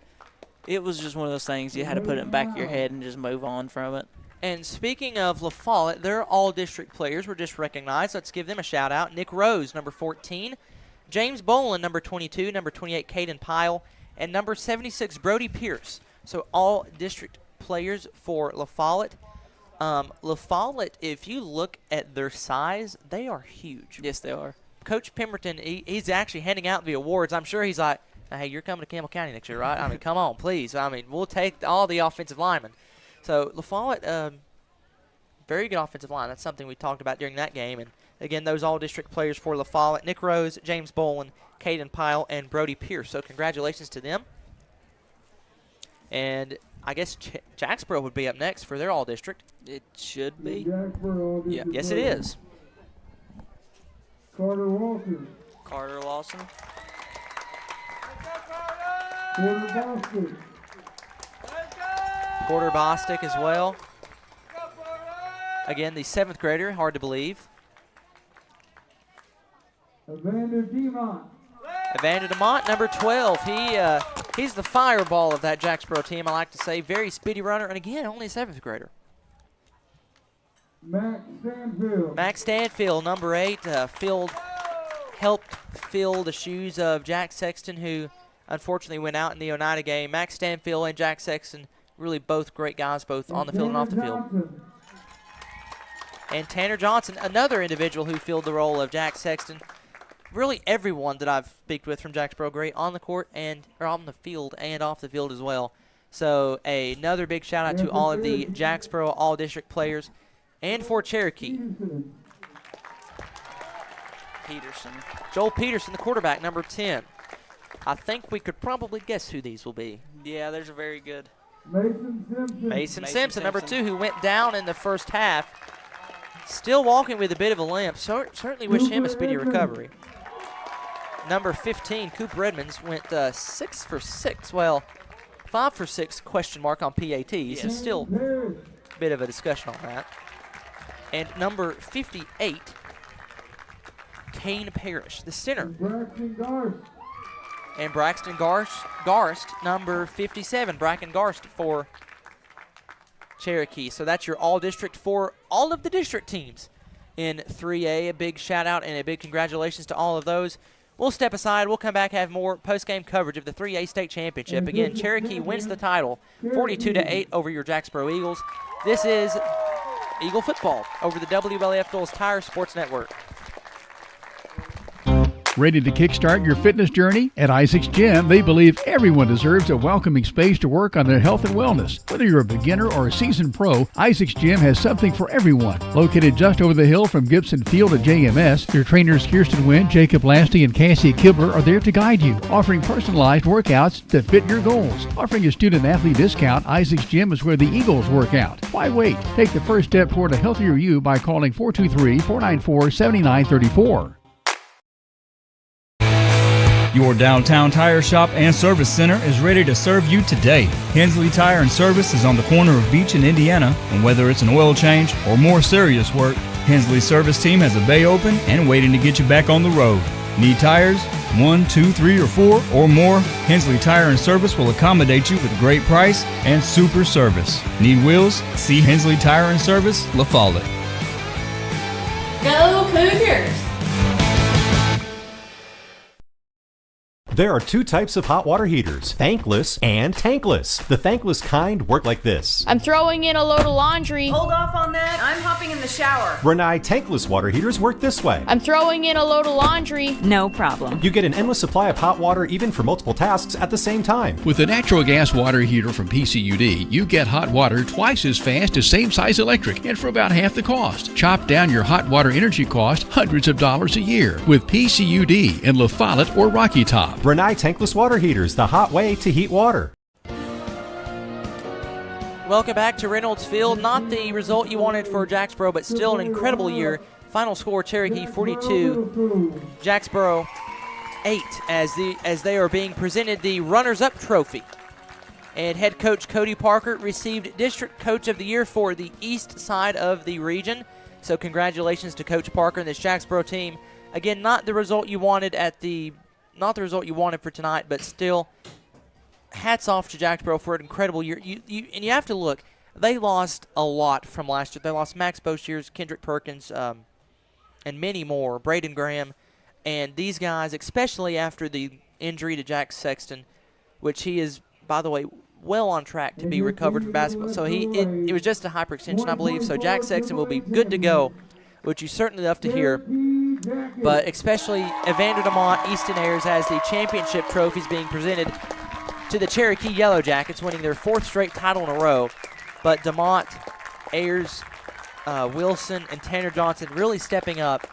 it was just one of those things you had to put it in the back of your head and just move on from it. And speaking of La Follette, their all-district players were just recognized. Let's give them a shout-out. Nick Rose, number 14. James Boland, number 22. Number 28, Caden Pyle. And number 76, Brody Pierce. So all district players for La Follette. La Follette, if you look at their size, they are huge. Yes, they are. Coach Pemberton, he's actually handing out the awards. I'm sure he's like, hey, you're coming to Campbell County next year, right? I mean, come on, please. I mean, we'll take all the offensive linemen. So La Follette, very good offensive line. That's something we talked about during that game. And, again, those all-district players for La Follette, Nick Rose, James Boland, Caden Pyle, and Brody Pierce. So congratulations to them. And I guess Jacksboro would be up next for their all-district. It should be. Yeah. Yes, it is. Carter Lawson. Carter Lawson. Porter Bostic. Porter Bostic as well. Again, the 7th grader, hard to believe. Evander Demont. Evander Demont, number 12. He's the fireball of that Jacksboro team, I like to say. Very speedy runner, and again, only a 7th grader. Max Stanfield. Max Stanfield, number 8, helped fill the shoes of Jack Sexton, who unfortunately went out in the Oneida game. Max Stanfield and Jack Sexton, really both great guys, both on the field and off the field. And Tanner Johnson, another individual who filled the role of Jack Sexton. Really everyone that I've speaked with from Jacksboro, great on the court and or on the field and off the field as well. So another big shout out to all of the Jacksboro all-district players. And for Cherokee, Peterson. Joel Peterson, the quarterback, number 10. I think we could probably guess who these will be. Yeah, there's a very good. Mason Simpson, number 2, who went down in the first half. Still walking with a bit of a limp. Certainly wish him a speedy recovery. Number 15, Cooper Edmonds, went 6 for 6. Well, 5 for 6, question mark on PATs. Yes. Still a bit of a discussion on that. And number 58, Kane Parrish, the center. And Braxton Garst, number 57, Bracken Garst for Cherokee. So that's your all-district for all of the district teams in 3A. A big shout-out and a big congratulations to all of those. We'll step aside. We'll come back, have more post-game coverage of the 3A state championship. Again, Cherokee wins the title 42-8 over your Jacksboro Eagles. This is Eagle football over the WLAF Dulles Tire Sports Network. Ready to kickstart your fitness journey? At Isaac's Gym, they believe everyone deserves a welcoming space to work on their health and wellness. Whether you're a beginner or a seasoned pro, Isaac's Gym has something for everyone. Located just over the hill from Gibson Field at JMS, your trainers Kirsten Wynn, Jacob Lasty, and Cassie Kibler are there to guide you, offering personalized workouts that fit your goals. Offering a student-athlete discount, Isaac's Gym is where the Eagles work out. Why wait? Take the first step toward a healthier you by calling 423-494-7934. Your downtown tire shop and service center is ready to serve you today. Hensley Tire and Service is on the corner of Beach and Indiana, and whether it's an oil change or more serious work, Hensley's service team has a bay open and waiting to get you back on the road. Need tires? 1, 2, 3, or 4 or more? Hensley Tire and Service will accommodate you with a great price and super service. Need wheels? See Hensley Tire and Service, La Follette. Go Cougars! There are two types of hot water heaters, thankless and tankless. The thankless kind work like this. I'm throwing in a load of laundry. Hold off on that. I'm hopping in the shower. Renai tankless water heaters work this way. I'm throwing in a load of laundry. No problem. You get an endless supply of hot water even for multiple tasks at the same time. With the natural gas water heater from PCUD, you get hot water twice as fast as same size electric and for about half the cost. Chop down your hot water energy cost hundreds of dollars a year with PCUD in La Follette or Rocky Top. Renai tankless water heaters, the hot way to heat water. Welcome back to Reynolds Field. Not the result you wanted for Jacksboro, but still an incredible year. Final score, Cherokee 42, Jacksboro 8, as they are being presented the runners-up trophy. And head coach Cody Parker received District Coach of the Year for the east side of the region. So congratulations to Coach Parker and this Jacksboro team. Again, not the result you wanted for tonight, but still, hats off to Jacksboro for an incredible year. And you have to look, they lost a lot from last year. They lost Max Boshiers, Kendrick Perkins, and many more, Braden Graham. And these guys, especially after the injury to Jack Sexton, which he is, by the way, well on track to be recovered from basketball. So it was just a hyperextension, I believe. So Jack Sexton will be good to go, which you certainly love to hear. But especially Evander DeMont, Easton Ayers, as the championship trophies being presented to the Cherokee Yellow Jackets, winning their 4th straight title in a row. But DeMont, Ayers, Wilson, and Tanner Johnson really stepping up.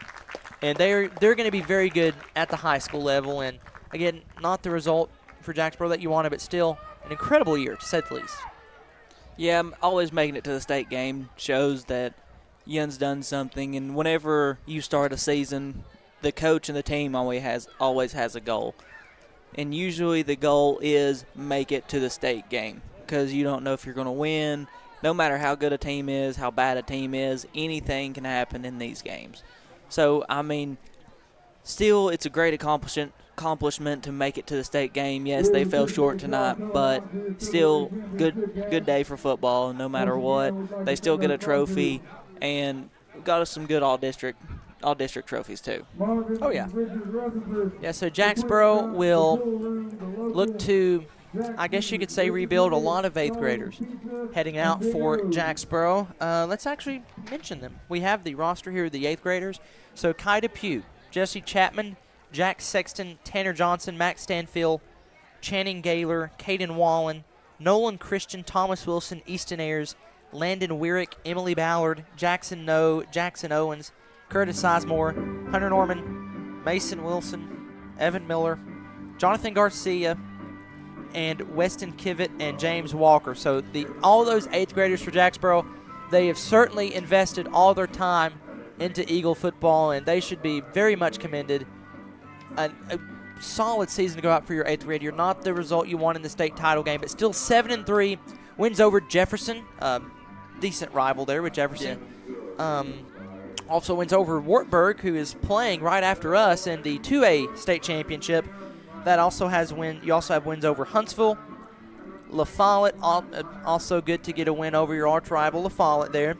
And they're going to be very good at the high school level. And, again, not the result for Jacksboro that you wanted, but still an incredible year, to say the least. Yeah, always making it to the state game shows that Yun's done something. And whenever you start a season, the coach and the team always has a goal. And usually the goal is make it to the state game because you don't know if you're going to win. No matter how good a team is, how bad a team is, anything can happen in these games. So, I mean, still it's a great accomplishment to make it to the state game. Yes, they fell short tonight, but still good day for football no matter what. They still get a trophy and got us some good all-district trophies too. Oh, yeah. Yeah, so Jacksboro will look to, I guess you could say, rebuild a lot of 8th graders heading out for Jacksboro. Let's actually mention them. We have the roster here of the 8th graders. So Kai Depew, Jesse Chapman, Jack Sexton, Tanner Johnson, Max Stanfield, Channing Gaylor, Caden Wallen, Nolan Christian, Thomas Wilson, Easton Ayers, Landon Weirick, Emily Ballard, Jackson Noe, Jackson Owens, Curtis Sizemore, Hunter Norman, Mason Wilson, Evan Miller, Jonathan Garcia, and Weston Kivett and James Walker. So all those 8th graders for Jacksboro, they have certainly invested all their time into Eagle football, and they should be very much commended. A solid season to go out for your 8th grade year. Not the result you want in the state title game, but still 7-3. Wins over Jefferson. Decent rival there with Jefferson. Yeah. Also wins over Wartburg, who is playing right after us in the 2A state championship. That also has you also have wins over Huntsville, La Follette. Also good to get a win over your arch rival La Follette there.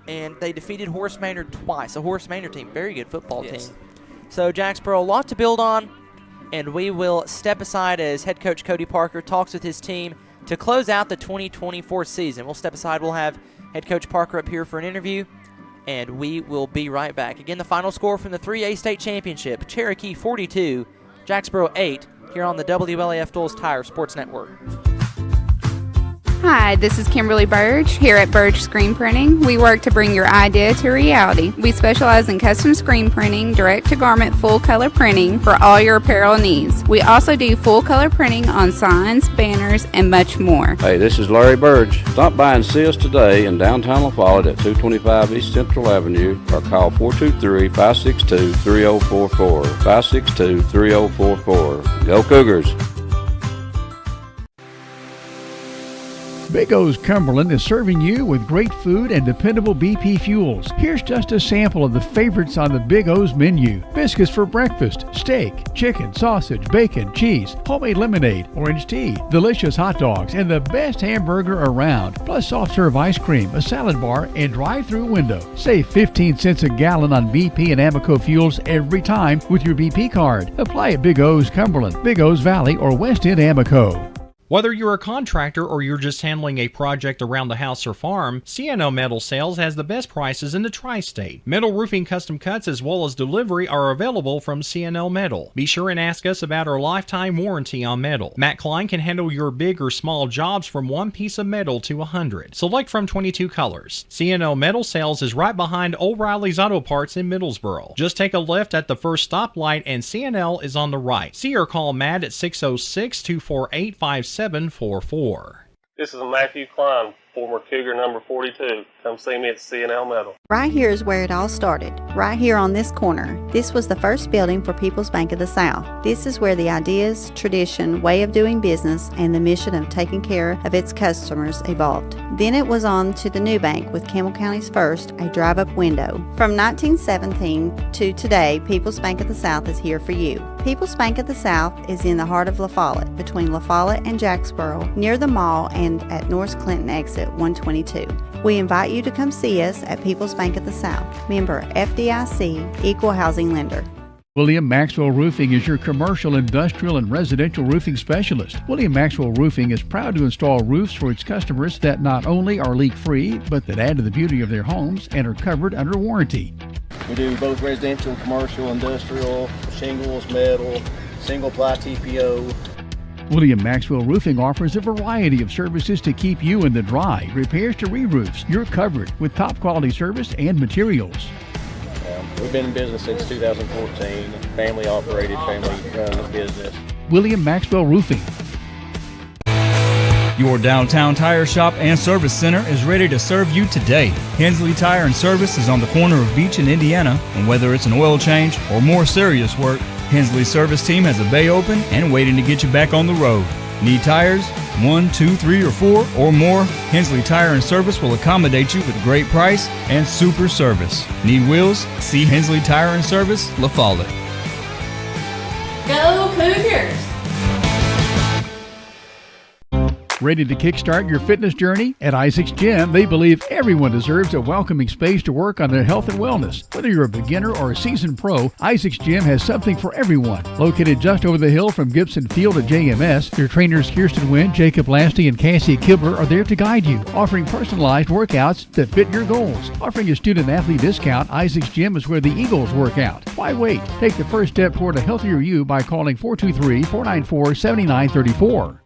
And they defeated Horace Maynard twice. A Horace Maynard team, very good football team. So Jacksboro, a lot to build on, and we will step aside as head coach Cody Parker talks with his team to close out the 2024 season. We'll step aside. We'll have head coach Parker up here for an interview, and we will be right back. Again, the final score from the 3A state championship, Cherokee 42, Jacksboro 8, here on the WLAF Duals Tire Sports Network. Hi, this is Kimberly Burge here at Burge Screen Printing. We work to bring your idea to reality. We specialize in custom screen printing, direct-to-garment full-color printing for all your apparel needs. We also do full-color printing on signs, banners, and much more. Hey, this is Larry Burge. Stop by and see us today in downtown La Follette at 225 East Central Avenue or call 423-562-3044. 562-3044. Go Cougars! Big O's Cumberland is serving you with great food and dependable BP fuels. Here's just a sample of the favorites on the Big O's menu. Biscuits for breakfast, steak, chicken, sausage, bacon, cheese, homemade lemonade, orange tea, delicious hot dogs, and the best hamburger around. Plus soft serve ice cream, a salad bar, and drive-through window. Save 15 cents a gallon on BP and Amoco fuels every time with your BP card. Apply at Big O's Cumberland, Big O's Valley, or West End Amoco. Whether you're a contractor or you're just handling a project around the house or farm, C&O Metal Sales has the best prices in the tri-state. Metal roofing custom cuts as well as delivery are available from C&O Metal. Be sure and ask us about our lifetime warranty on metal. Matt Klein can handle your big or small jobs from one piece of metal to 100. Select from 22 colors. C&O Metal Sales is right behind O'Reilly's Auto Parts in Middlesboro. Just take a left at the first stoplight and C&L is on the right. See or call Matt at 606-248-5744. This is Matthew Klein, former Cougar number 42. Come see me at C&L Metal. Right here is where it all started, right here on this corner. This was the first building for People's Bank of the South. This is where the ideas, tradition, way of doing business, and the mission of taking care of its customers evolved. Then it was on to the new bank with Campbell County's first, a drive-up window. From 1917 to today, People's Bank of the South is here for you. People's Bank of the South is in the heart of La Follette, between La Follette and Jacksboro, near the mall and at North Clinton exit 122. We invite you to come see us at People's Bank of the South, member FDIC, equal housing lender. William Maxwell Roofing is your commercial, industrial, and residential roofing specialist. William Maxwell Roofing is proud to install roofs for its customers that not only are leak-free, but that add to the beauty of their homes and are covered under warranty. We do both residential, commercial, industrial, shingles, metal, single-ply TPO. William Maxwell Roofing offers a variety of services to keep you in the dry. Repairs to re-roofs. You're covered with top-quality service and materials. We've been in business since 2014. Family-operated, family-run business. William Maxwell Roofing. Your downtown tire shop and service center is ready to serve you today. Hensley Tire and Service is on the corner of Beach and Indiana, and whether it's an oil change or more serious work, Hensley's service team has a bay open and waiting to get you back on the road. Need tires? 1, 2, 3, or 4 or more? Hensley Tire and Service will accommodate you with a great price and super service. Need wheels? See Hensley Tire and Service, La Follette. Go Cougars! Ready to kickstart your fitness journey? At Isaac's Gym, they believe everyone deserves a welcoming space to work on their health and wellness. Whether you're a beginner or a seasoned pro, Isaac's Gym has something for everyone. Located just over the hill from Gibson Field at JMS, their trainers Kirsten Wynn, Jacob Lasty, and Cassie Kibler are there to guide you, offering personalized workouts that fit your goals. Offering a student-athlete discount, Isaac's Gym is where the Eagles work out. Why wait? Take the first step toward a healthier you by calling 423-494-7934.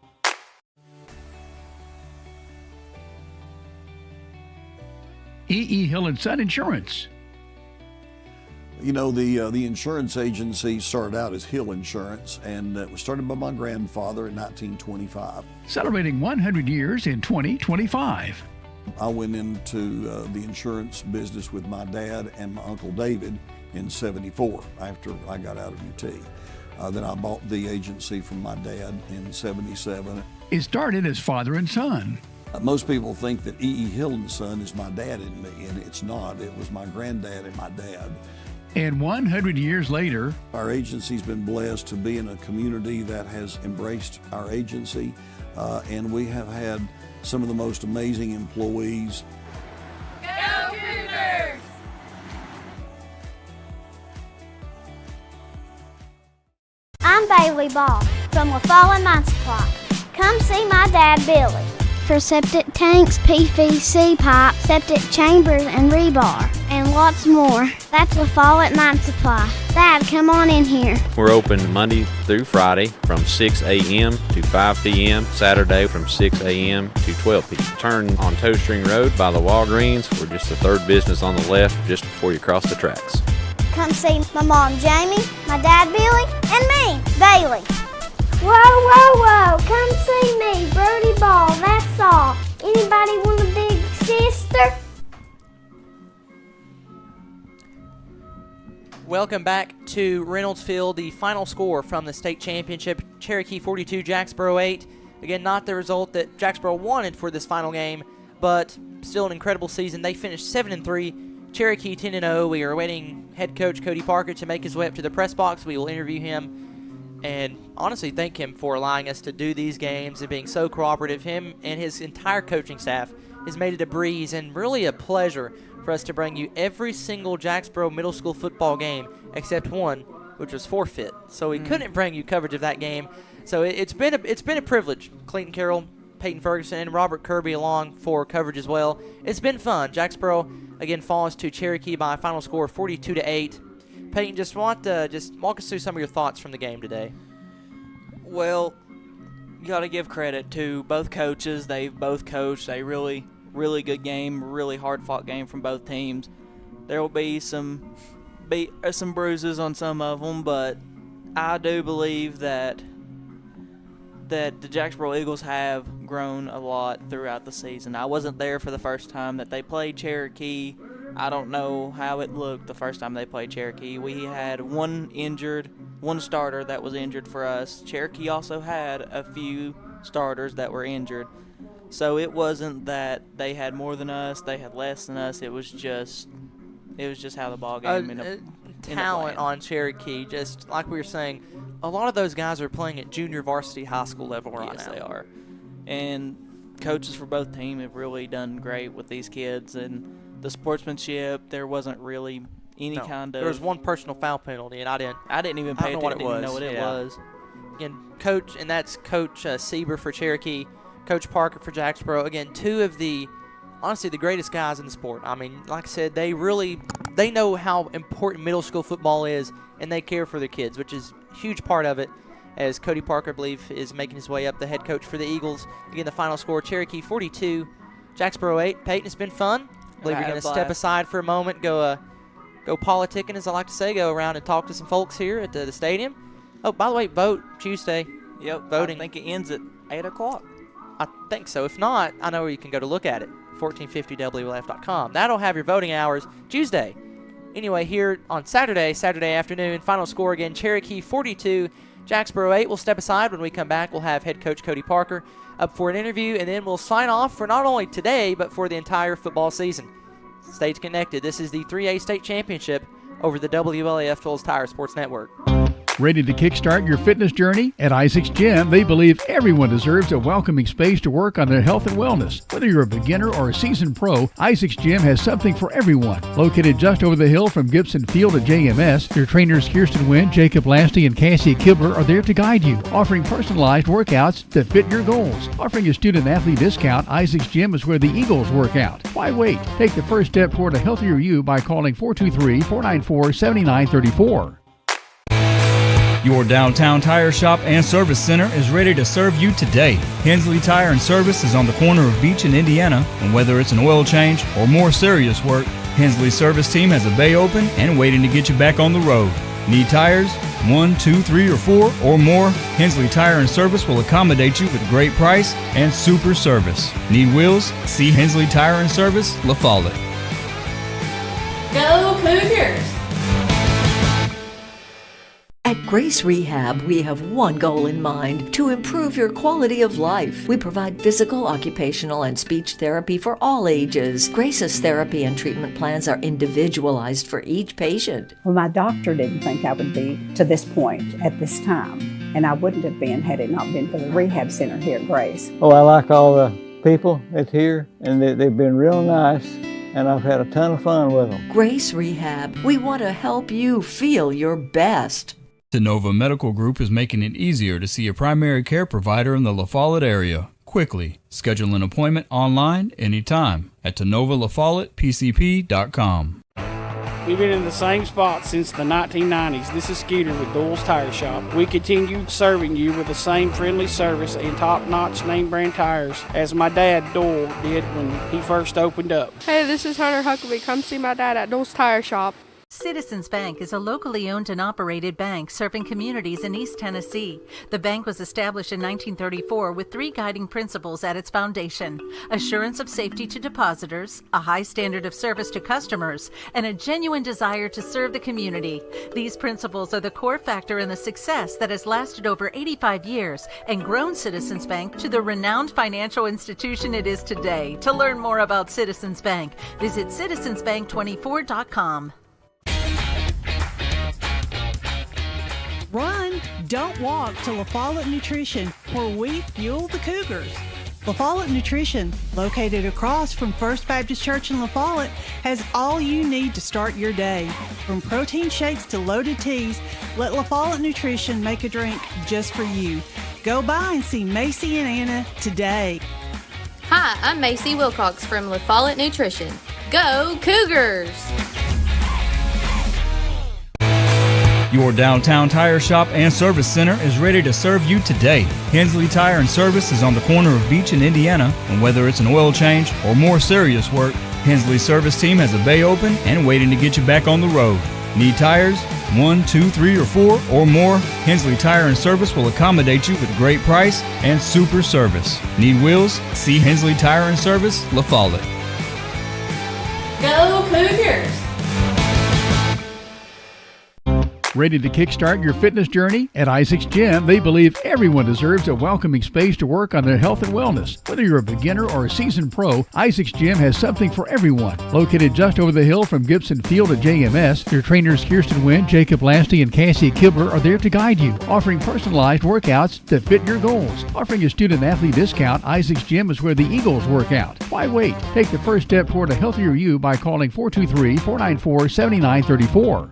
E.E. Hill & Son Insurance. You know, the insurance agency started out as Hill Insurance, and it was started by my grandfather in 1925. Celebrating 100 years in 2025. I went into the insurance business with my dad and my Uncle David in '74 after I got out of UT. Then I bought the agency from my dad in '77. It started as father and son. Most people think that E.E. Hill & Son is my dad and me, and it's not. It was my granddad and my dad. And 100 years later, our agency's been blessed to be in a community that has embraced our agency, and we have had some of the most amazing employees. Go Cougars! I'm Bailey Ball from La Follette Mine Supply. Come see my dad, Billy. For septic tanks, PVC pipe, septic chambers, and rebar, and lots more. That's La Follette Mine Supply. Dad, come on in here. We're open Monday through Friday from 6 a.m. to 5 p.m., Saturday from 6 a.m. to 12 p.m. Turn on Toe String Road by the Walgreens. We're just the third business on the left just before you cross the tracks. Come see my mom, Jamie, my dad, Billy, and me, Bailey. Whoa, whoa, whoa, come see me, Brody Ball, that's all. Anybody want a big sister? Welcome back to Reynolds Field. The final score from the state championship, Cherokee 42, Jacksboro 8. Again, not the result that Jacksboro wanted for this final game, but still an incredible season. They finished 7-3, Cherokee 10-0. We are awaiting head coach Cody Parker to make his way up to the press box. We will interview him and honestly thank him for allowing us to do these games and being so cooperative. Him and his entire coaching staff has made it a breeze and really a pleasure for us to bring you every single Jacksboro middle school football game except one, which was forfeit. So we couldn't bring you coverage of that game. So it's been a privilege. Clayton Carroll, Peyton Ferguson, and Robert Kirby along for coverage as well. It's been fun. Jacksboro again falls to Cherokee by a final score of 42-8. Peyton, just walk us through some of your thoughts from the game today. Well, you got to give credit to both coaches. They've both coached a really good game, really hard-fought game from both teams. There will be some bruises on some of them, but I do believe that the Jacksboro Eagles have grown a lot throughout the season. I wasn't there for the first time that they played Cherokee. I don't know how it looked the first time they played Cherokee. We had one starter that was injured for us. Cherokee also had a few starters that were injured. So it wasn't that they had more than us, they had less than us. It was just how the ball game ended up. Talent on Cherokee, just like we were saying, a lot of those guys are playing at junior varsity high school level right now. Yes, they are. And coaches for both teams have really done great with these kids. And the sportsmanship, there wasn't really any kind of. There was one personal foul penalty, and I didn't even pay attention. I didn't know what it was. Again, Coach Sieber for Cherokee, Coach Parker for Jacksboro. Again, two of the greatest guys in the sport. I mean, like I said, they know how important middle school football is, and they care for their kids, which is a huge part of it, as Cody Parker, I believe, is making his way up, the head coach for the Eagles. Again, the final score, Cherokee 42, Jacksboro 8. Peyton, it's been fun. I believe you're going to step aside for a moment, go politicking, as I like to say, go around and talk to some folks here at the stadium. Oh, by the way, vote Tuesday. Yep, voting. I think it ends at 8 o'clock. I think so. If not, I know where you can go to look at it, 1450WLAF.com. That'll have your voting hours Tuesday. Anyway, here on Saturday afternoon, final score again, Cherokee 42, Jacksboro 8. We'll step aside. When we come back, we'll have head coach Cody Parker up for an interview, and then we'll sign off for not only today, but for the entire football season. Stay connected. This is the 3A state championship over the WLAF Tolles Tire Sports Network. Ready to kickstart your fitness journey? At Isaac's Gym, they believe everyone deserves a welcoming space to work on their health and wellness. Whether you're a beginner or a seasoned pro, Isaac's Gym has something for everyone. Located just over the hill from Gibson Field at JMS, their trainers Kirsten Wynn, Jacob Lasty, and Cassie Kibler are there to guide you, offering personalized workouts that fit your goals. Offering a student-athlete discount, Isaac's Gym is where the Eagles work out. Why wait? Take the first step toward a healthier you by calling 423-494-7934. Your downtown tire shop and service center is ready to serve you today. Hensley Tire and Service is on the corner of Beach and Indiana, and whether it's an oil change or more serious work, Hensley's service team has a bay open and waiting to get you back on the road. Need tires? 1, 2, 3, or 4 or more? Hensley Tire and Service will accommodate you with great price and super service. Need wheels? See Hensley Tire and Service, La Follette. Go Cougars! At Grace Rehab, we have one goal in mind: to improve your quality of life. We provide physical, occupational, and speech therapy for all ages. Grace's therapy and treatment plans are individualized for each patient. Well, my doctor didn't think I would be to this point at this time, and I wouldn't have been had it not been for the rehab center here at Grace. Oh, I like all the people that's here, and they've been real nice, and I've had a ton of fun with them. Grace Rehab, we want to help you feel your best. Tenova Medical Group is making it easier to see a primary care provider in the La Follette area quickly. Schedule an appointment online anytime at TenovaLaFollettePCP.com. We've been in the same spot since the 1990s. This is Skeeter with Doyle's Tire Shop. We continue serving you with the same friendly service and top-notch name-brand tires as my dad, Doyle, did when he first opened up. Hey, this is Hunter Huckabee. Come see my dad at Doyle's Tire Shop. Citizens Bank is a locally owned and operated bank serving communities in East Tennessee. The bank was established in 1934 with 3 guiding principles at its foundation: assurance of safety to depositors, a high standard of service to customers, and a genuine desire to serve the community. These principles are the core factor in the success that has lasted over 85 years and grown Citizens Bank to the renowned financial institution it is today. To learn more about Citizens Bank, visit citizensbank24.com. Run, don't walk to La Follette Nutrition, where we fuel the Cougars. La Follette Nutrition, located across from First Baptist Church in La Follette, has all you need to start your day. From protein shakes to loaded teas, let La Follette Nutrition make a drink just for you. Go by and see Macy and Anna today. Hi, I'm Macy Wilcox from La Follette Nutrition. Go Cougars! Your downtown tire shop and service center is ready to serve you today. Hensley Tire and Service is on the corner of Beach and Indiana, and whether it's an oil change or more serious work, Hensley's service team has a bay open and waiting to get you back on the road. Need tires? 1, 2, 3, or 4 or more? Hensley Tire and Service will accommodate you with great price and super service. Need wheels? See Hensley Tire and Service, La Follette. Go Cougars! Ready to kickstart your fitness journey? At Isaac's Gym, they believe everyone deserves a welcoming space to work on their health and wellness. Whether you're a beginner or a seasoned pro, Isaac's Gym has something for everyone. Located just over the hill from Gibson Field at JMS, their trainers Kirsten Wynn, Jacob Lasty, and Cassie Kibler are there to guide you, offering personalized workouts that fit your goals. Offering a student-athlete discount, Isaac's Gym is where the Eagles work out. Why wait? Take the first step toward a healthier you by calling 423-494-7934.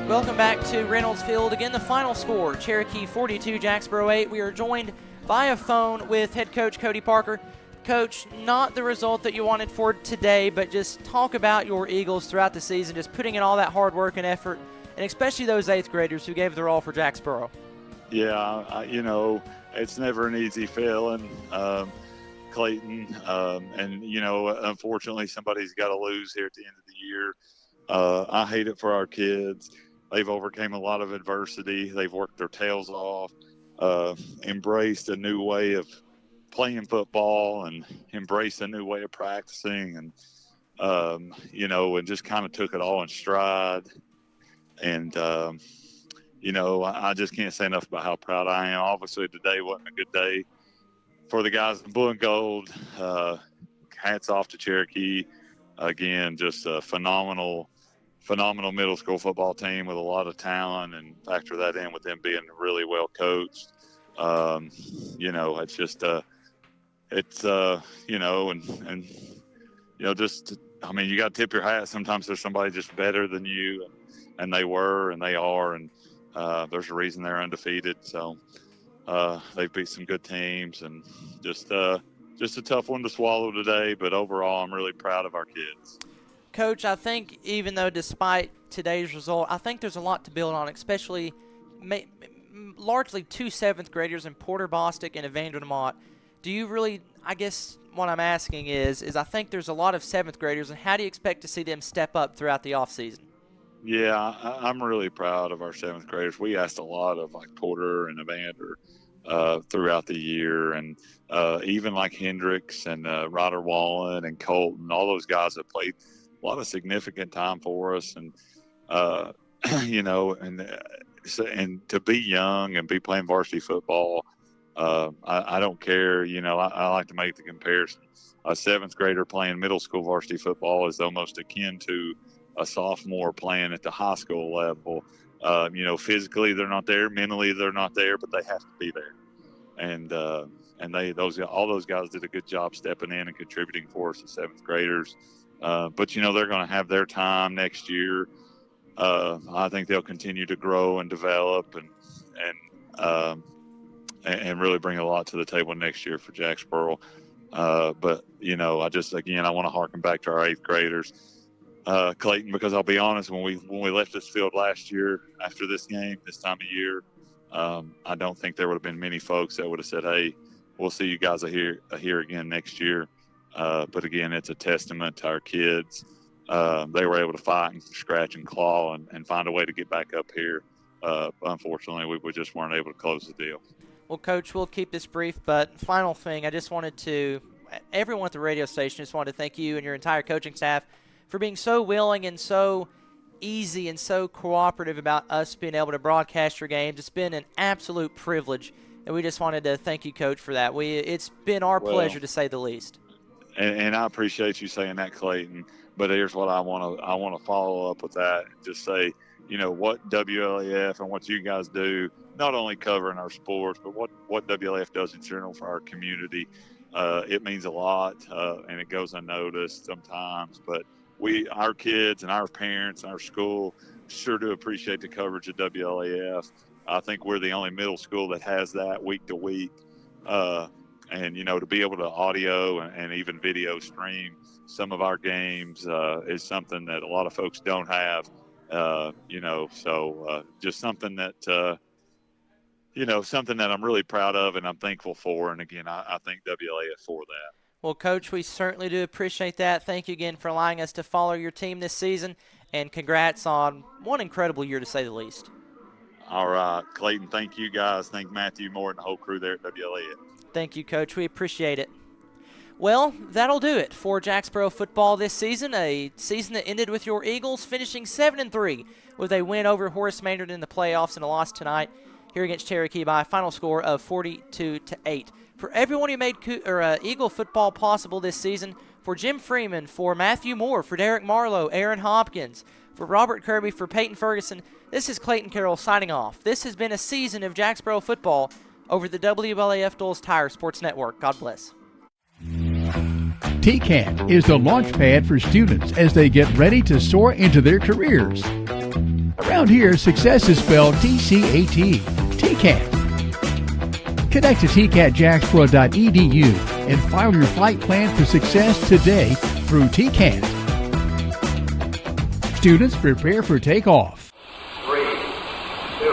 Welcome back to Reynolds Field. Again, the final score, Cherokee 42, Jacksboro 8. We are joined via phone with head coach Cody Parker. Coach, not the result that you wanted for today, but just talk about your Eagles throughout the season, just putting in all that hard work and effort, and especially those 8th graders who gave their all for Jacksboro. Yeah, it's never an easy feeling, Clayton, and, unfortunately somebody's got to lose here at the end of the year. I hate it for our kids. They've overcame a lot of adversity. They've worked their tails off, embraced a new way of playing football and embraced a new way of practicing and just kind of took it all in stride. And, I just can't say enough about how proud I am. Obviously, today wasn't a good day for the guys in blue and gold. Hats off to Cherokee. Again, just a phenomenal middle school football team with a lot of talent, and factor that in with them being really well coached. It's just, you got to tip your hat. Sometimes there's somebody just better than you, and they were, and they are, and there's a reason they're undefeated. So they've beat some good teams, and just a tough one to swallow today, but overall I'm really proud of our kids. Coach, I think even though despite today's result, I think there's a lot to build on, especially largely 2 7th graders in Porter Bostic and Evander Demott. Do you really, I guess what I'm asking is I think there's a lot of 7th graders, and how do you expect to see them step up throughout the offseason? Yeah, I'm really proud of our 7th graders. We asked a lot of Porter and Evander throughout the year, and even Hendricks and Ryder Wallen and Colton, all those guys have played a lot of significant time for us, and and to be young and be playing varsity football, I don't care. I like to make the comparison. A 7th grader playing middle school varsity football is almost akin to a sophomore playing at the high school level. Physically they're not there, mentally they're not there, but they have to be there. And all those guys did a good job stepping in and contributing for us as 7th graders. But they're going to have their time next year. I think they'll continue to grow and develop and really bring a lot to the table next year for Jacksboro. But I want to harken back to our 8th graders, Clayton, because I'll be honest, when we left this field last year after this game, this time of year, I don't think there would have been many folks that would have said, "Hey, we'll see you guys here again next year." But again, it's a testament to our kids, they were able to fight and scratch and claw and find a way to get back up here. Unfortunately, we just weren't able to close the deal. Well, Coach, we'll keep this brief, but final thing, everyone at the radio station just wanted to thank you and your entire coaching staff for being so willing and so easy and so cooperative about us being able to broadcast your games. It's been an absolute privilege, and we just wanted to thank you, Coach, for that. It's been our pleasure, to say the least. And I appreciate you saying that, Clayton. But here's what I want to follow up with that and just say, what WLAF and what you guys do, not only covering our sports, but what WLAF does in general for our community. It means a lot, and it goes unnoticed sometimes. But our kids and our parents and our school sure do appreciate the coverage of WLAF. I think we're the only middle school that has that week to week. And, to be able to audio and even video stream some of our games is something that a lot of folks don't have, so just something that, something that I'm really proud of and I'm thankful for. And, again, I thank WLAF for that. Well, Coach, we certainly do appreciate that. Thank you again for allowing us to follow your team this season, and congrats on one incredible year, to say the least. All right, Clayton, thank you guys. Thank Matthew Moore and the whole crew there at WLAF. Thank you, Coach. We appreciate it. Well, that'll do it for Jacksboro football this season, a season that ended with your Eagles finishing 7-3 with a win over Horace Maynard in the playoffs and a loss tonight here against Cherokee by a final score of 42-8. For everyone who made Eagle football possible this season, for Jim Freeman, for Matthew Moore, for Derek Marlowe, Aaron Hopkins, for Robert Kirby, for Peyton Ferguson, this is Clayton Carroll signing off. This has been a season of Jacksboro football over the WLAF Doles Tire Sports Network. God bless. TCAT is the launch pad for students as they get ready to soar into their careers. Around here, success is spelled TCAT. TCAT. Connect to tcatjacksboro.edu and file your flight plan for success today through TCAT. Students, prepare for takeoff. 3, 2,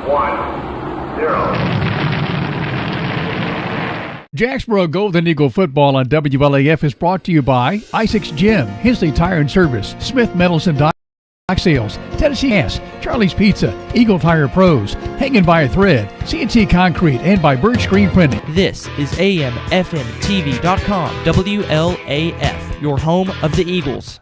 1, 0. Jacksboro Golden Eagle football on WLAF is brought to you by Isaac's Gym, Hensley Tire and Service, Smith Metals and Dock Sales, Tennessee Gas, Charlie's Pizza, Eagle Tire Pros, Hanging by a Thread, CNC Concrete, and by Birch Screen Printing. This is AMFMTV.com, WLAF, your home of the Eagles.